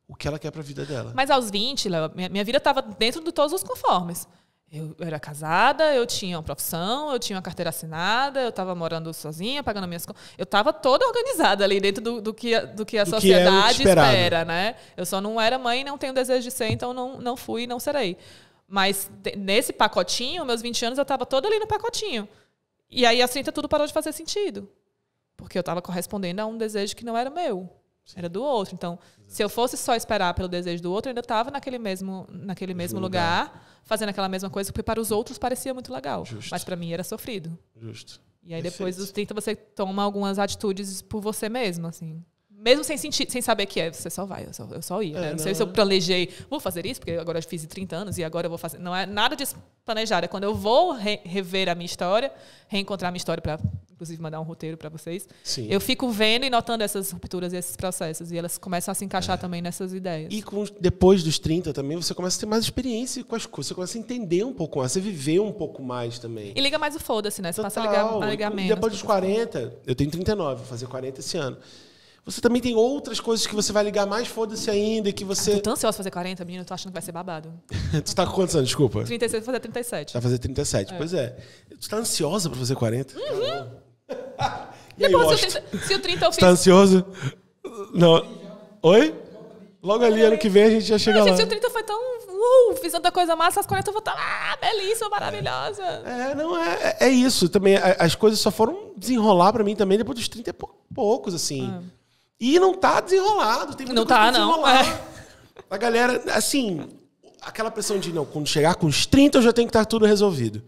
o que ela quer pra vida dela. Mas aos 20, Léo, minha vida estava dentro de todos os conformes. Eu era casada, eu tinha uma profissão, eu tinha uma carteira assinada, eu estava morando sozinha, pagando minhas contas. Eu estava toda organizada ali dentro do que a sociedade espera, né? Eu só não era mãe, não tenho desejo de ser, então não fui e não serei. Mas nesse pacotinho, meus 20 anos, eu estava toda ali no pacotinho. E aí, aos 30, tudo parou de fazer sentido. Porque eu estava correspondendo a um desejo que não era meu. Era do outro. Então, se eu fosse só esperar pelo desejo do outro, eu ainda estava naquele mesmo lugar, fazendo aquela mesma coisa, porque para os outros parecia muito legal. Justo. Mas para mim era sofrido. Justo. E aí, depois dos 30, você toma algumas atitudes por você mesmo, assim. Mesmo sem saber que você só vai, eu só ia. Né? Não sei se eu planejei, vou fazer isso, porque agora eu fiz 30 anos e agora eu vou fazer. Não é nada disso planejado. É quando eu vou rever a minha história, reencontrar a minha história para, inclusive, mandar um roteiro para vocês. Sim. Eu fico vendo e notando essas rupturas e esses processos. E elas começam a se encaixar também nessas ideias. E depois dos 30 também, você começa a ter mais experiência com as coisas. Você começa a entender um pouco mais, você viver um pouco mais também. E liga mais o foda-se, né? Você passa a ligar menos. Depois dos 40, eu tenho 39, vou fazer 40 esse ano. Você também tem outras coisas que você vai ligar mais foda-se ainda e que você... Eu tô tão ansiosa pra fazer 40, menina, eu tô achando que vai ser babado. Tu tá com quantos anos, desculpa? 36, vou fazer 37. Vai fazer 37, pois é. Tu tá ansiosa pra fazer 40? Uhum. E aí, depois, se o 30 eu fiz... Tá ansioso? Não. Oi? Logo ali, ano que vem, a gente já chega lá. Se o 30 foi tão... fiz tanta coisa massa, as 40 eu vou estar belíssima, maravilhosa. É isso. Também, as coisas só foram desenrolar pra mim também depois dos 30 e poucos, assim. E não tá desenrolado. Tem muita Não coisa tá, pra não. desenrolar. A galera, assim, aquela pressão de, não, quando chegar com os 30 eu já tenho que estar tudo resolvido.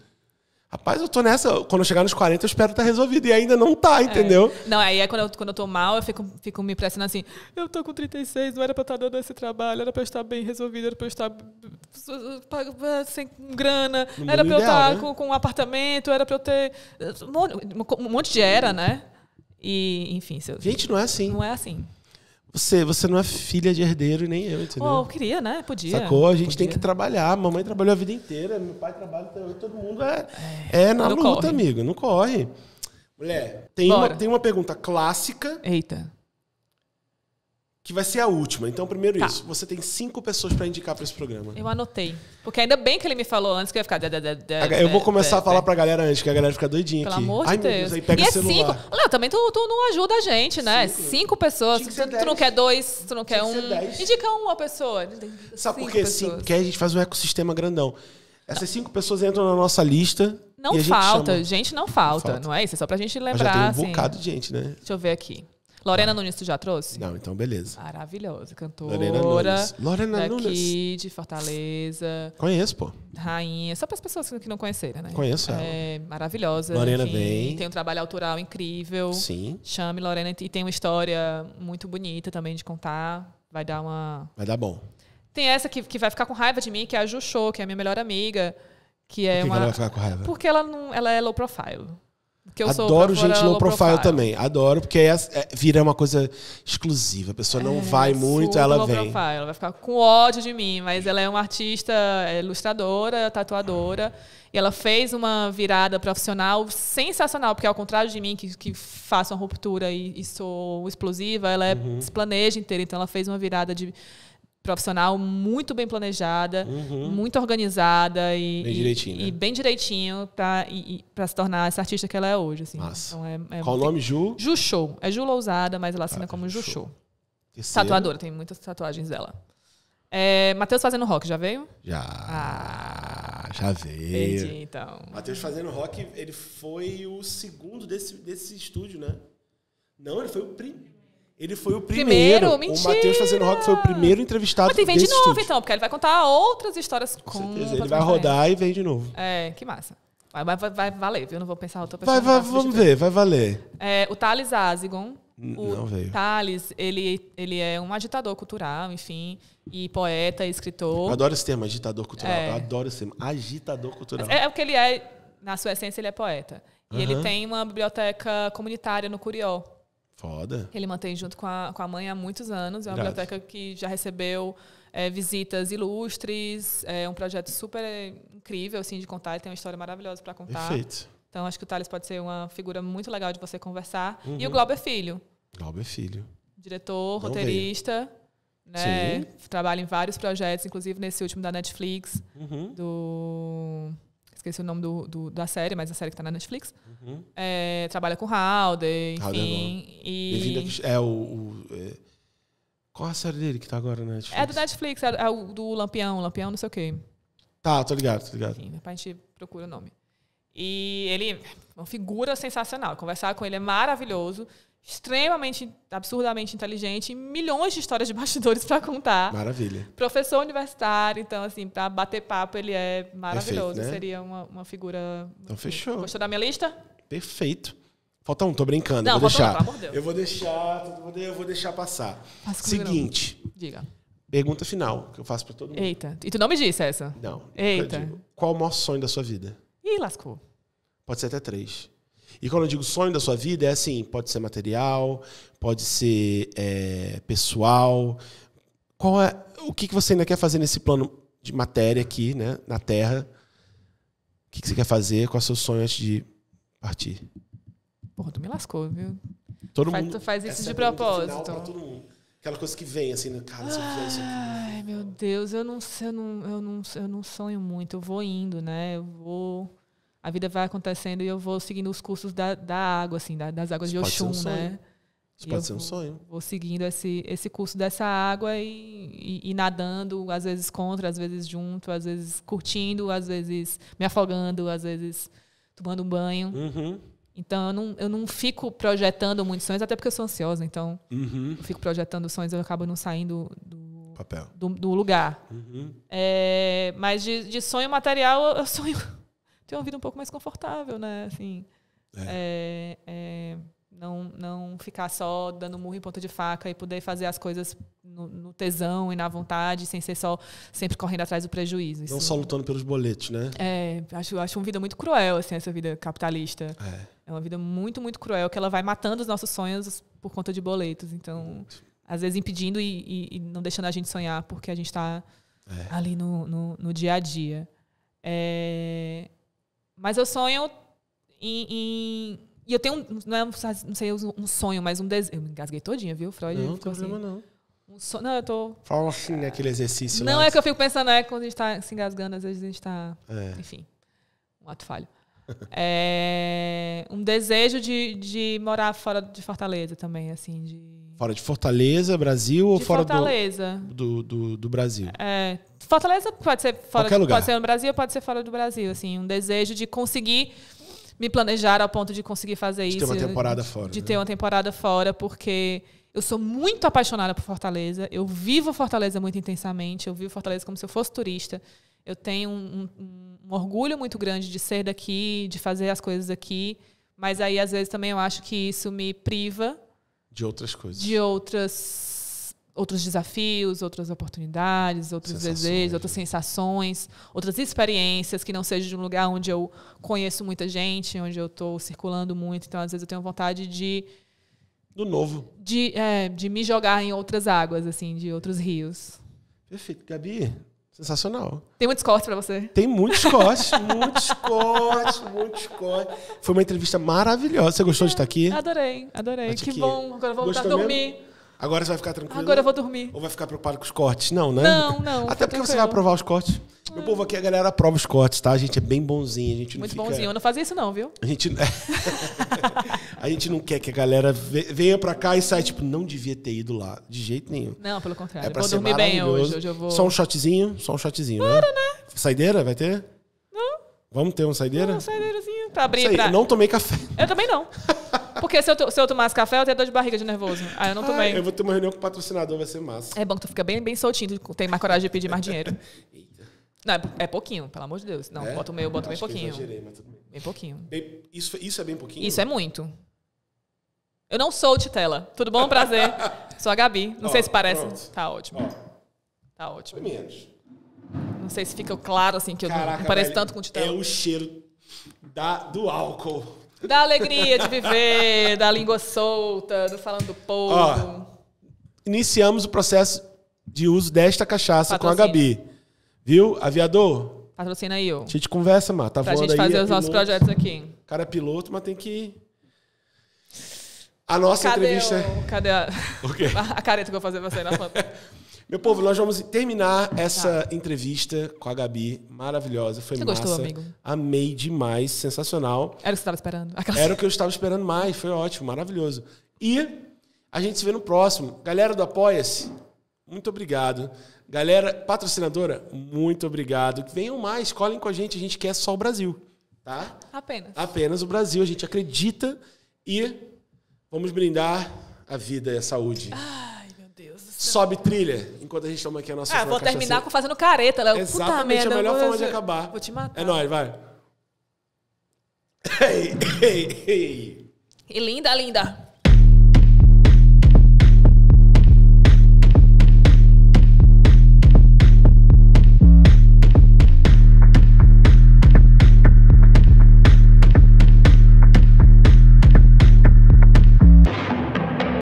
Rapaz, eu tô nessa, quando eu chegar nos 40 eu espero estar resolvido. E ainda não tá, entendeu? Não, aí é quando eu tô mal, eu fico me pressionando assim, eu tô com 36, não era pra eu estar dando esse trabalho, era pra eu estar bem resolvido, era pra eu estar sem grana, era pra eu estar, né, com um apartamento, era pra eu ter um monte de era, né? E, enfim... Gente, não é assim. Não é assim. Você não é filha de herdeiro, nem eu, entendeu? Eu queria, né? Podia. Sacou? A gente tem que trabalhar. A mamãe trabalhou a vida inteira, meu pai trabalha até hoje, todo mundo é na luta, corre. Amigo. Não corre. Mulher, tem uma pergunta clássica. Eita. Que vai ser a última. Então, primeiro isso. Você tem 5 pessoas pra indicar pra esse programa. Eu anotei. Porque ainda bem que ele me falou antes que eu ia ficar... Eu vou começar a falar pra galera antes, que a galera fica doidinha aqui. Pelo amor de Deus. Meu Deus, aí pega o celular. 5. Léo, também tu não ajuda a gente, né? 5 pessoas. Tu não quer 2, tu não quer 1. Indica uma pessoa. Sabe por quê? Sim, porque a gente faz um ecossistema grandão. Essas 5 pessoas entram na nossa lista. Não falta. Gente, não falta. Não é isso? É só pra gente lembrar. Mas já tem um bocado de gente, né? Deixa eu ver aqui. Lorena Nunes, tu já trouxe? Não, então beleza. Maravilhosa, cantora. Lorena Nunes. Daqui, de Fortaleza. Conheço, pô. Rainha. Só para as pessoas que não conhecerem, né? Conheço ela. Maravilhosa. Lorena vem. Tem um trabalho autoral incrível. Sim. Chame Lorena. E tem uma história muito bonita também de contar. Vai dar bom. Tem essa que vai ficar com raiva de mim, que é a Ju Show, que é a minha melhor amiga. Que é Por que ela vai ficar com raiva? Porque ela é low profile. Adoro gente low profile também. Adoro, porque vira uma coisa exclusiva. A pessoa não vai muito, ela low vem. Profile. Ela vai ficar com ódio de mim, mas ela é uma artista ilustradora, tatuadora. E ela fez uma virada profissional sensacional, porque ao contrário de mim, que faço uma ruptura e sou explosiva, ela se planeja inteira. Então ela fez uma virada de profissional muito bem planejada, muito organizada bem direitinho para se tornar essa artista que ela é hoje. Assim. Massa. Então qual o nome? Ju? Ju Show. É Ju Lousada, mas ela assina como Ju Show. Tatuadora, tem muitas tatuagens dela. Matheus Fazendo Rock, já veio? Já veio. Entendi, então. Matheus Fazendo Rock, ele foi o segundo desse estúdio, né? Não, ele foi o primeiro. Ele foi o primeiro. Mentira. O Matheus Fazendo Rock foi o primeiro entrevistado desse Mas vem de novo, estúdio. então, porque ele vai contar outras histórias com certeza. Ele vai rodar e vem de novo. Que massa. Vai valer, viu? Não vou pensar outra pessoa. Vamos ver, vai valer. O Thales Azigon. Não veio. Thales, ele é um agitador cultural, enfim, e poeta, e escritor. Eu adoro esse termo, agitador cultural. Eu adoro esse termo, agitador cultural. É o que ele é, na sua essência, ele é poeta. E ele tem uma biblioteca comunitária no Curió. Foda. Ele mantém junto com a mãe há muitos anos. É uma biblioteca que já recebeu visitas ilustres. É um projeto super incrível assim, de contar. Ele tem uma história maravilhosa para contar. Perfeito. Então, acho que o Thales pode ser uma figura muito legal de você conversar. E o Glauber Filho. Glauber Filho. Diretor, roteirista. Né? Sim. Trabalha em vários projetos, inclusive nesse último da Netflix. Esqueci o nome da série, mas a série que está na Netflix. Trabalha com Halder, enfim. Qual a série dele que está agora na Netflix? É do Netflix, é o do Lampião não sei o quê. Tá, tô ligado. Enfim, depois a gente procura o nome. E ele é uma figura sensacional. Conversar com ele é maravilhoso, extremamente, absurdamente inteligente, e milhões de histórias de bastidores para contar. Maravilha. Professor universitário, então, assim, para bater papo, ele é maravilhoso. Perfeito, né? Seria uma figura... Então, fechou. Gostou da minha lista? Perfeito. Falta um, tô brincando. Não, vou deixar. Pelo amor de Deus. Eu vou deixar passar. Seguinte. Diga. Pergunta final, que eu faço para todo mundo. Eita. E tu não me disse essa? Não. Eita. Qual o maior sonho da sua vida? Ih, lascou. Pode ser até 3. E quando eu digo sonho da sua vida, é assim, pode ser material, pode ser pessoal. O que você ainda quer fazer nesse plano de matéria aqui, né, na Terra? O que você quer fazer? Qual é o seu sonho antes de partir? Porra, tu me lascou, viu? Tu faz isso de propósito. Pra todo mundo. Aquela coisa que vem, assim, cara, se eu fizer isso aqui... Ai, meu Deus, eu não sonho muito. Eu vou indo, né? A vida vai acontecendo e eu vou seguindo os cursos da água, assim, das águas de Oxum, né? Isso pode ser um sonho. Vou seguindo esse curso dessa água e nadando, às vezes contra, às vezes junto, às vezes curtindo, às vezes me afogando, às vezes tomando um banho. Então, eu não fico projetando muitos sonhos, até porque eu sou ansiosa. Então, eu fico projetando sonhos, eu acabo não saindo Papel. do lugar. Mas de sonho material, eu sonho... Tenho uma vida um pouco mais confortável, né? Assim, não ficar só dando murro em ponta de faca e poder fazer as coisas no tesão e na vontade, sem ser só sempre correndo atrás do prejuízo. Não só lutando pelos boletos, né? Acho uma vida muito cruel, assim, essa vida capitalista. É uma vida muito, muito cruel, que ela vai matando os nossos sonhos por conta de boletos. Então, às vezes impedindo e não deixando a gente sonhar, porque a gente está ali no dia a dia. Mas eu sonho e eu tenho, não sei um sonho, mas um desejo. Eu me engasguei todinha, viu, Freud? Não, não tem problema não. Não, eu tô... Fala assim, né, aquele exercício não, lá. é que eu fico pensando, quando a gente tá se engasgando, às vezes a gente tá... Enfim, um ato falho. Um desejo de morar fora de Fortaleza também, assim, Fora de Fortaleza, Brasil, ou fora Fortaleza. do Brasil? Fortaleza pode ser fora Qualquer lugar. Pode ser no Brasil, pode ser fora do Brasil, assim, um desejo de conseguir me planejar ao ponto de conseguir fazer isso. De ter uma temporada fora. De ter uma temporada fora, porque eu sou muito apaixonada por Fortaleza. Eu vivo Fortaleza muito intensamente. Eu vivo Fortaleza como se eu fosse turista. Eu tenho um orgulho muito grande de ser daqui, de fazer as coisas aqui. Mas aí, às vezes, também eu acho que isso me priva... De outras coisas. De outros desafios, outras oportunidades, outros desejos, outras sensações, outras experiências, que não seja de um lugar onde eu conheço muita gente, onde eu estou circulando muito. Então, às vezes, eu tenho vontade do novo. De me jogar em outras águas, assim, de outros rios. Perfeito. Gabi, sensacional. Tem muitos cortes para você? Tem muitos cortes, muitos cortes. Foi uma entrevista maravilhosa. Você gostou de estar aqui? Adorei. Que bom. Agora eu vou voltar a dormir. Agora você vai ficar tranquilo? Agora eu vou dormir. Ou vai ficar preocupado com os cortes? Não, né? Não. Até porque você vai aprovar os cortes. Meu povo aqui, a galera aprova os cortes, tá? A gente é bem bonzinho. A gente não muito fica... bonzinho. Eu não fazia isso não, viu? A gente não quer que a galera venha pra cá e saia, tipo, não devia ter ido lá. De jeito nenhum. Não, pelo contrário. Eu vou dormir bem hoje. Hoje eu vou... Só um shotzinho, Claro, né? Saideira, vai ter? Não. Vamos ter uma saideira? Uma saideirazinha pra abrir. Eu não tomei café. Eu também não. Porque se eu tomasse café, eu teria dor de barriga de nervoso. Aí eu não tomei. Eu vou ter uma reunião com o patrocinador, vai ser massa. É bom que tu fica bem, bem soltinho, tu tem mais coragem de pedir mais dinheiro. Não, é pouquinho, pelo amor de Deus. Não, bota o meu, bota bem pouquinho. Exagerei, mas tudo bem. Bem pouquinho. Isso é bem pouquinho? Isso é muito. Eu não sou o Titela. Tudo bom? Prazer. Sou a Gabi. Não sei se parece. Pronto. Tá ótimo. Tá ótimo. Foi menos. Não sei se fica claro, assim, que eu não pareço tanto com o Titela. É o cheiro do álcool. Da alegria de viver, da língua solta, do falando do povo. Iniciamos o processo de uso desta cachaça com a Gabi. Viu? Aviador? Patrocina aí, ó. A gente conversa, mano. Tá pra voando gente aí, fazer os nossos projetos aqui. O cara é piloto, mas tem que... A nossa entrevista... Cadê O quê? a careta que eu vou fazer pra você na foto? Meu povo, nós vamos terminar essa entrevista com a Gabi. Maravilhosa, foi massa. Gostou, amigo? Amei demais, sensacional. Era o que você estava esperando? Era o que eu estava esperando mais, foi ótimo, maravilhoso. E a gente se vê no próximo. Galera do Apoia-se, muito obrigado. Galera patrocinadora, muito obrigado. Venham mais, colhem com a gente quer só o Brasil, tá? Apenas o Brasil, a gente acredita e vamos brindar a vida e a saúde. Ai, meu Deus do céu. Sobe trilha, enquanto a gente toma aqui a nossa... vou terminar fazendo careta, Léo. Exatamente, a melhor forma de acabar. Vou te matar. É nóis, vai. Ei. E linda.